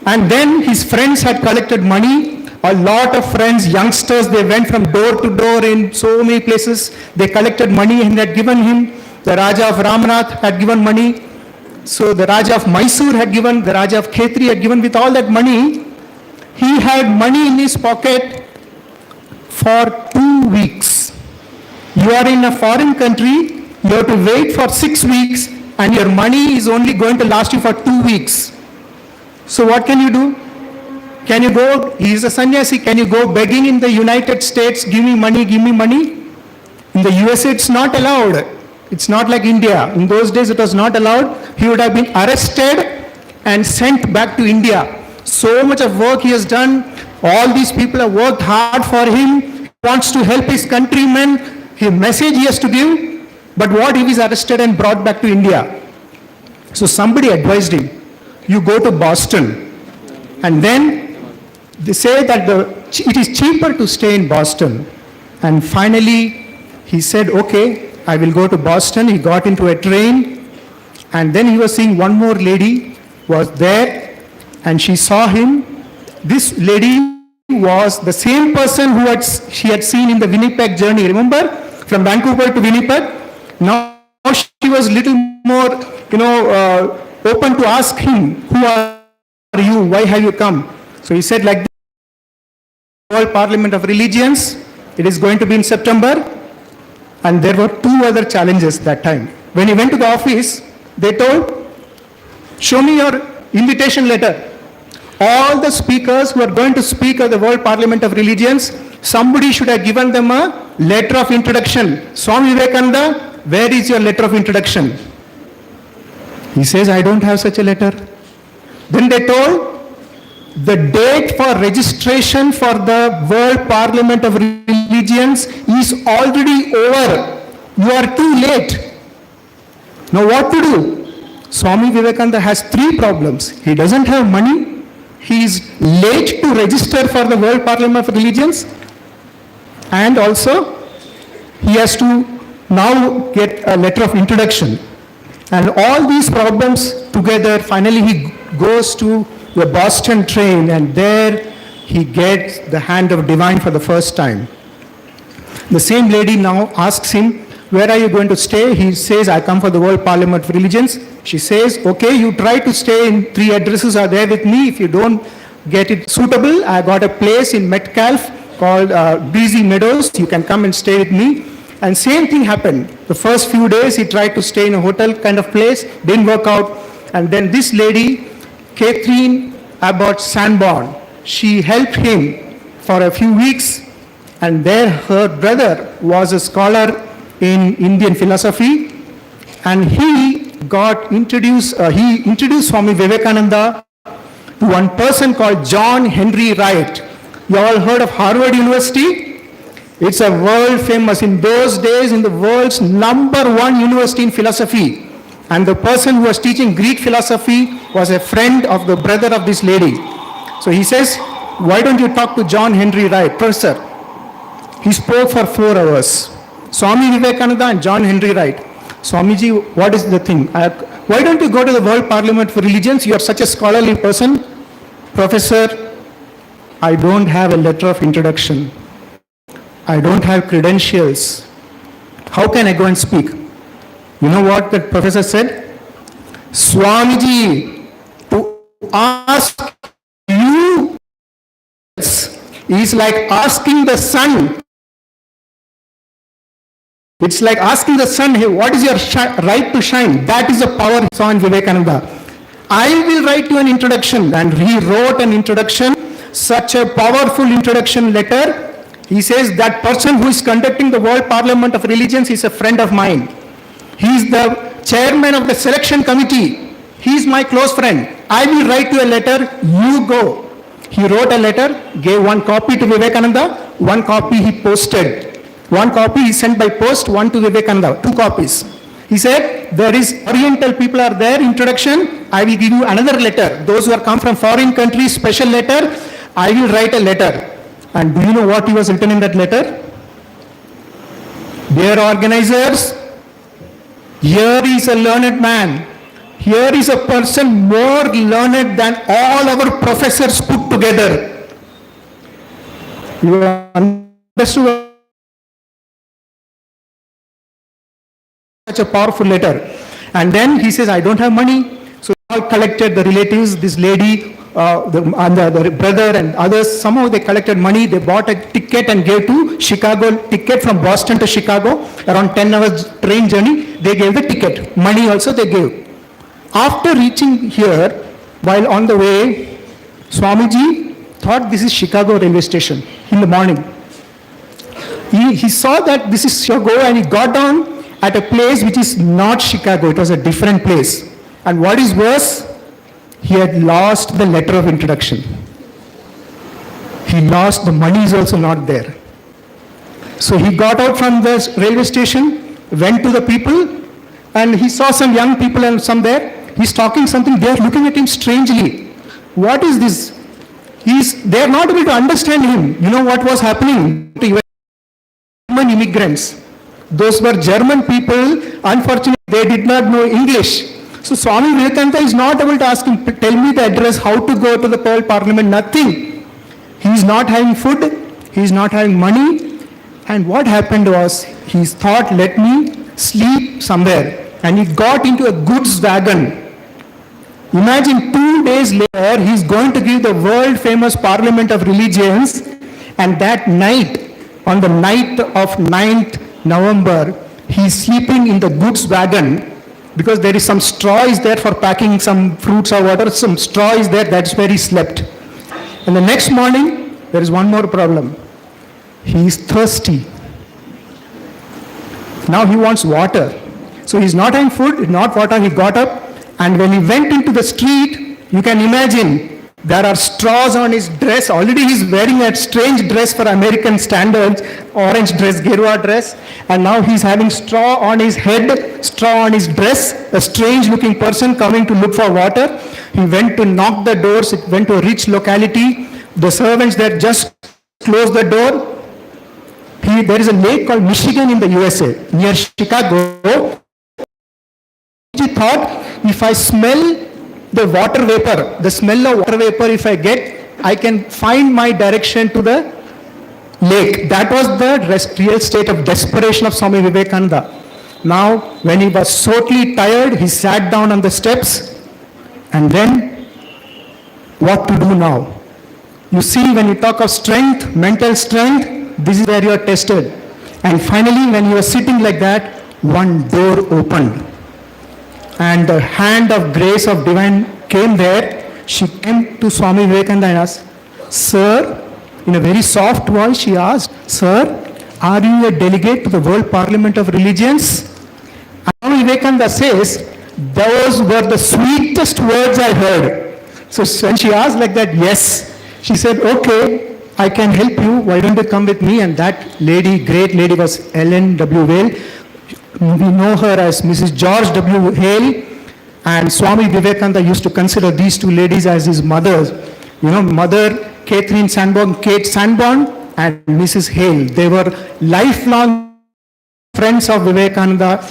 And then his friends had collected money. a lot of friends, youngsters, they went from door to door in so many places. They collected money and had given him. The Raja of Ramnath had given money. So the Raja of Mysore had given, the Raja of Khetri had given. With all that money, he had money in his pocket for 2 weeks. You are in a foreign country, you have to wait for 6 weeks, and your money is only going to last you for 2 weeks. So what can you do? Can you go, he is a sannyasi, can you go begging in the United States, give me money, give me money? In the USA it's not allowed. It's not like India. In those days it was not allowed. He would have been arrested and sent back to India. So much of work he has done. All these people have worked hard for him. He wants to help his countrymen. His message he has to give. But what if he is arrested and brought back to India? So somebody advised him, you go to Boston. And then they say that it is cheaper to stay in Boston. And finally, he said, okay, I will go to Boston. He got into a train. And then he was seeing one more lady was there. And she saw him. This lady was the same person who she had seen in the Winnipeg journey. Remember? From Vancouver to Winnipeg. Now she was little more, open to ask him, who are you? Why have you come? So he said like this, World Parliament of Religions, it is going to be in September, and there were 2 other challenges that time. When he went to the office, they told, show me your invitation letter. All the speakers who are going to speak at the World Parliament of Religions, somebody should have given them a letter of introduction. Swami Vivekananda, where is your letter of introduction? He says, I don't have such a letter. Then they told, the date for registration for the World Parliament of Religions is already over. You are too late. Now what to do? Swami Vivekananda has 3 problems. He doesn't have money. He is late to register for the World Parliament of Religions. And also, he has to now get a letter of introduction. And all these problems together, finally he goes to the Boston train, and there he gets the hand of divine for the first time. The same lady now asks him, where are you going to stay? He says, I come for the World Parliament of Religions. She says, okay, you try to stay in 3 addresses are there with me. If you don't get it suitable, I got a place in Metcalfe called Breezy Meadows. You can come and stay with me. And same thing happened. The first few days he tried to stay in a hotel kind of place, didn't work out. And then this lady, Catherine Abbott Sanborn, she helped him for a few weeks, and there her brother was a scholar in Indian philosophy, and he introduced Swami Vivekananda to one person called John Henry Wright. You all heard of Harvard University? It's a world famous, in those days, in the world's #1 university in philosophy. And the person who was teaching Greek philosophy was a friend of the brother of this lady. So he says, why don't you talk to John Henry Wright, professor? He spoke for 4 hours. Swami Vivekananda and John Henry Wright. Swamiji, what is the thing? Why don't you go to the World Parliament for Religions? You are such a scholarly person. Professor, I don't have a letter of introduction. I don't have credentials. How can I go and speak? You know what the professor said? Swamiji, to ask you is like asking the sun. It's like asking the sun, hey, what is your right to shine? That is the power of Swami Vivekananda. I will write you an introduction. And he wrote an introduction, such a powerful introduction letter. He says that person who is conducting the World Parliament of Religions is a friend of mine. He is the chairman of the selection committee. He is my close friend. I will write you a letter, you go. He wrote a letter, gave 1 copy to Vivekananda, 1 copy he posted. 1 copy he sent by post, 1 to Vivekananda, 2 copies. He said, there is Oriental people are there, introduction, I will give you another letter. Those who are come from foreign countries, special letter, I will write a letter. And do you know what he was written in that letter? Dear organizers, here is a learned man. Here is a person more learned than all our professors put together. You understood such a powerful letter. And then he says, I don't have money. So all collected, the relatives, this lady, the brother and others, somehow they collected money. They bought a ticket and gave to Chicago, ticket from Boston to Chicago, around 10 hours train journey. They gave the ticket. Money also they gave. After reaching here, while on the way, Swamiji thought this is Chicago railway station in the morning. He saw that this is Chicago and he got down at a place which is not Chicago. It was a different place. And what is worse, he had lost the letter of introduction. He lost, the money is also not there. So he got out from the railway station, went to the people, and he saw some young people and some there. He's talking something, they are looking at him strangely. What is this? They are not able to understand him. You know what was happening to German immigrants? Those were German people. Unfortunately, they did not know English. So Swami Vivekananda is not able to ask him, tell me the address, how to go to the Pearl Parliament, nothing. He is not having food, he is not having money. And what happened was, he thought, let me sleep somewhere. And he got into a goods wagon. Imagine 2 days later, he is going to give the world famous Parliament of Religions. And that night, on the night of 9th November, he is sleeping in the goods wagon. Because there is some straw is there for packing some fruits or water, some straw is there, that's where he slept. And the next morning, there is one more problem. He is thirsty. Now he wants water. So he is not having food, not water, he got up, and when he went into the street, you can imagine, there are straws on his dress. Already he is wearing a strange dress for American standards, orange dress, Gerua dress, and now he is having straw on his head, straw on his dress, a strange looking person coming to look for water. He went to knock the doors, it went to a rich locality. The servants there just closed the door. There is a lake called Michigan in the USA, near Chicago. He thought, if I smell the water vapor, the smell of water vapor if I get, I can find my direction to the lake. That was the real state of desperation of Swami Vivekananda. Now, when he was totally tired, he sat down on the steps, and then, what to do now? You see, when you talk of strength, mental strength, this is where you are tested. And finally, when you are sitting like that, one door opened. And the hand of grace of divine came there. She came to Swami Vivekananda and asked, Sir, in a very soft voice she asked, Sir, are you a delegate to the World Parliament of Religions? And Swami Vivekananda says, those were the sweetest words I heard. So when she asked like that, yes, she said, okay, I can help you, why don't you come with me? And that lady, great lady, was Ellen W. Whale. We know her as Mrs. George W. Hale, and Swami Vivekananda used to consider these two ladies as his mothers. You know, Mother Catherine Sanborn, Kate Sanborn, and Mrs. Hale. They were lifelong friends of Vivekananda.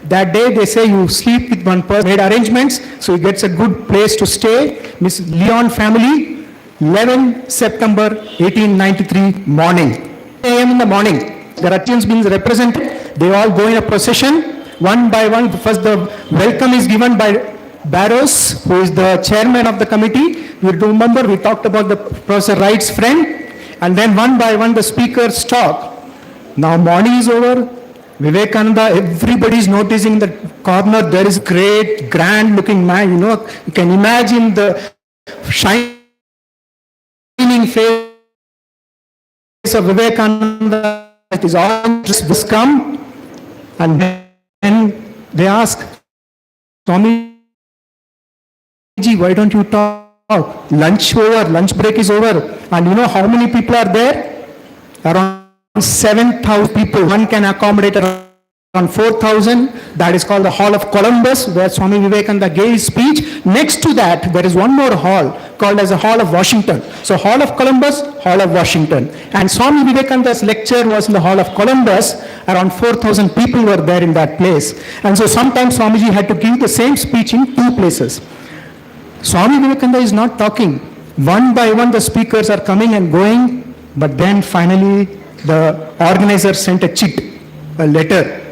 That day they say you sleep with one person, made arrangements, so he gets a good place to stay. Miss Leon family, 11 September 1893 morning. 8 a.m. in the morning, the Russians being represented, they all go in a procession, one by one. First the welcome is given by Barrows, who is the chairman of the committee. You remember we talked about the Professor Wright's friend, and then one by one the speakers talk. Now morning is over. Vivekananda, everybody is noticing in the corner, there is great, grand looking man, you know, you can imagine the shining face of Vivekananda, it is all just come, and then they ask, Swamiji, why don't you talk? Lunch over, lunch break is over, and you know how many people are there? Around 7,000 people, one can accommodate around on 4,000, that is called the Hall of Columbus, where Swami Vivekananda gave his speech. Next to that, there is one more hall called as the Hall of Washington. So Hall of Columbus, Hall of Washington. And Swami Vivekananda's lecture was in the Hall of Columbus. Around 4,000 people were there in that place. And so sometimes Swamiji had to give the same speech in two places. Swami Vivekananda is not talking. One by one the speakers are coming and going, but then finally the organizer sent a chit, a letter.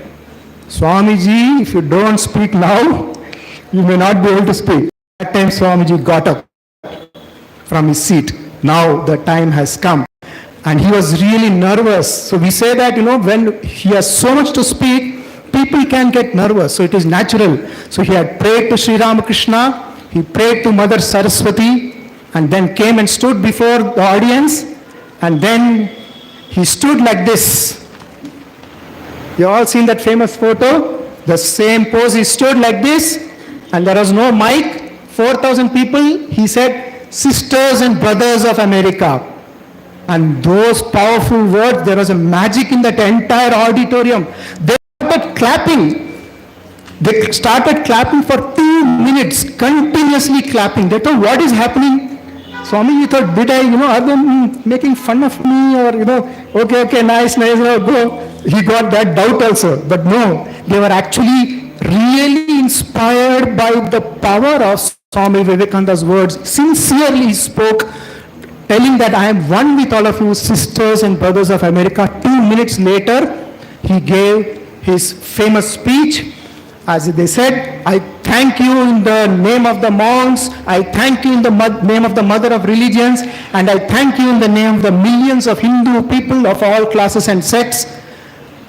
Swamiji, if you don't speak now, you may not be able to speak. That time Swamiji got up from his seat. Now the time has come. And he was really nervous. So we say that, when he has so much to speak, people can get nervous. So it is natural. So he had prayed to Sri Ramakrishna, he prayed to Mother Saraswati, and then came and stood before the audience, and then he stood like this. You all seen that famous photo? The same pose, he stood like this, and there was no mic, 4,000 people, he said, "Sisters and brothers of America." And those powerful words, there was a magic in that entire auditorium. They started clapping. They started clapping for 2 minutes, continuously clapping. They thought, what is happening? Swami, you thought, did I, are they making fun of me, or, okay, nice, go. He got that doubt also. But no, they were actually really inspired by the power of Swami Vivekananda's words. Sincerely he spoke, telling that I am one with all of you, sisters and brothers of America. 2 minutes later, he gave his famous speech. As they said, I thank you in the name of the monks, I thank you in the name of the mother of religions, and I thank you in the name of the millions of Hindu people of all classes and sects.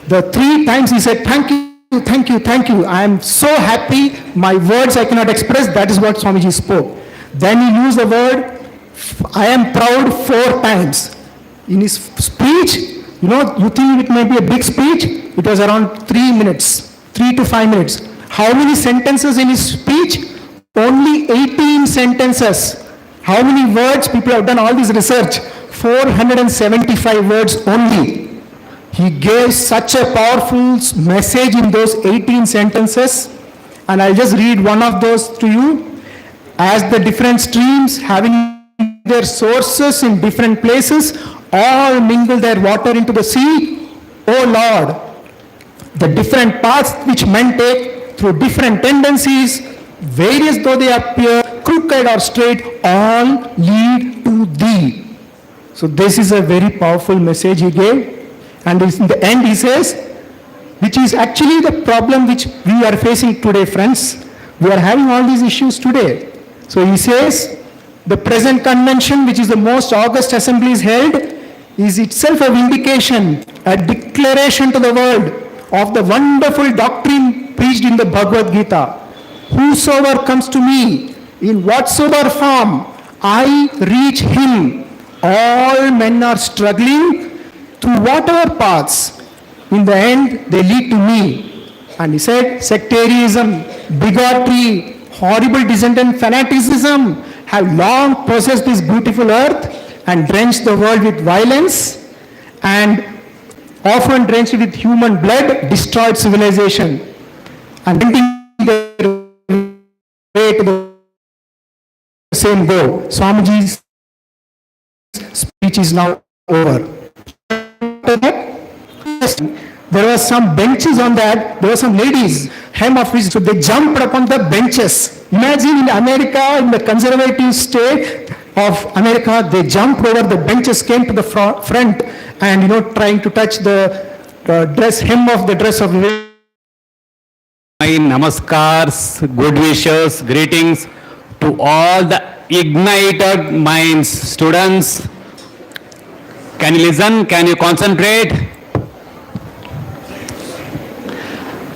The 3 times he said, thank you, thank you, thank you. I am so happy, my words I cannot express. That is what Swamiji spoke. Then he used the word, I am proud 4 times. In his speech, you think it may be a big speech, it was around 3 minutes, 3 to 5 minutes. How many sentences in his speech? Only 18 sentences. How many words? People have done all this research. 475 words only. He gave such a powerful message in those 18 sentences. And I'll just read one of those to you. As the different streams having their sources in different places, all mingle their water into the sea, O Lord, the different paths which men take through different tendencies, various though they appear, crooked or straight, all lead to thee. So this is a very powerful message he gave. And in the end he says, which is actually the problem which we are facing today, friends. We are having all these issues today. So he says, the present convention, which is the most august assemblies held, is itself a vindication, a declaration to the world of the wonderful doctrine preached in the Bhagavad Gita. Whosoever comes to me, in whatsoever form, I reach him. All men are struggling through whatever paths. In the end, they lead to me. And he said, sectarianism, bigotry, horrible dissent and fanaticism have long possessed this beautiful earth and drenched the world with violence, and often drenched with human blood, destroyed civilization. And their way to the same goal. Swamiji's speech is now over. There were some benches on that, there were some ladies, hem of which, so they jumped upon the benches. Imagine in America, in the conservative state of America, they jumped over the benches, came to the front, and trying to touch the hem of the dress of Vivekananda.
My namaskars, good wishes, greetings to all the ignited minds. Students, can you listen? Can you concentrate?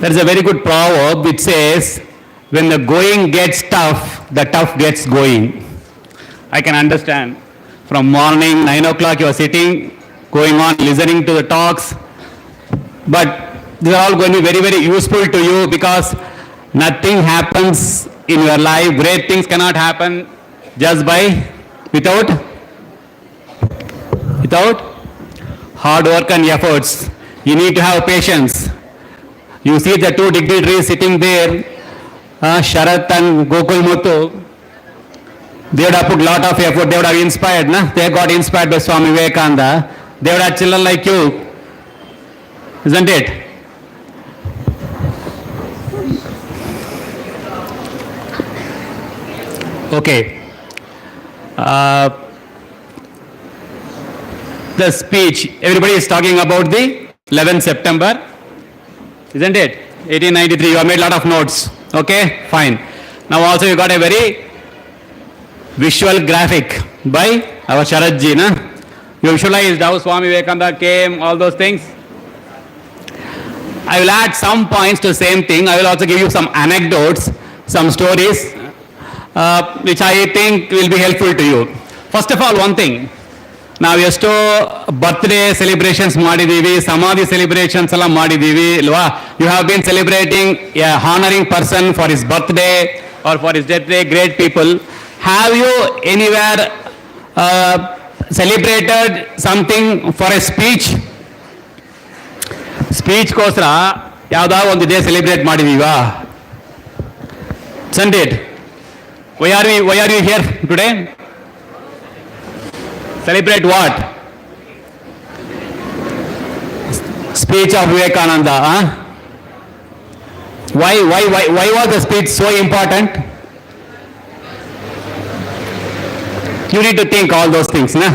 There is a very good proverb which says, when the going gets tough, the tough gets going. I can understand. From morning, 9 o'clock, you are sitting, going on, listening to the talks. But these are all going to be very, very useful to you, because nothing happens in your life. Great things cannot happen just without hard work and efforts. You need to have patience. You see the two dignitaries sitting there, Sharat and Gokul Muthu. They would have put lot of effort, they would have inspired, they got inspired by Swami Vivekananda. They would have children like you, isn't it? Okay. The speech, everybody is talking about the 11th September, isn't it? 1893, you have made a lot of notes. Okay, fine. Now also you got a very visual graphic by our Sharat ji, na? You visualized how Swami Vivekananda came, all those things. I will add some points to the same thing. I will also give you some anecdotes, some stories, which I think will be helpful to you. First of all, one thing. ನಾವು ಎಷ್ಟೋ birthday celebrations ಮಾಡಿದ್ದೀವಿ, ಸಮಾಧಿ celebrations ಎಲ್ಲ ಮಾಡಿದ್ದೀವಿ ಅಲ್ವಾ? You have been celebrating a honouring person for his birthday or for his death day, great people. Have you anywhere celebrated something for a speech? ಸ್ಪೀಚ್ಗೋಸ್ಕರ ಯಾವುದಾದ್ರು ಒಂದು ಡೇ ಸೆಲೆಬ್ರೇಟ್ ಮಾಡಿದೀವಾ? ಸಂಡೇಟ್ why are you here today? Celebrate what? Speech of Vivekananda. Huh? Why was the speech so important? You need to think all those things, na?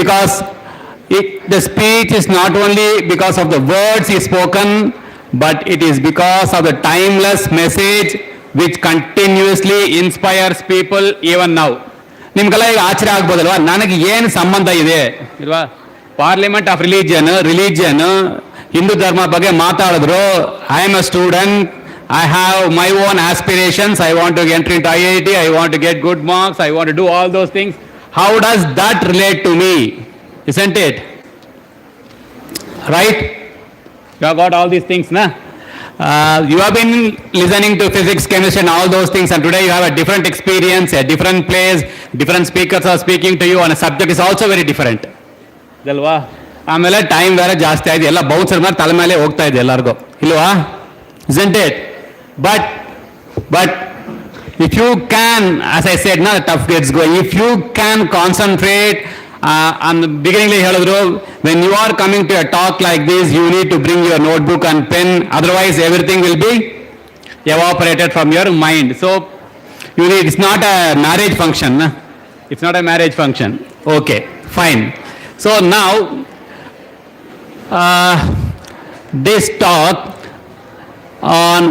Because the speech is not only because of the words he spoken, but it is because of the timeless message which continuously inspires people even now. ನಿಮ್ಗೆಲ್ಲ ಈಗ ಆಶ್ಚರ್ಯ ಆಗ್ಬೋದಲ್ವಾ, ನನಗೆ ಏನು ಸಂಬಂಧ ಇದೆ ಇಲ್ವಾ? Parliament of religion Hindu ಧರ್ಮ ಬಗ್ಗೆ ಮಾತಾಡಿದ್ರು. I am a student, I have my own aspirations, I want to enter into IIT, I want to get good marks, I want to do all those things. How does that relate to me? Isn't it right? You have got all these things, ನಾ? You have been listening to physics, chemistry and all those things, and today you have a different experience, a different place, different speakers are speaking to you, and a subject is also very different. ಅಲ್ವಾ? ಆಮೇಲೆ time ಬೇರೆ ಜಾಸ್ತಿ ಆಗಿದೆ, ಎಲ್ಲ bouncer ಮೇಲೆ ತಲೆ ಮೇಲೆ ಹೋಗ್ತಾ ಇದೆ ಎಲ್ಲರಿಗೂ, ಇಲ್ವಾ? Isn't it? But if you can, as I said, na, tough gets going, if you can concentrate, and beginning ಹೇಳಿದ್ರು, when you are coming to a talk like this, you need to bring your notebook and pen, otherwise everything will be evaporated from your mind. So it's not a marriage function, na? It's not a marriage function. Okay, fine. So now this talk on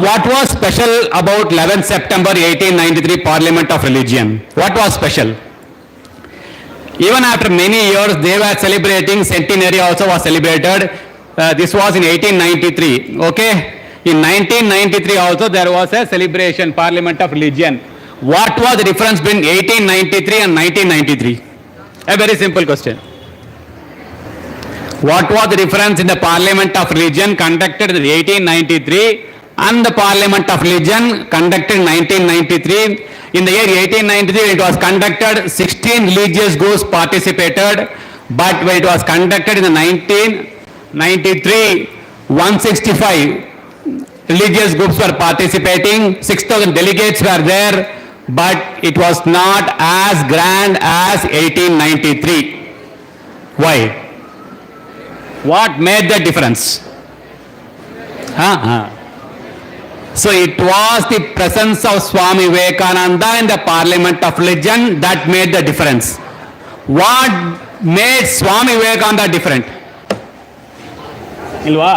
what was special about 11th September 1893 Parliament of Religion. What was special? Even after many years, they were celebrating, centenary also was celebrated. This was in 1893, okay? In 1993 also there was a celebration, Parliament of Religion. What was the difference between 1893 and 1993? A very simple question. What was the difference in the Parliament of Religion conducted in 1893 and the Parliament of Religion conducted in 1993? In the year 1893, it was conducted, 16 religious groups participated, but when it was conducted in the 1993, 165 religious groups were participating, 6,000 delegates were there, but it was not as grand as 1893. Why? What made the difference? So it was the presence of Swami Vivekananda in the Parliament of Religion that made the difference. What made Swami Vivekananda different? Ilva?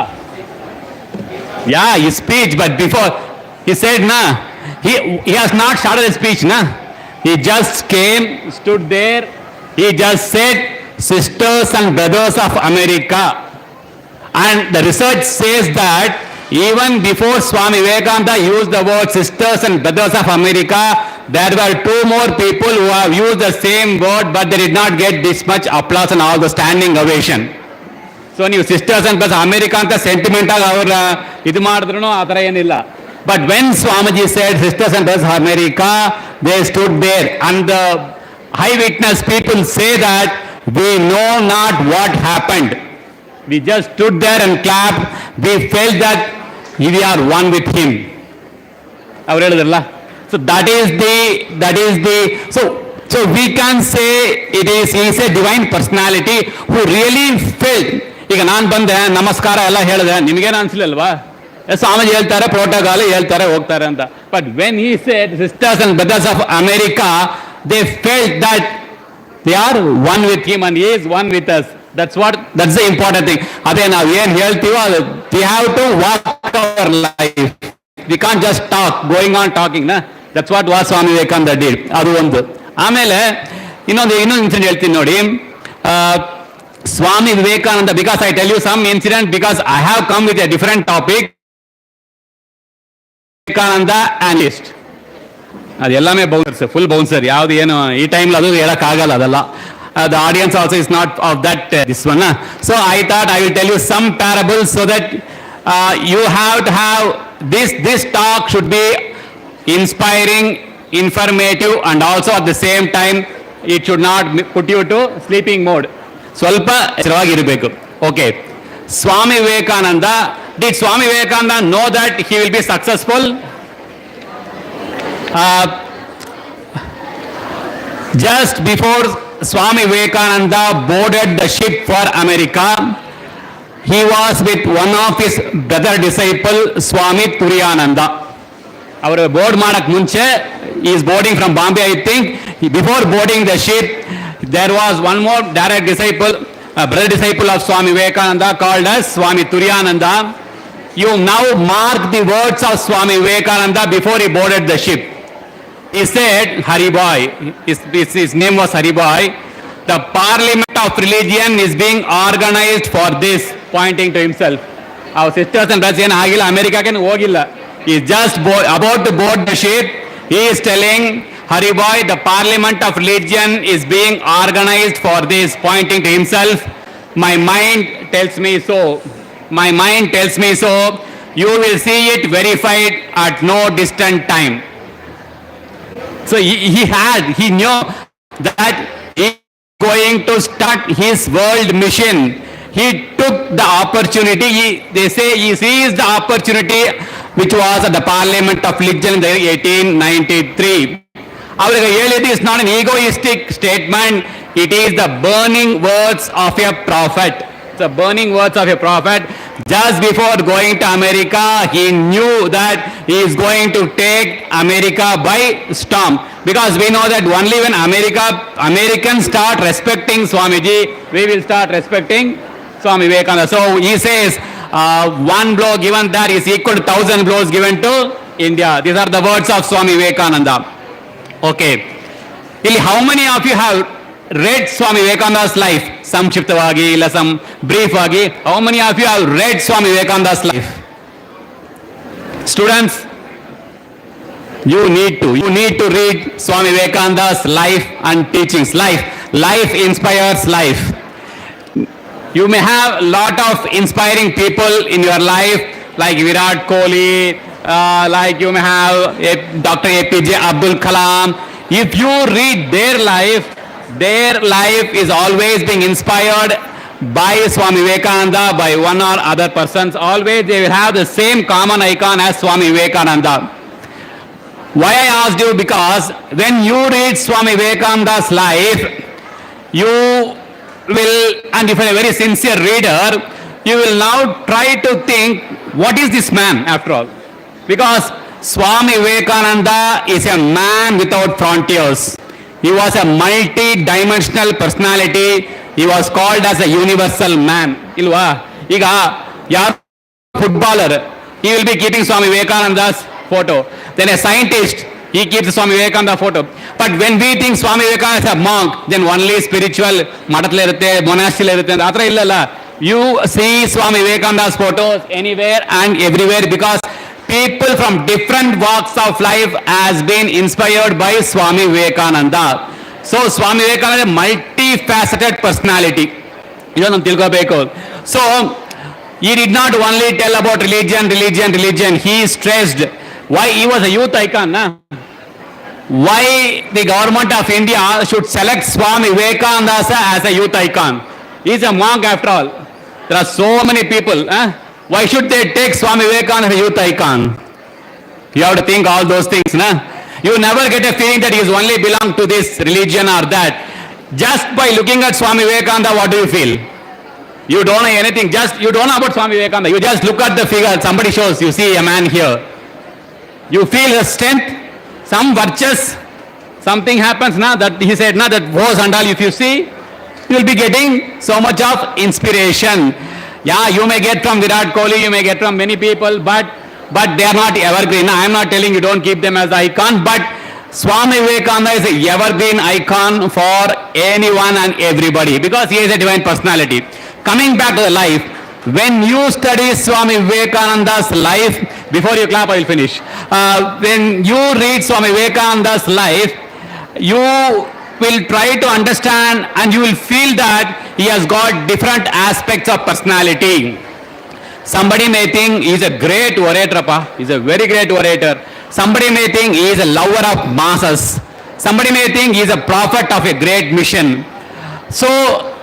Yeah, his speech, but before he said, he has not started his speech, he just came, stood there, he just said, sisters and brothers of America. And the research says that even before Swami Vivekananda used the word sisters and brothers of America, there were two more people who have used the same word, but they did not get this much applause and all the standing ovation. So ನೀವು sisters and brothers America ಅಂತ sentiment ಆಗಿ ಅವ್ರ ಇದು ಮಾಡಿದ್ರು ಆ ಥರ ಏನಿಲ್ಲ. But when Swamiji said sisters and brothers of America, they stood there, and the eyewitness people say that we know not what happened. We just stood there and clapped. We felt that we are one with him. ಅವ್ರು ಹೇಳಿದ್ರಲ್ಲ, so that is the so we can say it is A divine personality who really feel. ಈಗ ನಾನು ಬಂದೆ, ನಮಸ್ಕಾರ ಎಲ್ಲ ಹೇಳಿದೆ, ನಿಮಗೇನು ಅನ್ಸಲಿಲ್ವಾ? ಸ್ವಾಮೀಜಿ ಹೇಳ್ತಾರೆ, ಪ್ರೋಟೋಕಾಲ್ ಹೇಳ್ತಾರೆ, ಹೋಗ್ತಾರೆ ಅಂತ. But when he said sisters and brothers of America, they felt that they are one with him and he is one with us. That's the important thing. ಅದೇ ನಾವು ಏನು ಹೇಳ್ತೀವೋ ಅದು we have to walk our life. We can't just talk, going on talking. That's what Swami Vivekananda did. ಅದು ಒಂದು. ಆಮೇಲೆ ಇನ್ನೊಂದು incident ಹೇಳ್ತೀನಿ ನೋಡಿ. Swami Vivekananda, because I tell you some incident because I have come with a different topic. Vivekananda analyst. ಅದೆಲ್ಲಮೇ bouncer, full bouncer. ಯಾವ್ದು ಏನು ಈ ಟೈಮ್ ಅದು ಹೇಳಕ್ಕಾಗಲ್ಲ, ಅದೆಲ್ಲ. The audience also is not of that this one. So I thought I will tell you some parables so that you have to have this talk should be inspiring, informative, and also at the same time it should not put you to sleeping mode. ಸ್ವಲ್ಪ ಎಚ್ಚರವಾಗಿರಬೇಕು. Okay. Swami Vivekananda, did Swami Vivekananda know that he will be successful? Just before Swami Vivekananda boarded the ship for America, he was with one of his brother disciple, Swami Turiyananda. Our board madak munche, he is boarding from Bombay, I think. Before boarding the ship, there was one more direct disciple, brother disciple of Swami Vivekananda called as Swami Turiyananda. You now mark the words of Swami Vivekananda before he boarded the ship. He said, Hari Boy, his name was Hari Boy, the parliament of religion is being organized for this, pointing to himself. Our sisters and brothers, Agila, America can Ogilla. He is just about to board the ship. He is telling, Hari Boy, the parliament of religion is being organized for this, pointing to himself. My mind tells me so. My mind tells me so. You will see it verified at no distant time. So he knew that he is going to start his world mission. He took the opportunity. They say he seized the opportunity which was at the Parliament of Religion in the 1893. Avರಿಗೆ ಹೇಳಿದ್ದು is not an egoistic statement. It is the burning words of a prophet. The burning words of a prophet. Just before going to America, he knew that he is going to take America by storm. Because we know that only when Americans start respecting Swamiji, we will start respecting Swami Vivekananda. So he says, one blow given there is equal to 1,000 blows given to India. These are the words of Swami Vivekananda. Okay. How many of you have read Swami Vivekananda's life? Samshiptavagi, illa some brief agi. How many of you have read Swami Vivekananda's life? Students, you need to read Swami Vivekananda's life and teachings. Life inspires life. You may have a lot of inspiring people in your life, like Virat Kohli, like you may have Dr. APJ Abdul Kalam. If you read their life is always being inspired by Swami Vivekananda, by one or other persons. Always they will have the same common icon as Swami Vivekananda. Why I asked you? Because when you read Swami Vivekananda's life, you will, and if you are a very sincere reader, you will now try to think, what is this man after all? Because Swami Vivekananda is a man without frontiers. He was a multi-dimensional personality. He was called as a universal man. Ilva? Iga, yar footballer, he will be keeping Swami Vivekananda's photo. Then a scientist, he keeps Swami Vivekananda photo. But when we think Swami Vivekananda is a monk, then only spiritual, matatle irutte, monastery irutte, atra illalla. You see Swami Vivekananda's photos anywhere and everywhere because people from different walks of life has been inspired by Swami Vivekananda. So Swami Vivekananda is a multifaceted personality. Idonu tilgobeku. So he did not only tell about religion. He stressed why he was a youth icon. Why the government of India should select Swami Vivekananda as a youth icon. He is a monk after all. There are so many people. Why should they take Swami Vivekananda as a youth icon? You have to think all those things, na? You never get a feeling that he is only belong to this religion or that. Just by looking at Swami Vivekananda, what do you feel? You don't know anything, you don't know about Swami Vivekananda. You just look at the figure, somebody shows, you see a man here. You feel the strength, some virtues, something happens, na, that he said, na, that was and all, if you see, you will be getting so much of inspiration. Yeah, you may get from Virat Kohli, you may get from many people, but they are not evergreen. I am not telling you don't keep them as icon, but Swami Vivekananda is a evergreen icon for anyone and everybody because he is a divine personality. Coming back to the life, when you study Swami Vivekananda's life, before you clap, I will finish. When you read Swami Vivekananda's life, you will try to understand and you will feel that he has got different aspects of personality. Somebody may think he is a great orator, he is a very great orator. Somebody may think he is a lover of masses. Somebody may think he is a prophet of a great mission. So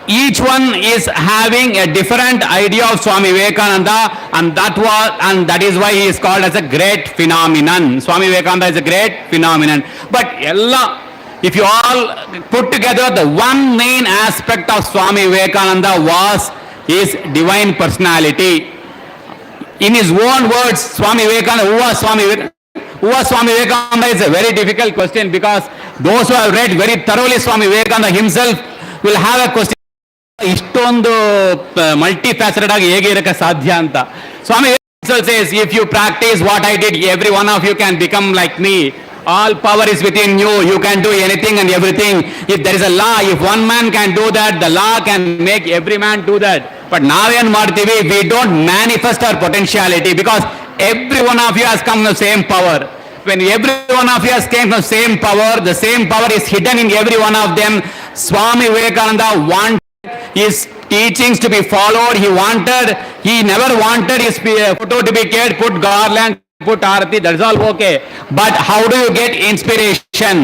each one is having a different idea of Swami Vivekananda, and that is why he is called as a great phenomenon. Swami Vivekananda is a great phenomenon. But if you all put together, the one main aspect of Swami Vivekananda was his divine personality. In his own words, Swami Vivekananda, who was Swami Vivekananda is a very difficult question because those who have read very thoroughly Swami Vivekananda himself will have a question. ಇಷ್ಟೊಂದು ಮಲ್ಟಿಫ್ಯಾಸೆಟೆಡ್ ಆಗಿ ಹೇಗೆ ಇರಕ್ಕೆ ಸಾಧ್ಯ ಅಂತ. ಸ್ವಾಮಿ says, if you practice what I did, every one of you can become like me. All power is within you. You can do anything and everything. If there is a law, if one man can do that, the law can make every man do that. But ನಾವೇನ್ ಮಾಡ್ತೀವಿ? We don't manifest our potentiality because every one of you has come from the same power. When every one of you has came from the same power is hidden in every one of them. Swami Vivekananda wanted his teachings to be followed. He never wanted his photo to be cared, put garland, put arati, that's all okay. But how do you get inspiration?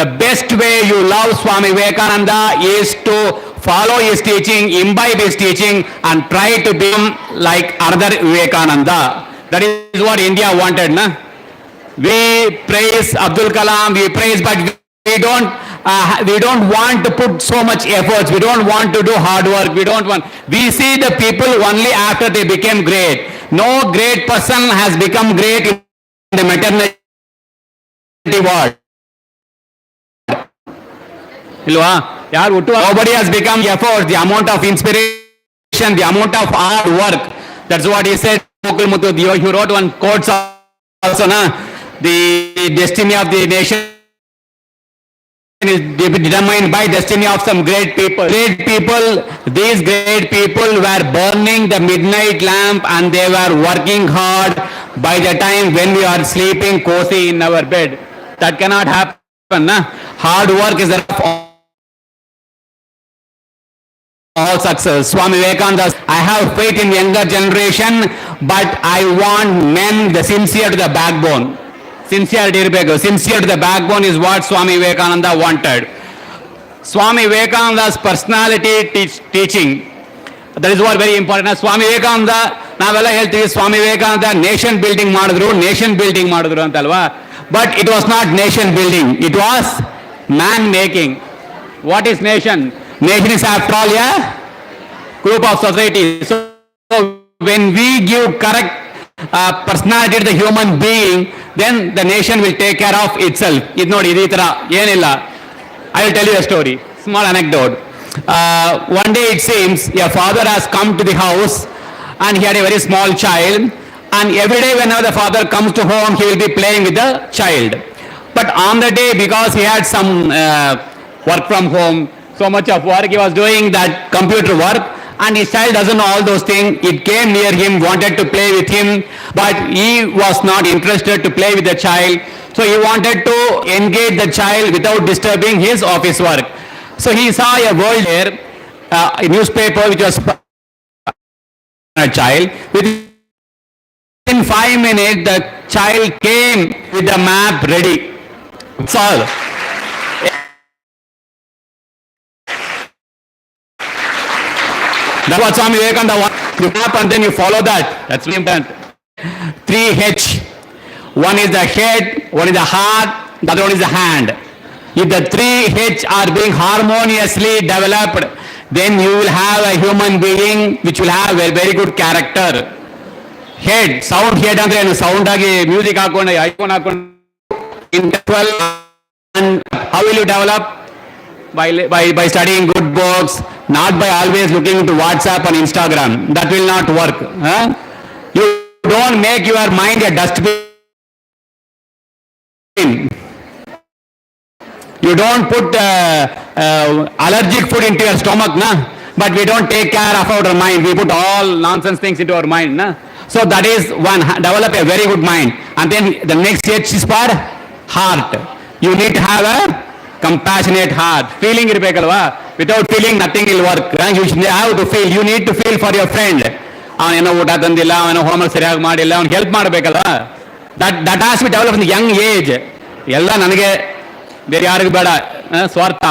The best way you love Swami Vivekananda is to follow his teaching, imbibe his teaching, and try to become like another Vivekananda. That is what India wanted, na? We praise Abdul Kalam, we praise, but we don't want to put so much efforts. We don't want to do hard work. We see the people only after they became great. No great person has become great in the maternity ward. Nobody has become effort, the amount of inspiration, the amount of hard work. That's what he said. He wrote one quote also, na? The destiny of the nation is determined by destiny of some great people. These great people were burning the midnight lamp and they were working hard by the time when we are sleeping cozy in our bed. That cannot happen. Na? Hard work is the all success. Swami Vivekananda, I have faith in younger generation, but I want men the sincere to the backbone. Sincere to the backbone is what Swami Vivekananda wanted. Swami Vivekananda's personality teaching, that is what very important. Swami Vivekananda, ನಾವೆಲ್ಲ ಹೇಳ್ತೀವಿ Swami Vivekananda nation building ಮಾಡಿದ್ರು ಅಂತಲ್ವಾ. But it was not nation building, it was man making. What is nation? Nation is after all a group of society. So when we give correct personality to the human being, then the nation will take care of itself. Idu nodi idi tara yenilla. I will tell you a story, small anecdote. One day it seems a father has come to the house and he had a very small child, and every day whenever the father comes to home he will be playing with the child. But on the day, because he had some work from home, so much of work, he was doing that computer work, and his child doesn't know all those things. It came near him, wanted to play with him, but he was not interested to play with the child. So he wanted to engage the child without disturbing his office work. So he saw a world there, a newspaper which was a child. Within 5 minutes, the child came with the map ready. That's all. That's what Swami Vivekananda wanted. You clap and then you follow that. That's very important. 3H. One is the head, one is the heart, the other one is the hand. If the 3H are being harmoniously developed, then you will have a human being which will have a very good character. Head, sound head ಅಂದ್ರೆ ಏನು sound ಆಗಿ music ಹಾಕೊಂಡು iPhone ಹಾಕೊಂಡು intellectual, and how will you develop? By studying good books, not by always looking into WhatsApp and Instagram. That will not work. Huh? You don't make your mind a dustbin. You don't put allergic food into your stomach, na? But we don't take care of our mind. We put all nonsense things into our mind. Na? So that is one, develop a very good mind. And then the next H is for heart. You need to have a compassionate heart. Feeling irbekalva. Without feeling, nothing will work. You should have to feel. You need to feel for your friend. ಅವನೇನೋ ಊಟ ತಂದಿಲ್ಲ, ಅವನೋ homework ಸರಿಯಾಗಿ ಮಾಡಿಲ್ಲ, ಅವ್ನು help ಮಾಡಬೇಕಲ್ವ. That has be develop in young age. ಎಲ್ಲ ನನಗೆ ಬೇರೆ ಯಾರಿಗೂ ಬೇಡ, ಸ್ವಾರ್ಥ,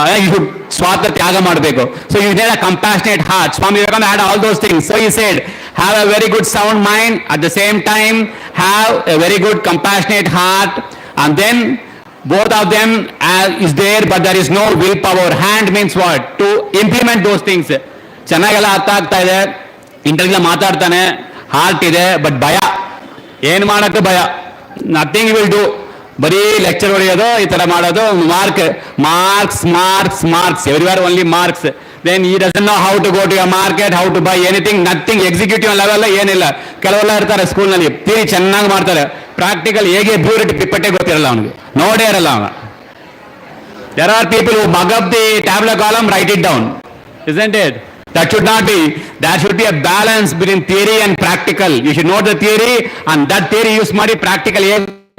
ಸ್ವಾರ್ಥ ತ್ಯಾಗ ಮಾಡಬೇಕು. So you need a compassionate heart. Swami Vivekananda had all those things. So he said, have a very good sound mind, at the same time have a very good compassionate heart, and then both of them is there, but there is no willpower. Hand means what? To implement those things. ಚೆನ್ನಾಗೆಲ್ಲ ಅರ್ಥ ಆಗ್ತಾ ಇದೆ, interview ಮಾತಾಡ್ತಾನೆ, heart ಇದೆ, but ಭಯ, ಏನು ಮಾಡೋಕ್ಕೆ ಭಯ. Nothing will do. ಬರೀ ಲೆಕ್ಚರ್ ಹೊಡೆಯೋದು, ಈ ಥರ ಮಾಡೋದು, marks everywhere only marks. Then he doesn't know how to go to a market, how to buy anything, nothing. Executive level ಏನಿಲ್ಲ. ಕೆಲವೆಲ್ಲ ಇರ್ತಾರೆ ಸ್ಕೂಲ್ನಲ್ಲಿ, ಥಿಯರಿ ಚೆನ್ನಾಗಿ ಮಾಡ್ತಾರೆ, ಪ್ರಾಕ್ಟಿಕಲ್ ಹೇಗೆ ಬ್ಯೂರಿಟಿ ಪಿಪ್ಪಟ್ಟೆ ಗೊತ್ತಿರಲ್ಲ ಅವನಿಗೆ, ನೋಡೇ ಇರಲ್ಲ ಅವನು. There are people who mug up the tabular column, write it down, isn't it? That should not be. There should be a balance between theory and practical. You should know the theory, and that theory use ಮಾಡಿ practical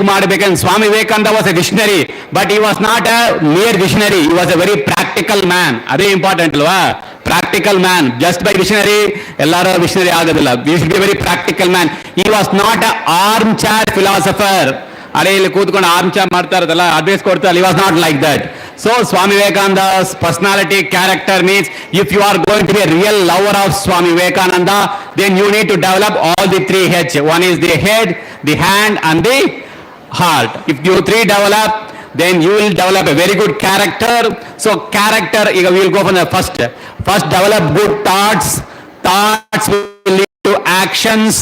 ಮಾಡಬೇಕಂತ. Swami Vivekananda was a visionary, but he was not a mere visionary. He was a very practical man. ಅದೇ important ಅಲ್ವಾ? Practical man. Just by visionary ಎಲ್ಲರೂ visionary ಆಗೋದಿಲ್ಲ. You should be very practical man. He was not a armchair philosopher. ಅದೇ ಇಲ್ಲಿ ಕೂತ್ಕೊಂಡು armchair ಮಾಡ್ತಾ ಇರೋದಲ್ಲ, advice ಕೊಡ್ತಾರೆ. He was not like that. So Swami Vivekananda's personality, character means, if you are going to be a real lover of Swami Vivekananda, then you need to develop all the 3H. One is the head, the hand, and the heart. If you three develop, then you will develop a very good character. So character, we will go from the first. First, develop good thoughts. Thoughts will lead to actions.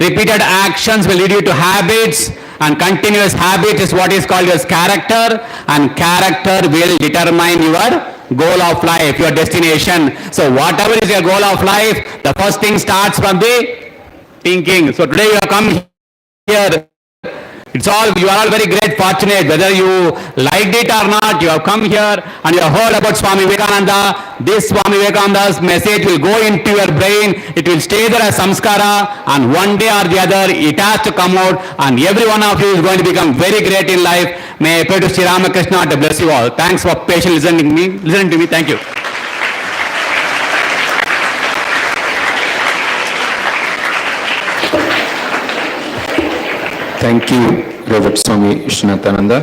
Repeated actions will lead you to habits. And continuous habit is what is called as character. And character will determine your goal of life, your destination. So whatever is your goal of life, the first thing starts from the thinking. So today you have come here. You are all very great fortunate, whether you liked it or not. You have come here and you have heard about Swami Vivekananda. This Swami Vivekananda's message will go into your brain. It will stay there as samskara, and one day or the other it has to come out, and every one of you is going to become very great in life. May I pray to Sri Ramakrishna to bless you all. Thanks for patiently listening to me. Thank you.
Thank you, Reverend Swami Vishnathananda.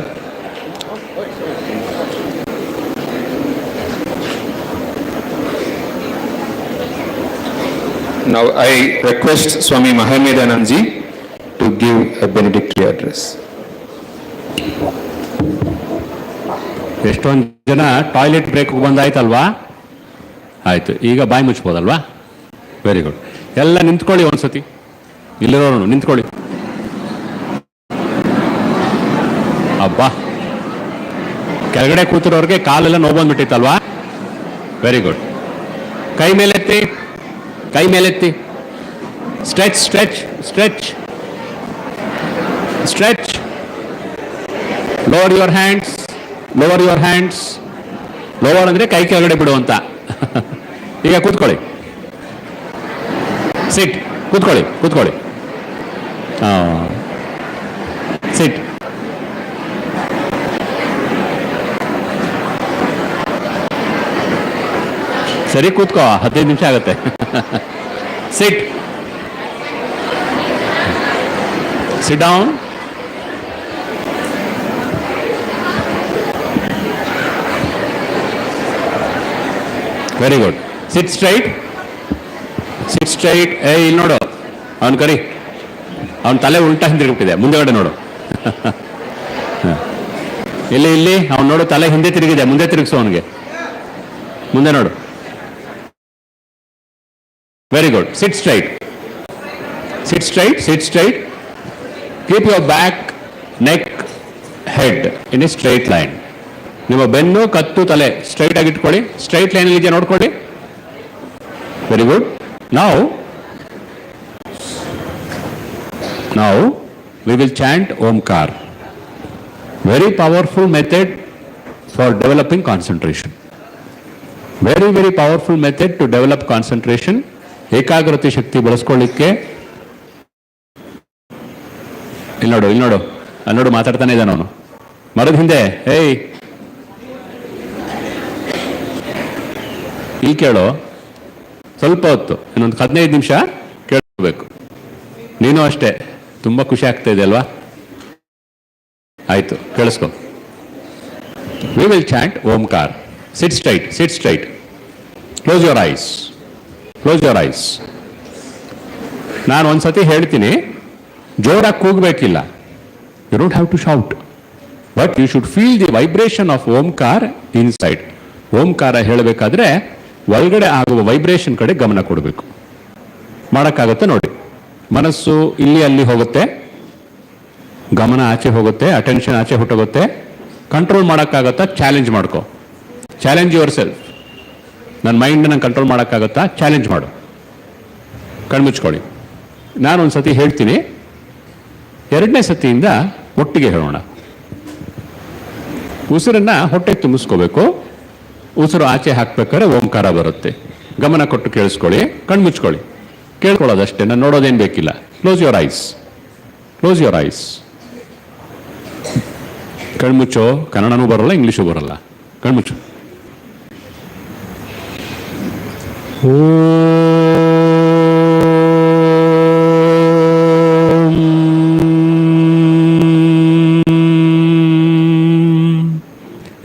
Now I request Swami Mahamedanandji to give a benedictory address.
ಎಷ್ಟೊಂದು ಜನ toilet break ಬಂದಾಯ್ತಲ್ವಾ? ಆಯಿತು, ಈಗ ಬಾಯಿ ಮುಚ್ಬೋದಲ್ವಾ? Very good. ಎಲ್ಲ ನಿಂತ್ಕೊಳ್ಳಿ, ಒಂದ್ಸತಿ ಇಲ್ಲಿರೋನು ನಿಂತ್ಕೊಳ್ಳಿ. ಅಬ್ಬಾ, ಕೆಳಗಡೆ ಕೂತಿರೋರಿಗೆ ಕಾಲೆಲ್ಲ ನೋವು ಬಂದ್ಬಿಟ್ಟಿತ್ತಲ್ವಾ? Very good. ಕೈ ಮೇಲೆತ್ತಿ, ಕೈ ಮೇಲೆತ್ತಿ. Stretch stretch stretch stretch. Lower your hands, lower your hands. Lower ಅಂದರೆ ಕೈ ಕೆಳಗಡೆ ಬಿಡು ಅಂತ. ಈಗ ಕೂತ್ಕೊಳ್ಳಿ. ಸಿಟ್, ಕೂತ್ಕೊಳ್ಳಿ ಕೂತ್ಕೊಳ್ಳಿ. ಸಿಟ್. ಸರಿ, ಕೂತ್ಕೋ, 15 ನಿಮಿಷ ಆಗುತ್ತೆ. Sit, sit down. Very good. Sit straight, sit straight. ಇಲ್ಲಿ ನೋಡು, ಅವನು ಕರಿ, ಅವನ ತಲೆ ಉಲ್ಟಾ ಹಿಂದಿರುಗಿಬಿಟ್ಟಿದೆ, ಮುಂದೆಗಡೆ ನೋಡು. ಇಲ್ಲಿ ಅವ್ನು ನೋಡು, ತಲೆ ಹಿಂದೆ ತಿರುಗಿದೆ, ಮುಂದೆ ತಿರುಗಿಸು ಅವನಿಗೆ, ಮುಂದೆ ನೋಡು. Very good. Sit straight, sit straight, sit straight. Keep your back, neck, head in a straight line. ನಿಮ್ಮ ಬೆನ್ನು, ಕತ್ತು, ತಲೆ ಸ್ಟ್ರೈಟ್ ಆಗಿ ಇಟ್ಕೊಳ್ಳಿ. ಸ್ಟ್ರೈಟ್ ಲೈನ್ ಇದೆಯಾ ನೋಡ್ಕೊಳ್ಳಿ. Very good. Now we will chant Omkar. Very powerful method for developing concentration. Very, very powerful method to develop concentration. ಏಕಾಗ್ರತೆ ಶಕ್ತಿ ಬೆಳೆಸ್ಕೊಳ್ಳಿಕ್ಕೆ. ಇಲ್ಲಿ ನೋಡು ಮಾತಾಡ್ತಾನೆ ಇದ್ದಾನೆ ಅವನು ಮರದ ಹಿಂದೆ. ಇಲ್ಲಿ ಕೇಳೋ, ಸ್ವಲ್ಪ ಹೊತ್ತು, ಇನ್ನೊಂದು 15 ನಿಮಿಷ ಕೇಳಬೇಕು. ನೀನು ಅಷ್ಟೇ, ತುಂಬ ಖುಷಿ ಆಗ್ತಾ ಇದೆ ಅಲ್ವಾ? ಆಯಿತು, ಕೇಳಿಸ್ಕೊ. We will chant Omkar. Sit straight, sit straight. Close your eyes, close your eyes. ನಾನು ಒಂದ್ಸತಿ ಹೇಳ್ತೀನಿ, ಜೋರಾಗಿ ಕೂಗಬೇಕಿಲ್ಲ. You don't have to shout, but you should feel the vibration of Omkar inside. Omkara ಹೇಳಬೇಕಾದ್ರೆ ಒಳಗಡೆ ಆಗುವ ವೈಬ್ರೇಷನ್ ಕಡೆ ಗಮನ ಕೊಡಬೇಕು. ಮಾಡೋಕ್ಕಾಗುತ್ತೆ ನೋಡಿ. ಮನಸ್ಸು ಇಲ್ಲಿ ಅಲ್ಲಿ ಹೋಗುತ್ತೆ, ಗಮನ ಆಚೆ ಹೋಗುತ್ತೆ, ಅಟೆನ್ಷನ್ ಆಚೆ ಹೊಟ್ಟೋಗುತ್ತೆ. ಕಂಟ್ರೋಲ್ ಮಾಡೋಕ್ಕಾಗತ್ತಾ? ಚಾಲೆಂಜ್ ಮಾಡ್ಕೊ. Challenge your self. ನನ್ನ ಮೈಂಡನ್ನ ಕಂಟ್ರೋಲ್ ಮಾಡೋಕ್ಕಾಗತ್ತಾ? ಚಾಲೆಂಜ್ ಮಾಡು. ಕಣ್ಮುಚ್ಕೊಳ್ಳಿ. ನಾನೊಂದು ಸತಿ ಹೇಳ್ತೀನಿ, 2ನೇ ಸತಿಯಿಂದ ಒಟ್ಟಿಗೆ ಹೇಳೋಣ. ಉಸಿರನ್ನ ಹೊಟ್ಟೆಗೆ ತುಂಬಿಸ್ಕೋಬೇಕು. ಉಸಿರು ಆಚೆ ಹಾಕ್ಬೇಕಾದ್ರೆ ಓಂಕಾರ ಬರುತ್ತೆ. ಗಮನ ಕೊಟ್ಟು ಕೇಳಿಸ್ಕೊಳ್ಳಿ, ಕಣ್ಮುಚ್ಕೊಳ್ಳಿ, ಕೇಳ್ಕೊಳ್ಳೋದಷ್ಟೇ. ನಾನು ನೋಡೋದೇನು ಬೇಕಿಲ್ಲ. Close your eyes, close your eyes. ಕಣ್ಮುಚ್ಚೋ. ಕನ್ನಡನೂ ಬರೋಲ್ಲ, ಇಂಗ್ಲೀಷು ಬರೋಲ್ಲ. ಕಣ್ಮುಚ್ಚು.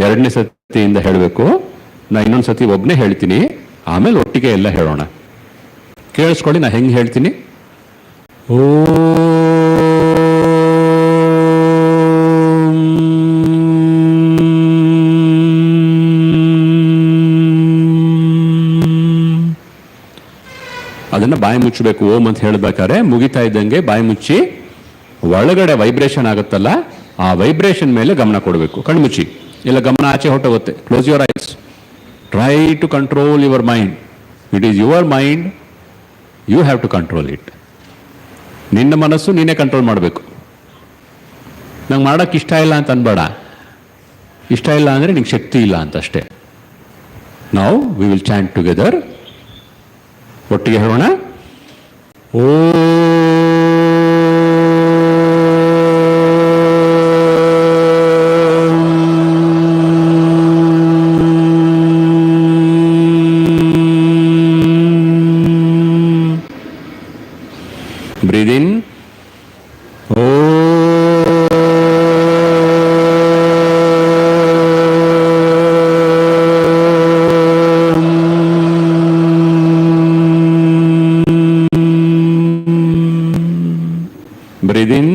ಎರಡನೇ ಸತಿಯಿಂದ ಹೇಳಬೇಕು. ನಾ ಇನ್ನೊಂದು ಸತಿ ಒಬ್ಬನೇ ಹೇಳ್ತೀನಿ, ಆಮೇಲೆ ಒಟ್ಟಿಗೆ ಎಲ್ಲ ಹೇಳೋಣ. ಕೇಳಿಸ್ಕೊಳ್ಳಿ, ನಾ ಹೆಂಗೆ ಹೇಳ್ತೀನಿ. ಓ ಅದನ್ನು ಬಾಯಿ ಮುಚ್ಚಬೇಕು. ಓಂ ಅಂತ ಹೇಳಬೇಕಾದ್ರೆ ಮುಗಿತಾ ಇದ್ದಂಗೆ ಬಾಯಿ ಮುಚ್ಚಿ ಒಳಗಡೆ ವೈಬ್ರೇಷನ್ ಆಗುತ್ತಲ್ಲ, ಆ ವೈಬ್ರೇಷನ್ ಮೇಲೆ ಗಮನ ಕೊಡಬೇಕು. ಕಣ್ಮುಚ್ಚಿ, ಇಲ್ಲ ಗಮನ ಆಚೆ ಹೊಟ್ಟೋಗುತ್ತೆ. Close your eyes. Try to control your mind. It is your mind, you have to control it. ನಿನ್ನ ಮನಸ್ಸು ನೀನೇ ಕಂಟ್ರೋಲ್ ಮಾಡಬೇಕು. ನಂಗೆ ಮಾಡೋಕ್ಕೆ ಇಷ್ಟ ಇಲ್ಲ ಅಂತ ಅನ್ಬೇಡ. ಇಷ್ಟ ಇಲ್ಲ ಅಂದರೆ ನಿಂಗೆ ಶಕ್ತಿ ಇಲ್ಲ ಅಂತ ಅಷ್ಟೇ. ನಾವು ವಿ ವಿಲ್ ಚಾಂಟ್ ಟುಗೆದರ್. ಒಟ್ಟಿಗೆ ಹೇಳೋಣ. ಓ breathe in. Breathe in.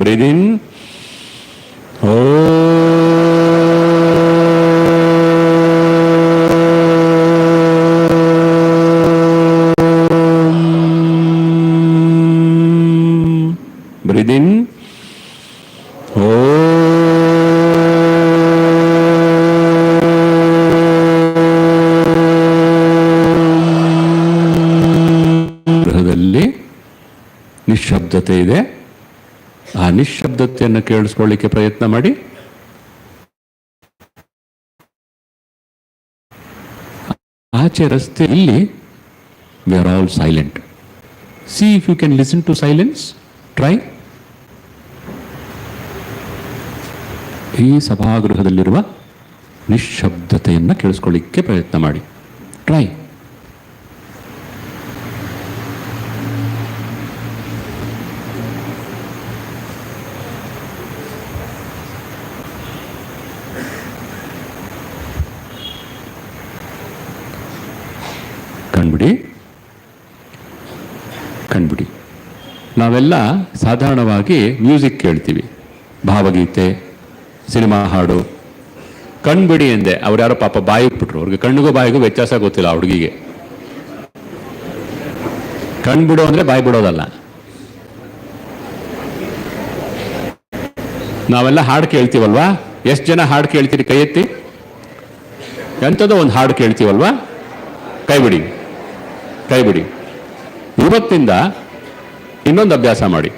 Breathe in. Breathe in. ಗೃಹದಲ್ಲಿ ನಿಶ್ಶಬ್ದತೆ ಇದೆ. ಆ ನಿಶ್ಶಬ್ದತೆಯನ್ನು ಕೇಳಿಸ್ಕೊಳ್ಳಿಕ್ಕೆ ಪ್ರಯತ್ನ ಮಾಡಿ. ಆಚೆ ರಸ್ತೆ ಇಲ್ಲಿ we are all silent. See if you can listen to silence. Try. ಈ ಸಭಾಗೃಹದಲ್ಲಿರುವ ನಿಶ್ಶಬ್ದತೆಯನ್ನು ಕೇಳಿಸ್ಕೊಳ್ಳಿಕ್ಕೆ ಪ್ರಯತ್ನ ಮಾಡಿ. ಟ್ರೈ. ಕಣ್ಬಿಡಿ. ಕಣ್ಬಿಡಿ. ನಾವೆಲ್ಲ ಸಾಧಾರಣವಾಗಿ ಮ್ಯೂಸಿಕ್ ಕೇಳ್ತೀವಿ, ಭಾವಗೀತೆ, ಸಿನಿಮಾ ಹಾಡು. ಕಣ್ಬಿಡಿ ಎಂದೆ, ಅವ್ರು ಯಾರೋ ಪಾಪ ಬಾಯಿ ಇಟ್ಬಿಟ್ರು, ಅವ್ರಿಗೆ ಕಣ್ಣಿಗೂ ಬಾಯಿಗೂ ವ್ಯತ್ಯಾಸ ಗೊತ್ತಿಲ್ಲ ಆ ಹುಡುಗಿಗೆ. ಕಣ್ಬಿಡು ಅಂದರೆ ಬಾಯಿ ಬಿಡೋದಲ್ಲ. ನಾವೆಲ್ಲ ಹಾಡು ಕೇಳ್ತೀವಲ್ವಾ? ಎಷ್ಟು ಜನ ಹಾಡು ಕೇಳ್ತೀರಿ? ಕೈ ಎತ್ತಿ. ಎಂಥದೋ ಒಂದು ಹಾಡು ಕೇಳ್ತೀವಲ್ವಾ? ಕೈ ಬಿಡಿ, ಕೈ ಬಿಡಿ. ಇವತ್ತಿಂದ ಇನ್ನೊಂದು ಅಭ್ಯಾಸ ಮಾಡಿ.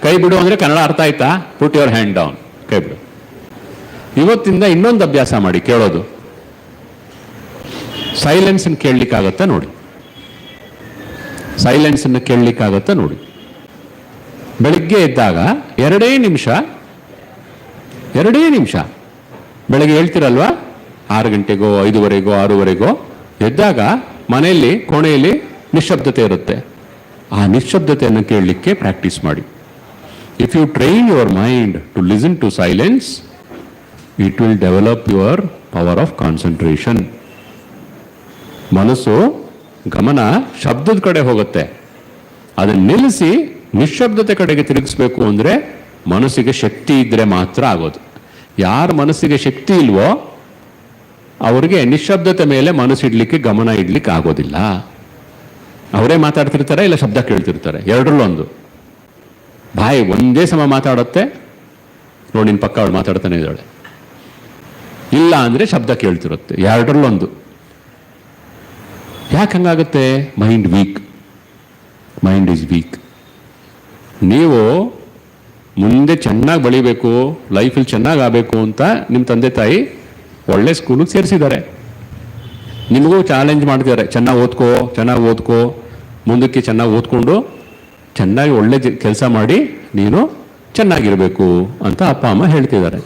ಕೈ ಬಿಡು ಅಂದರೆ ಕನ್ನಡ ಅರ್ಥ ಆಯ್ತಾ? ಪುಟ್ ಯುವರ್ ಹ್ಯಾಂಡ್ ಡೌನ್, ಕೈ ಬಿಡು. ಇವತ್ತಿಂದ ಇನ್ನೊಂದು ಅಭ್ಯಾಸ ಮಾಡಿ, ಕೇಳೋದು. ಸೈಲೆನ್ಸನ್ನು ಕೇಳಲಿಕ್ಕಾಗತ್ತಾ ನೋಡಿ. ಸೈಲೆನ್ಸನ್ನು ಕೇಳಲಿಕ್ಕಾಗತ್ತಾ ನೋಡಿ. ಬೆಳಿಗ್ಗೆ ಎದ್ದಾಗ 2 ನಿಮಿಷ ಬೆಳಗ್ಗೆ ಹೇಳ್ತಿರಲ್ವಾ, 6 ಗಂಟೆಗೋ 5:15ಗೋ 6:15ಗೋ ಎದ್ದಾಗ ಮನೆಯಲ್ಲಿ ಕೋಣೆಯಲ್ಲಿ ನಿಶ್ಶಬ್ದತೆ ಇರುತ್ತೆ. ಆ ನಿಶ್ಶಬ್ದತೆಯನ್ನು ಕೇಳಲಿಕ್ಕೆ ಪ್ರಾಕ್ಟೀಸ್ ಮಾಡಿ. If you train your mind to listen to silence, it will develop your power of concentration. ಮನಸ್ಸು ಗಮನ ಶಬ್ದದ ಕಡೆ ಹೋಗುತ್ತೆ. ಅದನ್ನು ನಿಲ್ಲಿಸಿ ನಿಶ್ಶಬ್ದತೆ ಕಡೆಗೆ ತಿರುಗಿಸ್ಬೇಕು ಅಂದರೆ ಮನಸ್ಸಿಗೆ ಶಕ್ತಿ ಇದ್ದರೆ ಮಾತ್ರ ಆಗೋದು. ಯಾರ ಮನಸ್ಸಿಗೆ ಶಕ್ತಿ ಇಲ್ವೋ ಅವರಿಗೆ ನಿಶ್ಶಬ್ದತೆ ಮೇಲೆ ಮನಸ್ಸಿಡ್ಲಿಕ್ಕೆ, ಗಮನ ಇಡ್ಲಿಕ್ಕೆ ಆಗೋದಿಲ್ಲ. ಅವರೇ ಮಾತಾಡ್ತಿರ್ತಾರೆ, ಇಲ್ಲ ಶಬ್ದ ಕೇಳ್ತಿರ್ತಾರೆ, ಎರಡರಲ್ಲೊಂದು. ಬಾಯಿ ಒಂದೇ ಸಮ ಮಾತಾಡುತ್ತೆ, ನೋಡಿ ನಿನ್ನ ಪಕ್ಕ ಅವಳು ಮಾತಾಡ್ತಾನೆ ಇದ್ದಾಳೆ. ಇಲ್ಲ ಅಂದರೆ ಶಬ್ದ ಕೇಳ್ತಿರುತ್ತೆ, ಎರಡರಲ್ಲೊಂದು. ಯಾಕೆ ಹಂಗಾಗುತ್ತೆ? Mind weak. Mind is weak. ನೀವು ಮುಂದೆ ಚೆನ್ನಾಗಿ ಬೆಳಿಬೇಕು, ಲೈಫಲ್ಲಿ ಚೆನ್ನಾಗಿ ಆಗಬೇಕು ಅಂತ ನಿಮ್ಮ ತಂದೆ ತಾಯಿ ಒಳ್ಳೆ ಸ್ಕೂಲಿಗೆ ಸೇರಿಸಿದ್ದಾರೆ. ನಿಮಗೂ ಚಾಲೆಂಜ್ ಮಾಡ್ತಿದ್ದಾರೆ, ಚೆನ್ನಾಗಿ ಓದ್ಕೋ, ಮುಂದಕ್ಕೆ ಚೆನ್ನಾಗಿ ಓದ್ಕೊಂಡು ಚೆನ್ನಾಗಿ ಒಳ್ಳೆ ಕೆಲಸ ಮಾಡಿ ನೀನು ಚೆನ್ನಾಗಿರಬೇಕು ಅಂತ ಅಪ್ಪ ಅಮ್ಮ ಹೇಳ್ತಿದ್ದಾರೆ.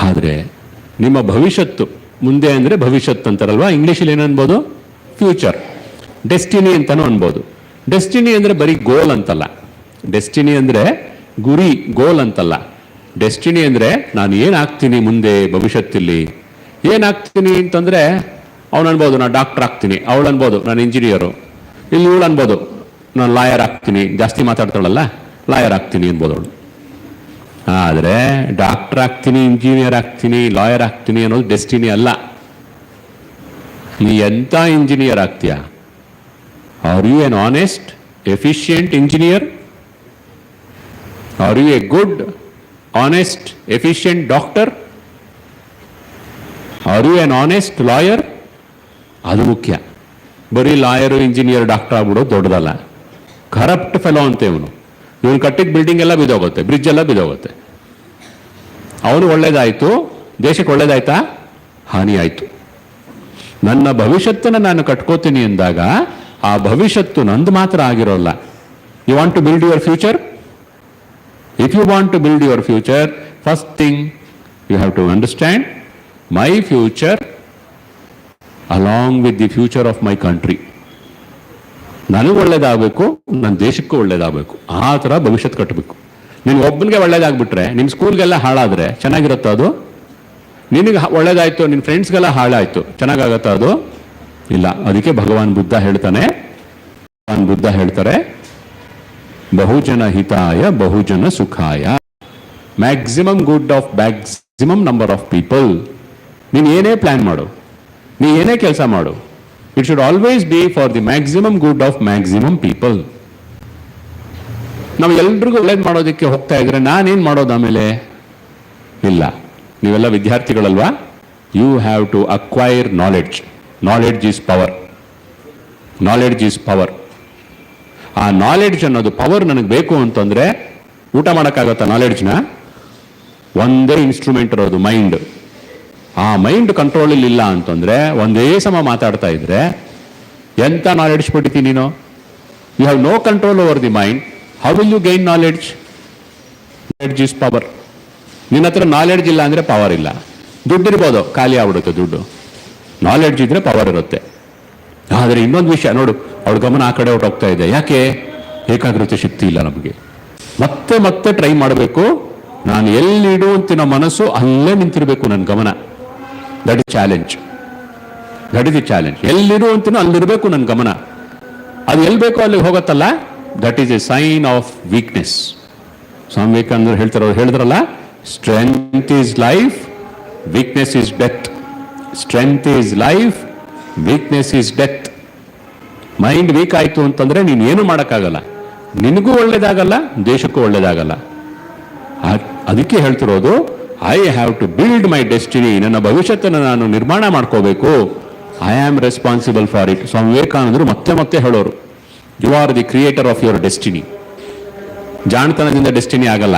ಆದರೆ ನಿಮ್ಮ ಭವಿಷ್ಯತ್ತು, ಮುಂದೆ ಅಂದರೆ ಭವಿಷ್ಯತ್ತು ಅಂತಾರಲ್ವಾ, ಇಂಗ್ಲೀಷಲ್ಲಿ ಏನನ್ಬೋದು? ಫ್ಯೂಚರ್. ಡೆಸ್ಟಿನಿ ಅಂತಲೂ ಅನ್ಬೋದು. ಡೆಸ್ಟಿನಿ ಅಂದರೆ ಬರೀ ಗೋಲ್ ಅಂತಲ್ಲ. ಡೆಸ್ಟಿನಿ ಅಂದರೆ ಗುರಿ, ಗೋಲ್ ಅಂತಲ್ಲ. ಡೆಸ್ಟಿನಿ ಅಂದರೆ ನಾನು ಏನಾಗ್ತೀನಿ ಮುಂದೆ ಭವಿಷ್ಯತ್ತಲ್ಲಿ. ಏನಾಗ್ತೀನಿ ಅಂತಂದರೆ ಅವನು ಅನ್ಬೋದು ನಾನು ಡಾಕ್ಟರ್ ಆಗ್ತೀನಿ, ಅವಳು ಅನ್ಬೋದು ನಾನು ಇಂಜಿನಿಯರು, ಇಲ್ಲಿ ಇವಳು ಅನ್ಬೋದು ನಾನು ಲಾಯರ್ ಆಗ್ತೀನಿ, ಜಾಸ್ತಿ ಮಾತಾಡ್ತಾಳಲ್ಲ ಲಾಯರ್ ಆಗ್ತೀನಿ ಅನ್ಬೋದು ಅವಳು. ಆದರೆ ಡಾಕ್ಟರ್ ಆಗ್ತೀನಿ, ಇಂಜಿನಿಯರ್ ಆಗ್ತೀನಿ, ಲಾಯರ್ ಆಗ್ತೀನಿ ಅನ್ನೋದು ಡೆಸ್ಟಿನಿ ಅಲ್ಲ. ನೀ ಎಂಥ ಇಂಜಿನಿಯರ್ ಆಗ್ತೀಯಾ? Are you an honest, efficient engineer? Are you a good, honest, efficient doctor? Are you an honest lawyer? ಅದು ಮುಖ್ಯ. ಬರೀ ಲಾಯರು, ಇಂಜಿನಿಯರ್, ಡಾಕ್ಟರ್ ಆಗ್ಬಿಡೋದು ದೊಡ್ಡದಲ್ಲ. ಕರಪ್ಟ್ ಫೆಲೋ ಅಂತ ಇವನು ಕಟ್ಟಿದ ಬಿಲ್ಡಿಂಗ್ ಎಲ್ಲ ಬಿದ್ದೋಗುತ್ತೆ, ಬ್ರಿಡ್ಜ್ ಎಲ್ಲ ಬಿದ್ದೋಗುತ್ತೆ. ಅವನು ಒಳ್ಳೇದಾಯ್ತು, ದೇಶಕ್ಕೆ ಒಳ್ಳೇದಾಯ್ತಾ? ಹಾನಿ ಆಯಿತು. ನನ್ನ ಭವಿಷ್ಯತ್ತನ್ನು ನಾನು ಕಟ್ಕೋತೀನಿ ಎಂದಾಗ ಆ ಭವಿಷ್ಯತ್ತು ನಂದು ಮಾತ್ರ ಆಗಿರೋಲ್ಲ. You want to build your future? If you want to build your future, first thing you have to understand my future along with the future of my country. ನನಗೆ ಒಳ್ಳೇದಾಗಬೇಕು, ನನ್ನ ದೇಶಕ್ಕೂ ಒಳ್ಳೇದಾಗಬೇಕು. ಆ ಥರ ಭವಿಷ್ಯತ್ ಕಟ್ಟಬೇಕು. ನೀನು ಒಬ್ಬನಿಗೆ ಒಳ್ಳೇದಾಗ್ಬಿಟ್ರೆ, ನಿಮ್ಮ ಸ್ಕೂಲ್ಗೆಲ್ಲ ಹಾಳಾದರೆ ಚೆನ್ನಾಗಿರುತ್ತೋ ಅದು? ನಿನಗೆ ಒಳ್ಳೇದಾಯ್ತು, ನಿನ್ನ ಫ್ರೆಂಡ್ಸ್ಗೆಲ್ಲ ಹಾಳಾಯ್ತು, ಚೆನ್ನಾಗಾಗತ್ತಾ ಅದು? ಇಲ್ಲ. ಅದಕ್ಕೆ ಭಗವಾನ್ ಬುದ್ಧ ಹೇಳ್ತಾರೆ ಬಹುಜನ ಹಿತಾಯ ಬಹುಜನ ಸುಖಾಯ, maximum good of maximum number of people. ನೀನು ಏನೇ ಪ್ಲಾನ್ ಮಾಡು, ನೀ ಏನೇ ಕೆಲಸ ಮಾಡು, it should always be for the maximum good of maximum people. ನಾವು ಎಲ್ರಿಗೂ ಒಳ್ಳೇದು ಮಾಡೋದಕ್ಕೆ ಹೋಗ್ತಾ ಇದ್ರೆ ನಾನೇನು ಮಾಡೋದು ಆಮೇಲೆ? ಇಲ್ಲ. ನೀವೆಲ್ಲ ವಿದ್ಯಾರ್ಥಿಗಳಲ್ವಾ? You have to acquire knowledge. Knowledge is power. Knowledge is power. ಆ ನಾಲೆಡ್ಜ್ ಅನ್ನೋದು ಪವರ್ ನನಗೆ ಬೇಕು ಅಂತಂದರೆ ಊಟ ಮಾಡೋಕ್ಕಾಗತ್ತಾ ನಾಲೆಡ್ಜ್ನ? ಒಂದೇ ಇನ್ಸ್ಟ್ರೂಮೆಂಟ್ ಇರೋದು, ಮೈಂಡ್. ಆ ಮೈಂಡ್ ಕಂಟ್ರೋಲಲ್ಲಿ ಇಲ್ಲ ಅಂತಂದರೆ, ಒಂದೇ ಸಮ ಮಾತಾಡ್ತಾ ಇದ್ರೆ ಎಂಥ ನಾಲೆಡ್ಜ್ ಪಡಿತೀನಿ ನೀನು? You have no control over the mind. How will you gain knowledge? Knowledge is power. ನಿನ್ನ ಹತ್ರ ನಾಲೆಡ್ಜ್ ಇಲ್ಲ ಅಂದರೆ ಪವರ್ ಇಲ್ಲ. ದುಡ್ಡಿರ್ಬೋದು, ಖಾಲಿ ಆಗ್ಬಿಡುತ್ತೆ ದುಡ್ಡು. ನಾಲೆಡ್ಜ್ ಇದ್ರೆ ಪವರ್ ಇರುತ್ತೆ. ಆದರೆ ಇನ್ನೊಂದು ವಿಷಯ ನೋಡು, ಅವಳ ಗಮನ ಆ ಕಡೆ ಹೊರಟೋಗ್ತಾ ಇದೆ. ಯಾಕೆ? ಏಕಾಗ್ರತೆ ಶಕ್ತಿ ಇಲ್ಲ ನಮಗೆ. ಮತ್ತೆ ಮತ್ತೆ ಟ್ರೈ ಮಾಡಬೇಕು. ನಾನು ಎಲ್ಲಿಡು ಅಂತಿನ ಮನಸ್ಸು ಅಲ್ಲೇ ನಿಂತಿರಬೇಕು ನನ್ನ ಗಮನ. That is challenge. That is the challenge. ಎಲ್ಲಿರು ಅಂತೀನೋ ಅಲ್ಲಿರಬೇಕು ನನ್ನ ಗಮನ. ಅದು ಎಲ್ಲಿ ಬೇಕೋ ಅಲ್ಲಿಗೆ ಹೋಗುತ್ತಲ್ಲ, that is a sign of weakness. Swami ವಿವೇಕಾನಂದರು ಹೇಳಿದ್ರಲ್ಲ, strength is life, weakness is death. Strength is life, weakness is death. Mind weak ಆಯಿತು ಅಂತಂದ್ರೆ ನೀನು ಏನು ಮಾಡೋಕ್ಕಾಗಲ್ಲ, ನಿನಗೂ ಒಳ್ಳೇದಾಗಲ್ಲ, ದೇಶಕ್ಕೂ ಒಳ್ಳೇದಾಗಲ್ಲ. ಅದಕ್ಕೆ ಹೇಳ್ತಿರೋದು, I have to build my destiny. ನನ್ನ ಭವಿಷ್ಯತ್ತನ್ನು ನಾನು ನಿರ್ಮಾಣ ಮಾಡ್ಕೋಬೇಕು. I am responsible for it. Swami ವಿವೇಕಾನಂದರು ಮತ್ತೆ ಮತ್ತೆ ಹೇಳೋರು, you are the creator of your destiny. ಜಾಣತನದಿಂದ ಡೆಸ್ಟಿನಿ ಆಗಲ್ಲ.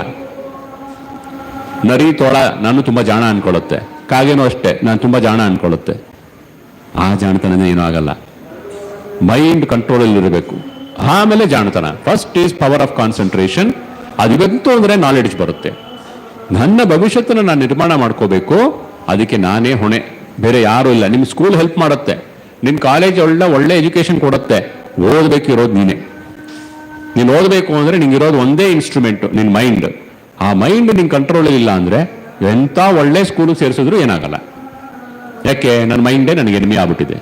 ನರಿ ತೋಳ ನಾನು ತುಂಬ ಜಾಣ ಅನ್ಕೊಳ್ಳುತ್ತೆ, ಕಾಗೇನೂ ಅಷ್ಟೇ ನಾನು ತುಂಬ ಜಾಣ ಅನ್ಕೊಳ್ಳುತ್ತೆ. ಆ ಜಾಣತನದಿಂದ ಏನೂ ಆಗಲ್ಲ. ಮೈಂಡ್ ಕಂಟ್ರೋಲಲ್ಲಿರಬೇಕು, ಆಮೇಲೆ ಜಾಣತನ. First is power of concentration. ಅದು ಬಂತು ಅಂದರೆ ನಾಲೆಡ್ಜ್ ಬರುತ್ತೆ. ನನ್ನ ಭವಿಷ್ಯತ್ತನ್ನು ನಾನು ನಿರ್ಮಾಣ ಮಾಡ್ಕೋಬೇಕು, ಅದಕ್ಕೆ ನಾನೇ ಹೊಣೆ, ಬೇರೆ ಯಾರೂ ಇಲ್ಲ. ನಿಮ್ಮ ಸ್ಕೂಲ್ ಹೆಲ್ಪ್ ಮಾಡುತ್ತೆ, ನಿಮ್ಮ ಕಾಲೇಜ್ ಒಳ್ಳೆ ಎಜುಕೇಷನ್ ಕೊಡುತ್ತೆ. ಓದಬೇಕಿರೋದು ನೀನೇ. ನೀನು ಓದಬೇಕು ಅಂದರೆ ನಿಂಗಿರೋದು ಒಂದೇ ಇನ್ಸ್ಟ್ರೂಮೆಂಟು, ನಿನ್ನ ಮೈಂಡ್. ಆ ಮೈಂಡ್ ನಿನ್ನ ಕಂಟ್ರೋಲಲ್ಲಿಲ್ಲ ಅಂದರೆ ಎಂಥ ಒಳ್ಳೆ ಸ್ಕೂಲಿಗೆ ಸೇರಿಸಿದ್ರು ಏನಾಗಲ್ಲ. ಯಾಕೆ? ನನ್ನ ಮೈಂಡೇ ನನಗೆ ಎನಿಮಿ ಆಗ್ಬಿಟ್ಟಿದೆ.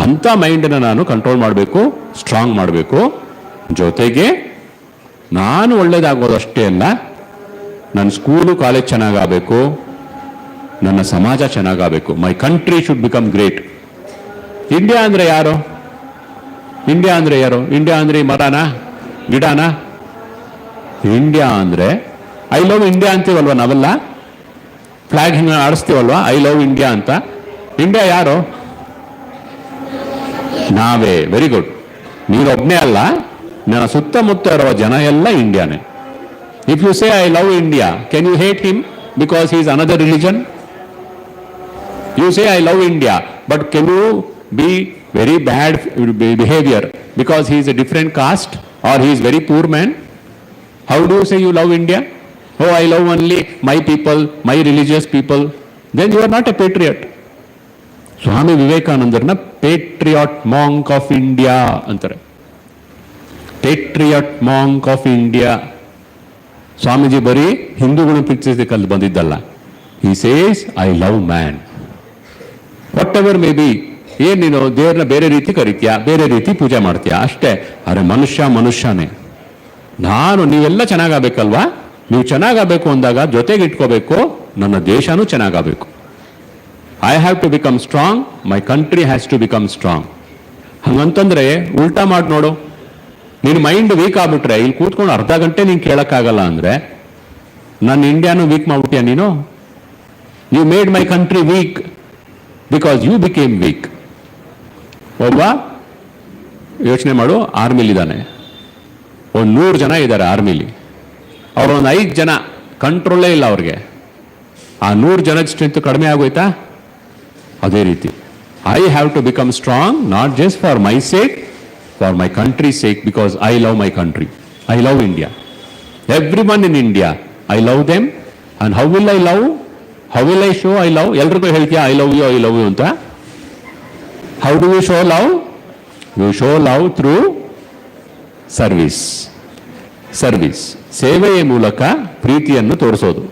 ಅಂಥ ಮೈಂಡನ್ನು ನಾನು ಕಂಟ್ರೋಲ್ ಮಾಡಬೇಕು, ಸ್ಟ್ರಾಂಗ್ ಮಾಡಬೇಕು. ಜೊತೆಗೆ ನಾನು ಒಳ್ಳೇದಾಗೋದು ಅಷ್ಟೇ ಅಲ್ಲ, ನನ್ನ ಸ್ಕೂಲು ಕಾಲೇಜ್ ಚೆನ್ನಾಗಬೇಕು, ನನ್ನ ಸಮಾಜ ಚೆನ್ನಾಗಬೇಕು. My country should become great. India ಅಂದರೆ ಯಾರು? ಇಂಡಿಯಾ ಅಂದರೆ ಯಾರು? ಇಂಡಿಯಾ ಅಂದರೆ ಮರನಾ, ಗಿಡನಾ? ಇಂಡಿಯಾ ಅಂದರೆ ಐ ಲವ್ ಇಂಡಿಯಾ ಅಂತೀವಲ್ವ ನಾವೆಲ್ಲ, ಫ್ಲಾಗ್ ಹಿಂಗೆ ಆಡಿಸ್ತೀವಲ್ವ, ಐ ಲವ್ ಇಂಡಿಯಾ ಅಂತ. ಇಂಡಿಯಾ ಯಾರು? ನಾವೇ. Very good. ನೀನೊಬ್ಬನೇ ಅಲ್ಲ, ನನ್ನ ಸುತ್ತಮುತ್ತ ಇರುವ ಜನ ಎಲ್ಲ ಇಂಡಿಯಾನೇ. If you say I love India, can you hate him because he is another religion? You say I love India, but can you be very bad behavior because he is a different caste or he is very poor man? How do you say you love India? Oh, I love only my people, my religious people. Then you are not a patriot. Swami ವಿವೇಕಾನಂದರನ್ನ patriot monk of India ಅಂತಾರೆ. Patriot monk of India. Swamiji ಬರೀ ಹಿಂದೂಗಳನ್ನು ಪ್ರೀತಿಸೋದಕ್ಕೆ ಅಲ್ಲಿ ಬಂದಿದ್ದಲ್ಲ. He says, I love man. Whatever may be. ಏನ್ ನೀನು ದೇವ್ರನ್ನ ಬೇರೆ ರೀತಿ ಕರಿತೀಯಾ, ಬೇರೆ ರೀತಿ ಪೂಜೆ ಮಾಡ್ತೀಯಾ ಅಷ್ಟೇ. ಅರೆ ಮನುಷ್ಯನೇ. ನೀವೆಲ್ಲ ಚೆನ್ನಾಗಬೇಕಲ್ವಾ? ನೀವು ಚೆನ್ನಾಗಬೇಕು ಅಂದಾಗ ಜೊತೆಗೆ ಇಟ್ಕೋಬೇಕು, ನನ್ನ ದೇಶನೂ ಚೆನ್ನಾಗಬೇಕು. I have to become strong, my country has to become strong. ಹಂಗಂತಂದ್ರೆ ಉಲ್ಟಾ ಮಾಡಿ ನೋಡು. ನಿನ್ನ ಮೈಂಡ್ ವೀಕ್ ಆಗ್ಬಿಟ್ರೆ ಇಲ್ಲಿ ಕೂತ್ಕೊಂಡು ಅರ್ಧ ಗಂಟೆ ನೀನು ಕೇಳಕ್ಕಾಗಲ್ಲ ಅಂದ್ರೆ ನನ್ನ ಇಂಡಿಯಾನು ವೀಕ್ ಮಾಡ್ಬಿಟ್ಯಾ ನೀನು? You made my country weak because you became weak. ಒಬ್ಬ ಯೋಚನೆ ಮಾಡು, ಆರ್ಮಿಲಿದ್ದಾನೆ, ಒಂದು 100 ಜನ ಇದ್ದಾರೆ ಆರ್ಮಿಲಿ, ಅವರೊಂದು 5 ಜನ ಕಂಟ್ರೋಲೇ ಇಲ್ಲ ಅವ್ರಿಗೆ. ಆ 100 ಜನದ ಸ್ಟ್ರೆಂತ್ ಕಡಿಮೆ ಆಗೋಯ್ತಾ? ಅದೇ ರೀತಿ I have to become strong, not just for my sake, for my country sake, because I love my country. I love India. Everyone in India, I love them. And how will I love? How will I show I love? ಎಲ್ರಿಗೂ ಹೇಳ್ತೀಯಾ I love you ಅಂತ? How do you show love? You show love through service. ಸೇವೆಯ ಮೂಲಕ ಪ್ರೀತಿಯನ್ನು ತೋರಿಸೋದು.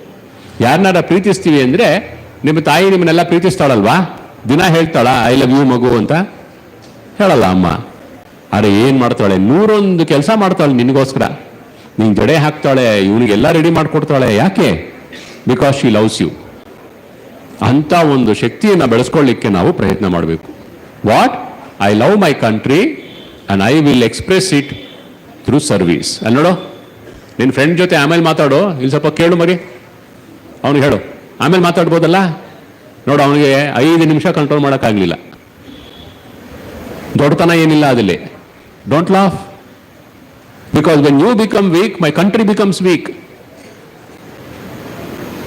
ಯಾರನ್ನಾರ ಪ್ರೀತಿಸ್ತೀವಿ ಅಂದರೆ, ನಿಮ್ಮ ತಾಯಿ ನಿಮ್ಮನ್ನೆಲ್ಲ ಪ್ರೀತಿಸ್ತಾಳಲ್ವಾ? ದಿನ ಹೇಳ್ತಾಳ ಐ ಲವ್ ಯು ಮಗು ಅಂತ? ಹೇಳಲ್ಲ ಅಮ್ಮ. ಅರೆ ಏನು ಮಾಡ್ತಾಳೆ, 101 ಕೆಲಸ ಮಾಡ್ತಾಳೆ ನಿನಗೋಸ್ಕರ. ನೀನು ಜಡೆ ಹಾಕ್ತಾಳೆ, ಇವನಿಗೆಲ್ಲ ರೆಡಿ ಮಾಡಿಕೊಡ್ತಾಳೆ. ಯಾಕೆ? Because she loves you. ಅಂಥ ಒಂದು ಶಕ್ತಿಯನ್ನು ಬೆಳೆಸ್ಕೊಳ್ಳಿಕ್ಕೆ ನಾವು ಪ್ರಯತ್ನ ಮಾಡಬೇಕು. What? I love my country and I will express it through service. ಅಲ್ಲಿ ನೋಡು, ನಿನ್ನ ಫ್ರೆಂಡ್ ಜೊತೆ ಆಮೇಲೆ ಮಾತಾಡೋ, ಇಲ್ಲಿ ಸ್ವಲ್ಪ ಕೇಳು ಮರಿ, ಅವನಿಗೆ ಹೇಳು, ಆಮೇಲೆ ಮಾತಾಡ್ಬೋದಲ್ಲ. ನೋಡು, ಅವನಿಗೆ 5 ನಿಮಿಷ ಕಂಟ್ರೋಲ್ ಮಾಡೋಕ್ಕಾಗಲಿಲ್ಲ. ದೊಡ್ಡತನ ಏನಿಲ್ಲ ಅದಲ್ಲಿ. Don't laugh, because when you become weak, my country becomes weak.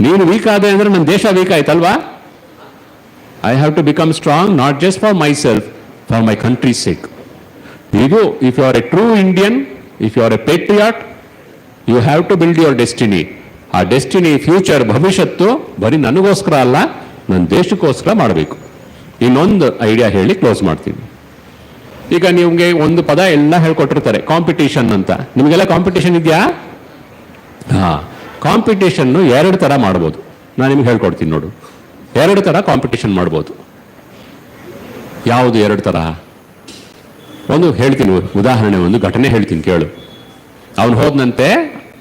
ನೀನು ವೀಕ್ ಆದೆ ಅಂದರೆ ನನ್ನ ದೇಶ ವೀಕ್ ಆಯ್ತಲ್ವಾ? I have to become strong, not just for myself, for my country sake. ಇದು, if you are a true Indian, if you are a patriot, you have to build your destiny. ಆ destiny, future, ಭವಿಷ್ಯತ್ತು ಬರೀ ನನಗೋಸ್ಕರ ಅಲ್ಲ, ನನ್ನ ದೇಶಕ್ಕೋಸ್ಕರ ಮಾಡಬೇಕು. ಇನ್ನೊಂದು ಐಡಿಯಾ ಹೇಳಿ ಕ್ಲೋಸ್ ಮಾಡ್ತೀನಿ. ಈಗ ನಿಮಗೆ ಒಂದು ಪದ ಎಲ್ಲ ಹೇಳ್ಕೊಟ್ಟಿರ್ತಾರೆ, ಕಾಂಪಿಟೇಷನ್ ಅಂತ. ನಿಮಗೆಲ್ಲ ಕಾಂಪಿಟೇಷನ್ ಇದೆಯಾ? ಕಾಂಪಿಟೇಷನ್ನು 2 ಥರ ಮಾಡ್ಬೋದು. ನಾನು ನಿಮ್ಗೆ ಹೇಳ್ಕೊಡ್ತೀನಿ ನೋಡು. 2 ಥರ ಕಾಂಪಿಟೇಷನ್ ಮಾಡ್ಬೋದು. ಯಾವುದು ಎರಡು ಥರ? ಒಂದು ಹೇಳ್ತೀನಿ, ಉದಾಹರಣೆ, ಒಂದು ಘಟನೆ ಹೇಳ್ತೀನಿ ಕೇಳು. ಅವನು ಹೋದನಂತೆ,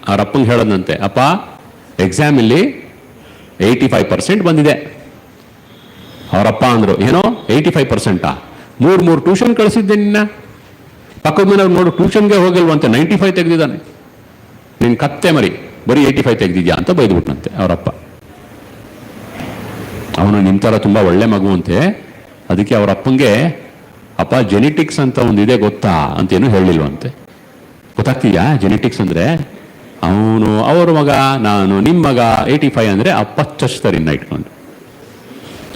ಅವ್ರ ಅಪ್ಪಂಗೆ ಹೇಳೋದಂತೆ, ಅಪ್ಪ ಎಕ್ಸಾಮಲ್ಲಿ 85% ಬಂದಿದೆ. ಅವರಪ್ಪ ಅಂದರು, ಏನೋ 85%? ಮೂರು ಟ್ಯೂಷನ್ ಕಳಿಸಿದ್ದೆ ನಿನ್ನ. ಪಕ್ಕದ ಮನೆಯವ್ರು ನೋಡು, ಟ್ಯೂಷನ್ಗೆ ಹೋಗಿಲ್ವಂತೆ, 95 ತೆಗೆದಿದ್ದಾನೆ. ನಿನ್ನ ಕತ್ತೆ ಮರಿ, ಬರೀ 85 ತೆಗೆದಿದ್ಯಾ ಅಂತ ಬೈದ್ಬಿಟ್ನಂತೆ ಅವರಪ್ಪ. ಅವನು ನಿನ್ನ ಥರ ತುಂಬ ಒಳ್ಳೆ ಮಗು ಅಂತೆ. ಅದಕ್ಕೆ ಅವ್ರ ಅಪ್ಪಂಗೆ, ಅಪ್ಪ ಜೆನೆಟಿಕ್ಸ್ ಅಂತ ಒಂದಿದೆ ಗೊತ್ತಾ ಅಂತೇನು ಹೇಳಿಲ್ವಂತೆ. ಗೊತ್ತಾಗ್ತೀಯಾ ಜೆನೆಟಿಕ್ಸ್ ಅಂದರೆ? ಅವನು ಅವ್ರ ಮಗ, ನಾನು ನಿಮ್ಮ ಮಗ, 85 ಅಂದರೆ ಅಪ್ಪ ಚಚ್ತಾರೆ ಇನ್ನ ಇಟ್ಕೊಂಡು.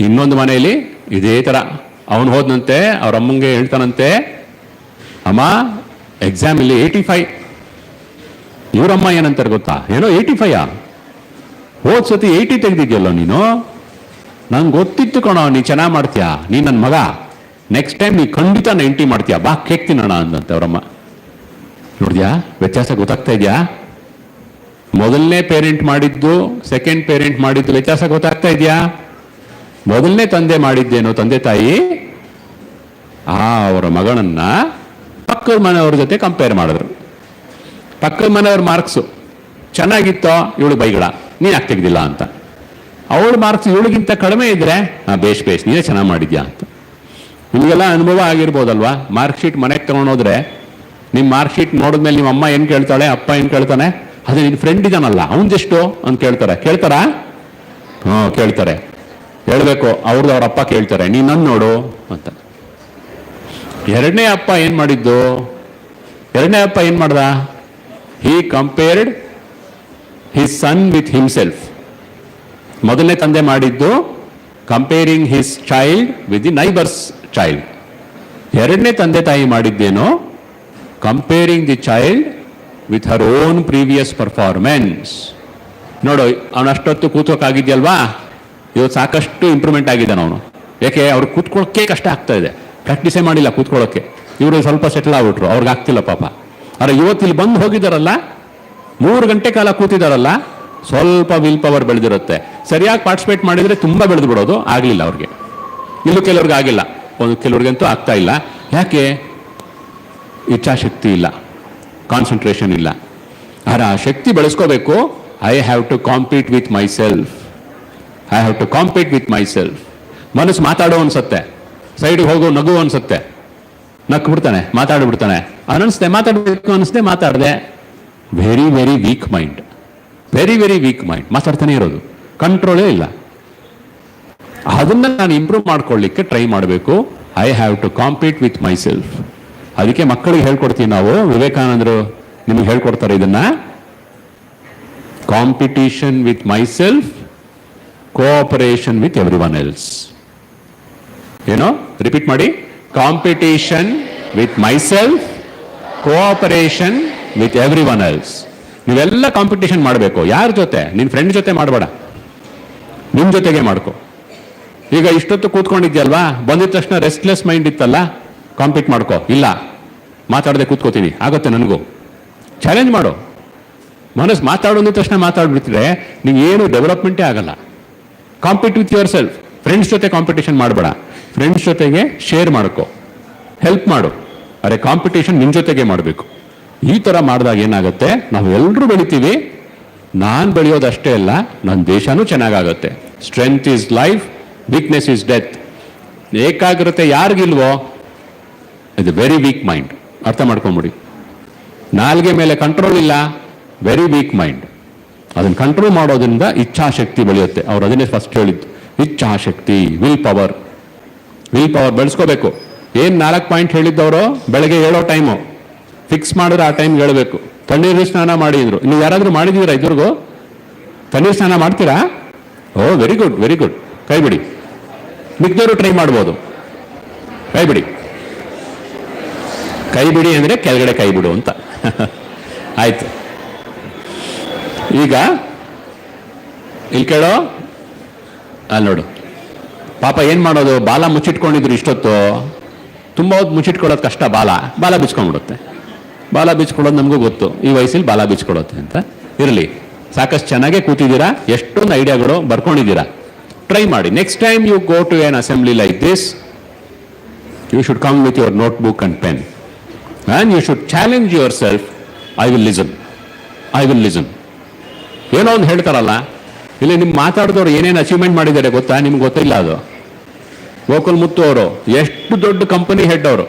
ಇನ್ನೊಂದು ಮನೆಯಲ್ಲಿ ಇದೇ ಥರ ಅವನು ಹೋದಂತೆ, ಅವ್ರ ಅಮ್ಮಂಗೆ ಹೇಳ್ತಾನಂತೆ, ಅಮ್ಮ ಎಕ್ಸಾಮಲ್ಲಿ 85. ಇವರಮ್ಮ ಏನಂತಾರೆ ಗೊತ್ತಾ? ಏನೋ 85ಯಾ? ಹೋದ ಸತಿ 80 ತೆಗೆದಿದ್ಯಲ್ಲ ನೀನು. ನಂಗೆ ಗೊತ್ತಿತ್ತು ಕಣೋ ನೀ ಚೆನ್ನಾಗಿ ಮಾಡ್ತೀಯಾ, ನೀ ನನ್ನ ಮಗ, ನೆಕ್ಸ್ಟ್ ಟೈಮ್ ನೀ ಖಂಡಿತ 90 ಮಾಡ್ತೀಯಾ, ಬಾ ಕೇಕ್ ತಿನ್ನೋಣ ಅಂದಂತೆ ಅವರಮ್ಮ. ನೋಡಿದ್ಯಾ ವ್ಯತ್ಯಾಸ? ಗೊತ್ತಾಗ್ತಾ ಇದೆಯಾ? ಮೊದಲನೇ ಪೇರೆಂಟ್ ಮಾಡಿದ್ದು, ಸೆಕೆಂಡ್ ಪೇರೆಂಟ್ ಮಾಡಿದ್ದು ವ್ಯತ್ಯಾಸ ಗೊತ್ತಾಗ್ತಾ ಇದೆಯಾ? ಮೊದಲನೇ ತಂದೆ ಮಾಡಿದ್ದೇನೋ, ತಂದೆ ತಾಯಿ ಅವರ ಮಗಳನ್ನ ಪಕ್ಕದ ಮನೆಯವ್ರ ಜೊತೆ ಕಂಪೇರ್ ಮಾಡಿದ್ರು. ಪಕ್ಕದ ಮನೆಯವ್ರ ಮಾರ್ಕ್ಸು ಚೆನ್ನಾಗಿತ್ತೋ, ಇವಳು ಬೈಗಳ, ನೀನು ಯಾಕೆ ತೆಗೆದಿಲ್ಲ ಅಂತ. ಅವಳ ಮಾರ್ಕ್ಸ್ ಇವಳಿಗಿಂತ ಕಡಿಮೆ ಇದ್ರೆ, ಬೇಷ್ ನೀನೇ ಚೆನ್ನಾಗಿ ಮಾಡಿದ್ಯಾ ಅಂತ. ನಿಮಗೆಲ್ಲ ಅನುಭವ ಆಗಿರ್ಬೋದಲ್ವಾ? ಮಾರ್ಕ್ ಶೀಟ್ ಮನೆಗೆ ತಗೊಂಡೋದ್ರೆ, ನಿಮ್ಮ ಮಾರ್ಕ್ ಶೀಟ್ ನೋಡಿದ್ಮೇಲೆ ನಿಮ್ಮ ಅಮ್ಮ ಏನು ಕೇಳ್ತಾಳೆ, ಅಪ್ಪ ಏನು ಕೇಳ್ತಾನೆ, ಅದೇ ನಿನ್ನ ಫ್ರೆಂಡ್ ಇದಾನಲ್ಲ ಅವನದೆಷ್ಟು ಅಂತ ಕೇಳ್ತಾರಾ? ಕೇಳ್ತಾರೆ. ಹೇಳ್ಬೇಕು, ಅವ್ರದ್ದು ಅವ್ರ ಅಪ್ಪ ಕೇಳ್ತಾರೆ, ನೀನು ನನ್ನ ನೋಡು ಅಂತ. ಎರಡನೇ ಅಪ್ಪ ಏನು ಮಾಡ್ದ? He compared his son with himself. ಮೊದಲನೇ ತಂದೆ ಮಾಡಿದ್ದು comparing his child with the neighbour's child. ಎರಡನೇ ತಂದೆ ತಾಯಿ ಮಾಡಿದ್ದೇನೋ comparing the child with her own previous performance. ನೋಡು, ಅವನಷ್ಟೊತ್ತು ಕೂತ್ಕೋಕ್ಕಾಗಿದ್ಯಲ್ವಾ, ಇವತ್ತು ಸಾಕಷ್ಟು ಇಂಪ್ರೂವ್ಮೆಂಟ್ ಆಗಿದ್ದಾನೆ ಅವನು. ಯಾಕೆ? ಅವ್ರು ಕೂತ್ಕೊಳ್ಳೋಕ್ಕೆ ಕಷ್ಟ ಆಗ್ತಾ ಇದೆ, ಪ್ರಾಕ್ಟೀಸೇ ಮಾಡಿಲ್ಲ ಕೂತ್ಕೊಳ್ಳೋಕ್ಕೆ. ಇವರು ಸ್ವಲ್ಪ ಸೆಟಲ್ ಆಗ್ಬಿಟ್ರು, ಅವ್ರಿಗೆ ಆಗ್ತಿಲ್ಲ ಪಾಪ. ಆದರೆ ಇವತ್ತು ಇಲ್ಲಿ ಬಂದು ಹೋಗಿದ್ದಾರಲ್ಲ, 3 ಗಂಟೆ ಕಾಲ ಕೂತಿದ್ದಾರಲ್ಲ, ಸ್ವಲ್ಪ ವಿಲ್ ಪವರ್ ಬೆಳೆದಿರುತ್ತೆ. ಸರಿಯಾಗಿ ಪಾರ್ಟಿಸಿಪೇಟ್ ಮಾಡಿದರೆ ತುಂಬ ಬೆಳೆದು ಬಿಡೋದು. ಆಗಲಿಲ್ಲ ಅವ್ರಿಗೆ. ಇಲ್ಲೂ ಕೆಲವ್ರಿಗೆ ಆಗಿಲ್ಲ, ಕೆಲವ್ರಿಗಂತೂ ಆಗ್ತಾ ಇಲ್ಲ. ಯಾಕೆ? ಇಚ್ಛಾಶಕ್ತಿ ಇಲ್ಲ, ಕಾನ್ಸಂಟ್ರೇಷನ್ ಇಲ್ಲ. ಆದರೆ ಆ ಶಕ್ತಿ ಬೆಳೆಸ್ಕೋಬೇಕು. I have to compete with myself. ಮನಸ್ಸು ಮಾತಾಡೋ ಅನ್ಸತ್ತೆ, ಸೈಡಿಗೆ ಹೋಗೋ ನಗು ಅನ್ಸುತ್ತೆ, ನಕ್ಕು ಬಿಡ್ತಾನೆ, ಮಾತಾಡ್ಬಿಡ್ತಾನೆ, ಅನಿಸ್ತೆ ಮಾತಾಡಬೇಕು ಅನಿಸ್ದೆ, ಮಾತಾಡದೆ. ವೆರಿ ವೆರಿ ವೀಕ್ ಮೈಂಡ್, ಮಾತಾಡ್ತಾನೆ ಇರೋದು, ಕಂಟ್ರೋಲೇ ಇಲ್ಲ. ಅದನ್ನ ನಾನು ಇಂಪ್ರೂವ್ ಮಾಡ್ಕೊಳ್ಳಿಕ್ಕೆ ಟ್ರೈ ಮಾಡಬೇಕು. I have to compete with myself. ಅದಕ್ಕೆ ಮಕ್ಕಳಿಗೆ ಹೇಳ್ಕೊಡ್ತೀವಿ ನಾವು. ವಿವೇಕಾನಂದರು ನಿಮಗೆ ಹೇಳ್ಕೊಡ್ತಾರೆ ಇದನ್ನ. Competition with myself, cooperation with everyone else. ಏನೋ ರಿಪೀಟ್ ಮಾಡಿ. Competition with myself, cooperation with everyone else. ನೀವೆಲ್ಲ ಕಾಂಪಿಟೇಷನ್ ಮಾಡಬೇಕು. ಯಾರ ಜೊತೆ? ನಿನ್ನ ಫ್ರೆಂಡ್ ಜೊತೆ ಮಾಡಬೇಡ, ನಿಮ್ಮ ಜೊತೆಗೆ ಮಾಡ್ಕೊ. ಈಗ ಇಷ್ಟೊತ್ತು ಕೂತ್ಕೊಂಡಿದ್ಯಲ್ವಾ, ಬಂದಿದ ತಕ್ಷಣ ರೆಸ್ಟ್ಲೆಸ್ ಮೈಂಡ್ ಇತ್ತಲ್ಲ, ಕಾಂಪೀಟ್ ಮಾಡ್ಕೋ. ಇಲ್ಲ, ಮಾತಾಡದೆ ಕೂತ್ಕೋತೀನಿ, ಆಗುತ್ತೆ ನನಗೂ. ಚಾಲೆಂಜ್ ಮಾಡು. ಮನಸ್ಸು ಮಾತಾಡೋದ ತಕ್ಷಣ ಮಾತಾಡ್ಬಿಡ್ತಿದ್ರೆ ಏನು ಡೆವಲಪ್ಮೆಂಟೇ ಆಗಲ್ಲ. Compete with your self. Friends ಜೊತೆ ಕಾಂಪಿಟೇಷನ್ ಮಾಡಬೇಡ, ಫ್ರೆಂಡ್ಸ್ ಜೊತೆಗೆ ಶೇರ್ ಮಾಡ್ಕೋ, ಹೆಲ್ಪ್ ಮಾಡು. ಅರೆ ಕಾಂಪಿಟೇಷನ್ ನಿಮ್ಮ ಜೊತೆಗೆ ಮಾಡಬೇಕು. ಈ ಥರ ಮಾಡಿದಾಗ ಏನಾಗುತ್ತೆ, ನಾವು ಎಲ್ಲರೂ ಬೆಳಿತೀವಿ. ನಾನು ಬೆಳೆಯೋದಷ್ಟೇ ಅಲ್ಲ, ನನ್ನ ದೇಶನೂ ಚೆನ್ನಾಗಾಗುತ್ತೆ. Strength is life, weakness is death. ಏಕಾಗ್ರತೆ ಯಾರಿಗಿಲ್ವೋ ಇದು ವೆರಿ ವೀಕ್ ಮೈಂಡ್. ಅರ್ಥ ಮಾಡ್ಕೊಂಬಿಡಿ. ನಾಲ್ಗೆ ಮೇಲೆ ಕಂಟ್ರೋಲ್ ಇಲ್ಲ, ವೆರಿ ವೀಕ್ ಮೈಂಡ್. ಅದನ್ನು ಕಂಟ್ರೋಲ್ ಮಾಡೋದ್ರಿಂದ ಇಚ್ಛಾಶಕ್ತಿ ಬೆಳೆಯುತ್ತೆ. ಅವ್ರು ಅದನ್ನೇ ಫಸ್ಟ್ ಹೇಳಿದ್ದು, ಇಚ್ಛಾಶಕ್ತಿ, ವಿಲ್ ಪವರ್ ಬೆಳೆಸ್ಕೋಬೇಕು. ಏನು 4 ಪಾಯಿಂಟ್ ಹೇಳಿದ್ದವರು, ಬೆಳಗ್ಗೆ ಹೇಳೋ ಟೈಮು ಫಿಕ್ಸ್ ಮಾಡಿದ್ರೆ ಆ ಟೈಮ್ಗೆ ಹೇಳಬೇಕು. ತಣ್ಣೀರು ಸ್ನಾನ ಮಾಡಿ ಅಂದರು. ನೀವು ಯಾರಾದರೂ ಮಾಡಿದ್ದೀರಾ ಇದ್ರಿಗೂ? ತಣ್ಣೀರು ಸ್ನಾನ ಮಾಡ್ತೀರಾ? Very good. ಕೈ ಬಿಡಿ. ಮಿಕ್ದವರು ಟ್ರೈ ಮಾಡ್ಬೋದು. ಕೈ ಬಿಡಿ ಅಂದರೆ ಕೆಳಗಡೆ ಕೈ ಬಿಡು ಅಂತ. ಆಯ್ತು. ಈಗ ಇಲ್ಲಿ ಕೇಳೋ, ಅಲ್ಲಿ ನೋಡು, ಪಾಪ ಏನು ಮಾಡೋದು? ಬಾಲ ಮುಚ್ಚಿಟ್ಕೊಂಡಿದ್ರು ಇಷ್ಟೊತ್ತು. ತುಂಬ ಹೊತ್ತು ಮುಚ್ಚಿಟ್ಕೊಳ್ಳೋದು ಕಷ್ಟ. ಬಾಲ ಬಿಚ್ಕೊಂಡ್ಬಿಡುತ್ತೆ. ಬಾಲ ಬಿಚ್ಕೊಳ್ಳೋದು ನಮಗೂ ಗೊತ್ತು, ಈ ವಯಸ್ಸಲ್ಲಿ ಬಾಲ ಬಿಚ್ಕೊಳ್ಳುತ್ತೆ ಅಂತ. ಇರಲಿ, ಸಾಕಷ್ಟು ಚೆನ್ನಾಗೇ ಕೂತಿದ್ದೀರಾ, ಎಷ್ಟೊಂದು ಐಡಿಯಾಗಳು ಬರ್ಕೊಂಡಿದ್ದೀರಾ. ಟ್ರೈ ಮಾಡಿ. Next time you go to an assembly like this, You should come with your notebook and pen. And you should challenge yourself, I will listen. I will listen. ಏನೋ ಒಂದು ಹೇಳ್ತಾರಲ್ಲ, ಇಲ್ಲಿ ನಿಮ್ಮ ಮಾತಾಡಿದವ್ರು ಏನೇನು ಅಚೀವ್ಮೆಂಟ್ ಮಾಡಿದ್ದಾರೆ ಗೊತ್ತಾ? ನಿಮ್ಗೆ ಗೊತ್ತಿಲ್ಲ ಅದು. ಗೋಕುಲ್ ಮುತ್ತು ಅವರು ಎಷ್ಟು ದೊಡ್ಡ ಕಂಪನಿ ಹೆಡ್ ಅವರು.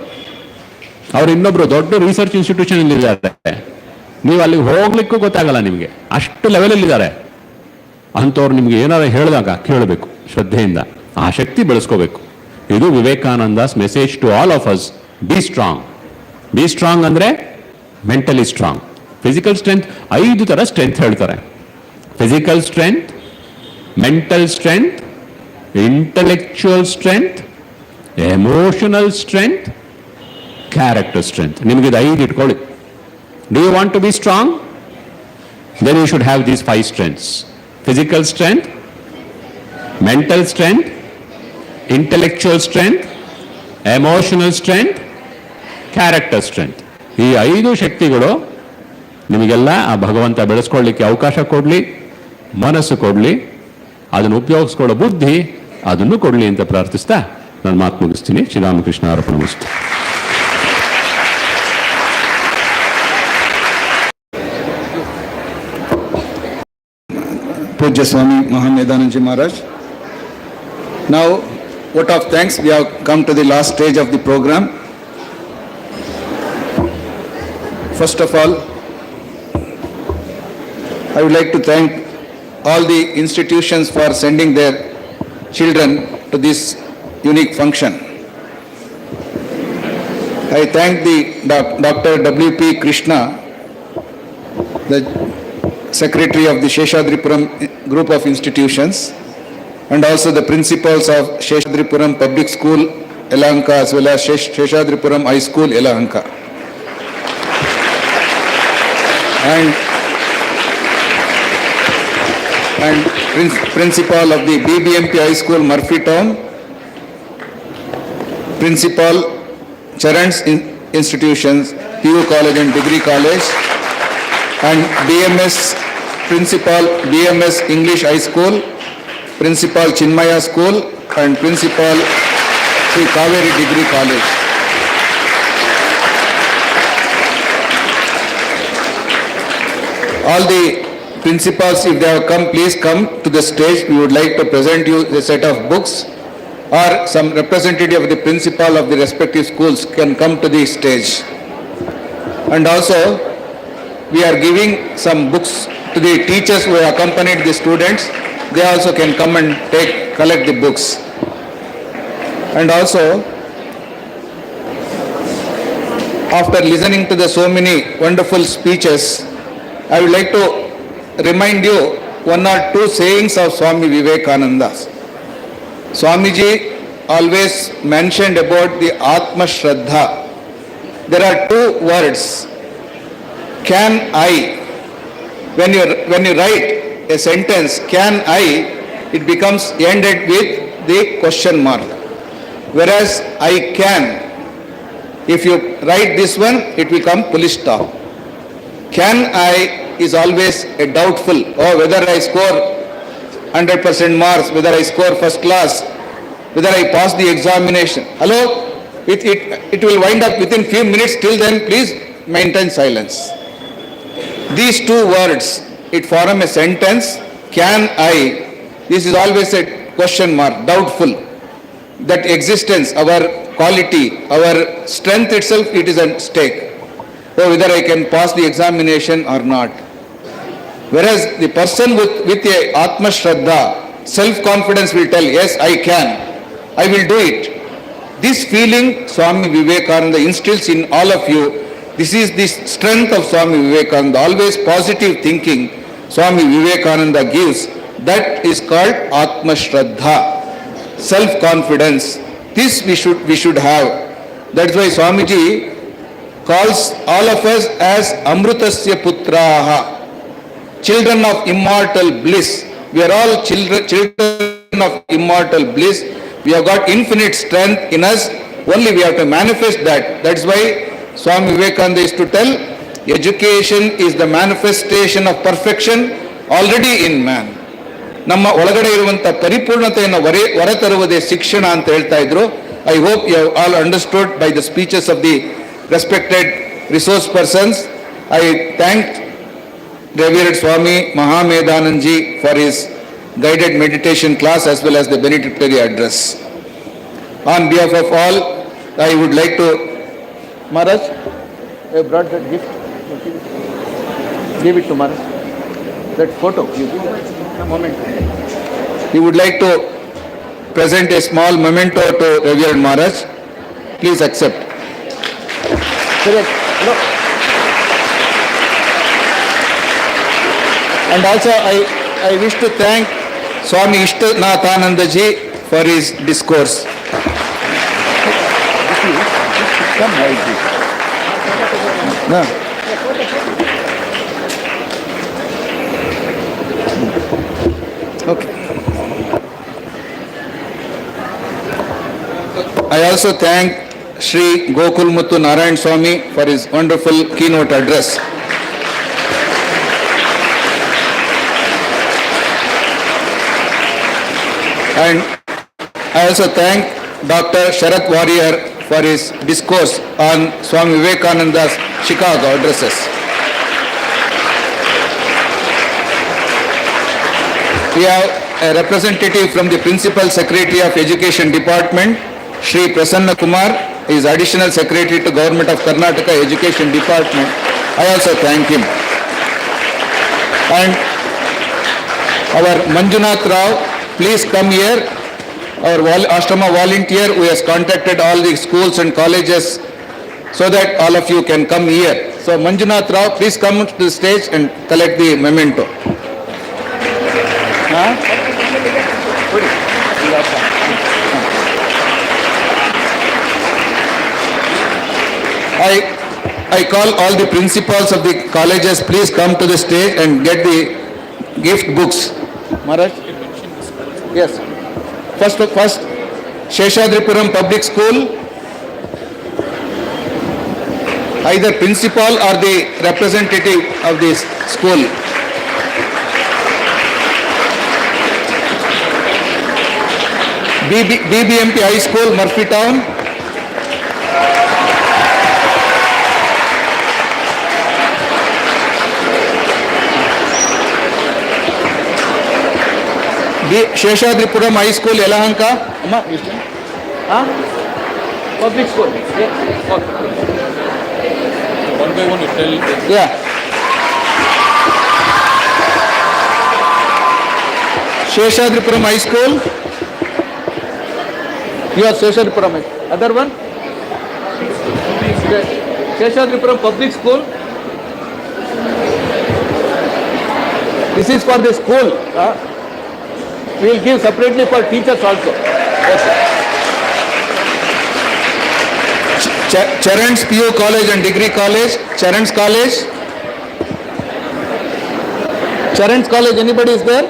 ಅವ್ರು ಇನ್ನೊಬ್ರು ದೊಡ್ಡ ರಿಸರ್ಚ್ ಇನ್ಸ್ಟಿಟ್ಯೂಷನ್ ಇಲ್ಲಿದ್ದಾರೆ. ನೀವು ಅಲ್ಲಿಗೆ ಹೋಗ್ಲಿಕ್ಕೂ ಗೊತ್ತಾಗಲ್ಲ ನಿಮಗೆ, ಅಷ್ಟು ಲೆವೆಲಲ್ಲಿದ್ದಾರೆ. ಅಂಥವ್ರು ನಿಮ್ಗೆ ಏನಾದ್ರು ಹೇಳಿದಾಗ ಕೇಳಬೇಕು ಶ್ರದ್ಧೆಯಿಂದ, ಆ ಶಕ್ತಿ ಬೆಳೆಸ್ಕೋಬೇಕು. ಇದು Vivekananda's message to all of us. Be strong. Be strong ಅಂದರೆ ಮೆಂಟಲಿ ಸ್ಟ್ರಾಂಗ್. ಫಿಸಿಕಲ್ ಸ್ಟ್ರೆಂತ್ 5 ಥರ ಸ್ಟ್ರೆಂತ್ ಹೇಳ್ತಾರೆ. Physical strength, mental strength, intellectual strength, emotional strength, character strength. ನಿಮಗೆ ಇದು 5 ಇಟ್ಕೊಳ್ಳಿ. Do you want to be strong? Then you should have these 5 strengths. Physical strength, mental strength, intellectual strength, emotional strength, character strength. ಈ 5 ಶಕ್ತಿಗಳು ನಿಮಗೆಲ್ಲ ಆ ಭಗವಂತ ಬೆಳೆಸ್ಕೊಳ್ಳಿಕ್ಕೆ ಅವಕಾಶ ಕೊಡಲಿ, ಮನಸ್ಸು ಕೊಡಲಿ, ಅದನ್ನು ಉಪಯೋಗಿಸ್ಕೊಳ್ಳೋ ಬುದ್ಧಿ ಅದನ್ನು ಕೊಡಲಿ ಅಂತ ಪ್ರಾರ್ಥಿಸ್ತಾ ನಾನು ಮಾತು ಮುಗಿಸ್ತೀನಿ. Sri Ramakrishna ಅರ್ಪಣಮಸ್ತು.
Pujya Swami Mahamedananji Maharaj. Now, vote of thanks. We have come to the last stage of the program. First of all, I would like to thank all the institutions for sending their children to this unique function. I thank the Dr. W.P. Krishna, the Secretary of the Sheshadripuram Group of Institutions, and also the principals of Sheshadripuram Public School, Yelahanka, as well as Sheshadripuram High School, Yelahanka. And principal of the BBMP High School, Murphy Town, principal, Charan's Institutions, PU College and Degree College, and BMS, principal, BMS English High School, principal Chinmaya School, and principal Sri Kaveri Degree College. All the principals, if they have come, please come to the stage. We would like to present you a set of books, or some representative of the principal of the respective schools can come to the stage. And also, we are giving some books to the teachers who accompanied the students. They also can come and collect the books. And also, after listening to the so many wonderful speeches, I would like to remind you 1 or 2 sayings of Swami Vivekananda. Swamiji always mentioned about the Atma Shraddha. There are 2 words. Can I? When you write a sentence, can I, it becomes ended with the question mark. Whereas I can, if you write this one, it becomes full stop. Can I is always a doubtful, whether I score 100% marks, whether I score first class, whether I pass the examination. Hello? It will wind up within few minutes. Till then, please maintain silence. These 2 words, it form a sentence. Can I? This is always a question mark, doubtful. That existence, our quality, our strength itself, it is at stake. Whether I can pass the examination or not. Whereas the person with a Atma Shraddha, self-confidence will tell, yes, I can, I will do it. This feeling Swami Vivekananda instills in all of you. This is the strength of Swami Vivekananda. Always positive thinking Swami Vivekananda gives. That is called Atma Shraddha, self-confidence. This we should have. That's why Swamiji calls all of us as Amrutasya Putraha, children of immortal bliss. We are all children of immortal bliss. We have got infinite strength in us. Only we have to manifest that. That's why Swami Vivekananda is to tell, education is the manifestation of perfection already in man. ನಮ್ಮ ಒಳಗಡೆ ಇರುವಂಥ ಪರಿಪೂರ್ಣತೆಯನ್ನು ಹೊರತರುವುದೇ ಶಿಕ್ಷಣ ಅಂತ ಹೇಳ್ತಾ ಇದ್ರು. I hope you have all understood by the speeches of the respected resource persons. I thank Revered Swami Mahamedananji for his guided meditation class as well as the benedictory address. On behalf of all, I would like to... Maharaj, I brought that gift. Give it to Maharaj. That photo. You give it. A moment. He would like to present a small memento to Revered Maharaj. Please accept. Correct. No. And also I wish to thank Swami Ishtanathananda ji for his discourse. No. Okay. I also thank Sri Gokul Muthu Narayan Swami for his wonderful keynote address. And I also thank Dr. Sharath Warrior for his discourse on Swami Vivekananda's Chicago addresses. We have a representative from the Principal Secretary of Education Department, Shri Prasanna Kumar, is Additional Secretary to Government of Karnataka Education Department. I also thank him. And our Manjunath Rao, please come here. Our Ashrama volunteer who has contacted all the schools and colleges so that all of you can come here. So Manjunath Rao, please come to the stage and collect the memento. I call all the principals of the colleges, please come to the stage and get the gift books. Maharaj? Yes. First, Sheshadripuram Public School, either principal or the representative of this school. BBMP High School, Murphy Town. Sheshadripuram High School, Yelahanka. Public school. One by one you tell. Yeah. Sheshadripuram High School. You are Sheshadripuram. Other one? Sheshadripuram Public School. This is for the school. We will give separately for teachers also. Charan's PU College and Degree College. Charan's College. Charan's College, anybody is there?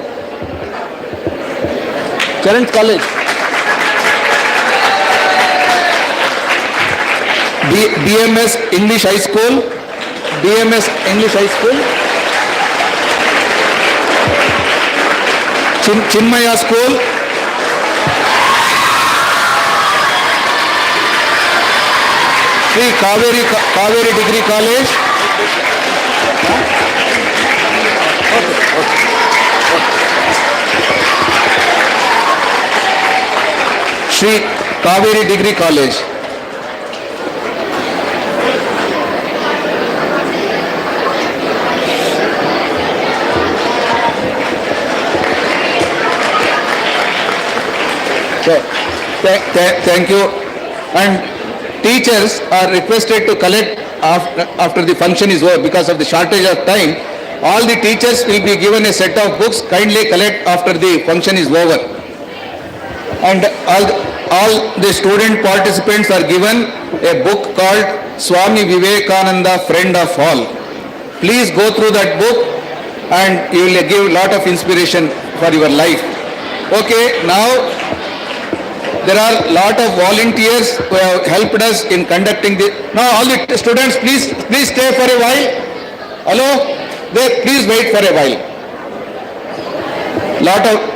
Charan's College. BMS English High School. BMS English High School. Chinmaya School. Sri Kaveri Degree College. Sri Kaveri Degree College. So, thank you. And teachers are requested to collect after the function is over because of the shortage of time. All the teachers will be given a set of books. Kindly collect after the function is over. And all the student participants are given a book called Swami Vivekananda, Friend of All. Please go through that book and you will give a lot of inspiration for your life. Okay, now there are a lot of volunteers who have helped us in conducting the... Now all the students, please stay for a while. Hello? Please wait for a while.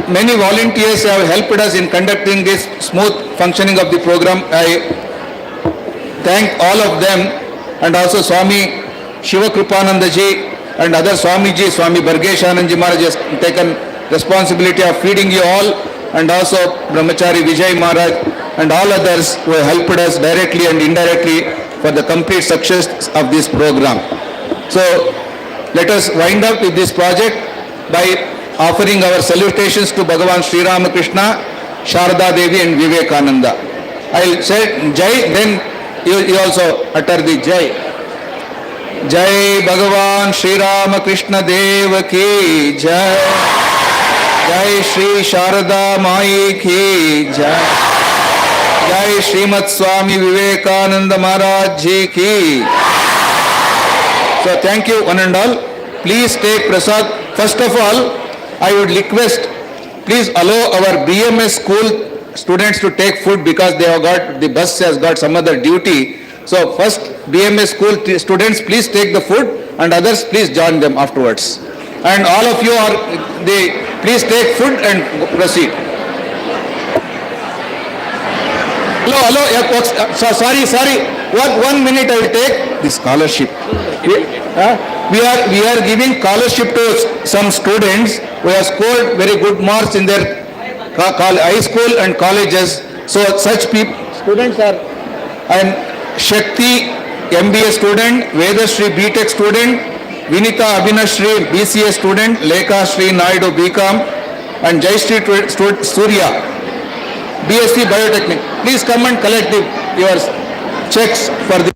Many volunteers have helped us in conducting this smooth functioning of the program. I thank all of them, and also Swami Shivakrupananda ji and other Swamiji, Swami Bargeshanand ji Maharaj has taken responsibility of feeding you all, and also Brahmachari Vijay Maharaj and all others who have helped us directly and indirectly for the complete success of this program. So let us wind up with this project by offering our salutations to Bhagavan Sri Ramakrishna, Sharda Devi and Vivekananda. I will say Jai, then you also utter the Jai. Jai Bhagavan Sri Ramakrishna Deva ki Jai. Jai Shri Sharda Mai ki Jai. Jai Srimad Swami Vivekananda Maharaj ji ki. So thank you one and all. Please take prasad. First of all, I would request, please allow our BMS school students to take food because they have got, the bus has got some other duty. So first BMS school students, please take the food, and others please join them afterwards. And all of you are, please take food and proceed. Hello, sorry. 1 minute I will take the scholarship. We are giving scholarship to some students who have scored very good marks in their high school and colleges. So such people, students are, and Shakti MBA student, Vedashri BTech student, Vinita Abhinashri BCA student, Lekha Sri Naidu BCom, and Jayashree Surya BSc Biotechnic. Please come and collect your checks for the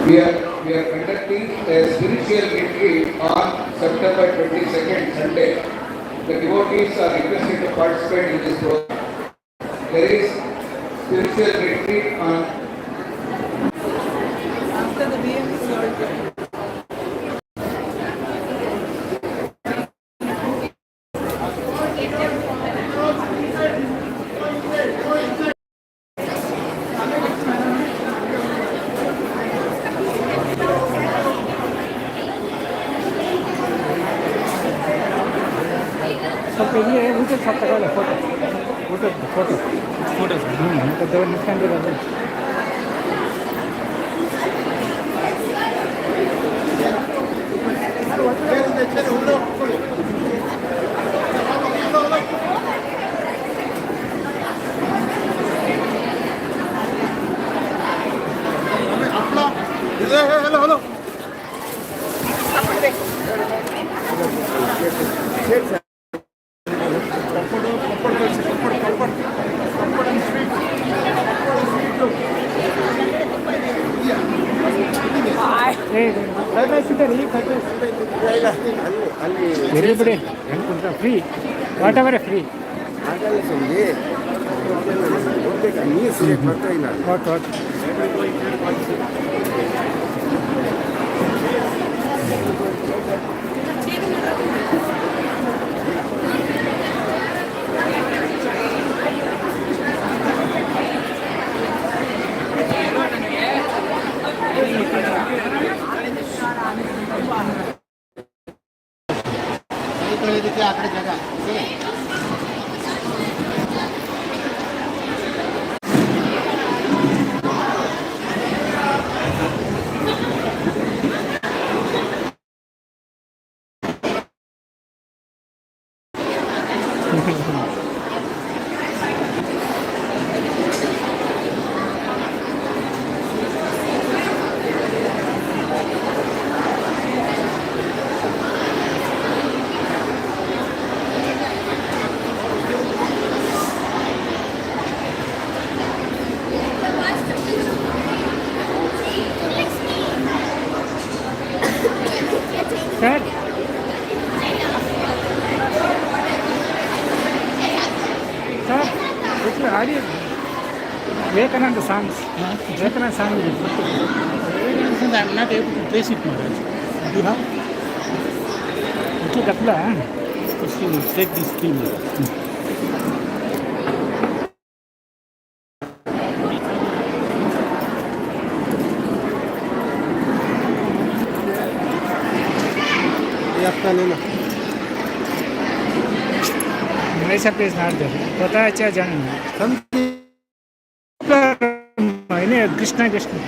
We are conducting a spiritual retreat on September 22nd, Sunday. The devotees are requested to participate in this program. There is spiritual retreat on after the BM.
Everybody, free, whatever free. What? audio. Vivekananda songs. Vivekananda song.
I'm not able to trace it, Maharaj. You have?
Okay, Kapla.
First you take this thing.
Malaysia is not there. पता है क्या जाने? Krishna Krishna.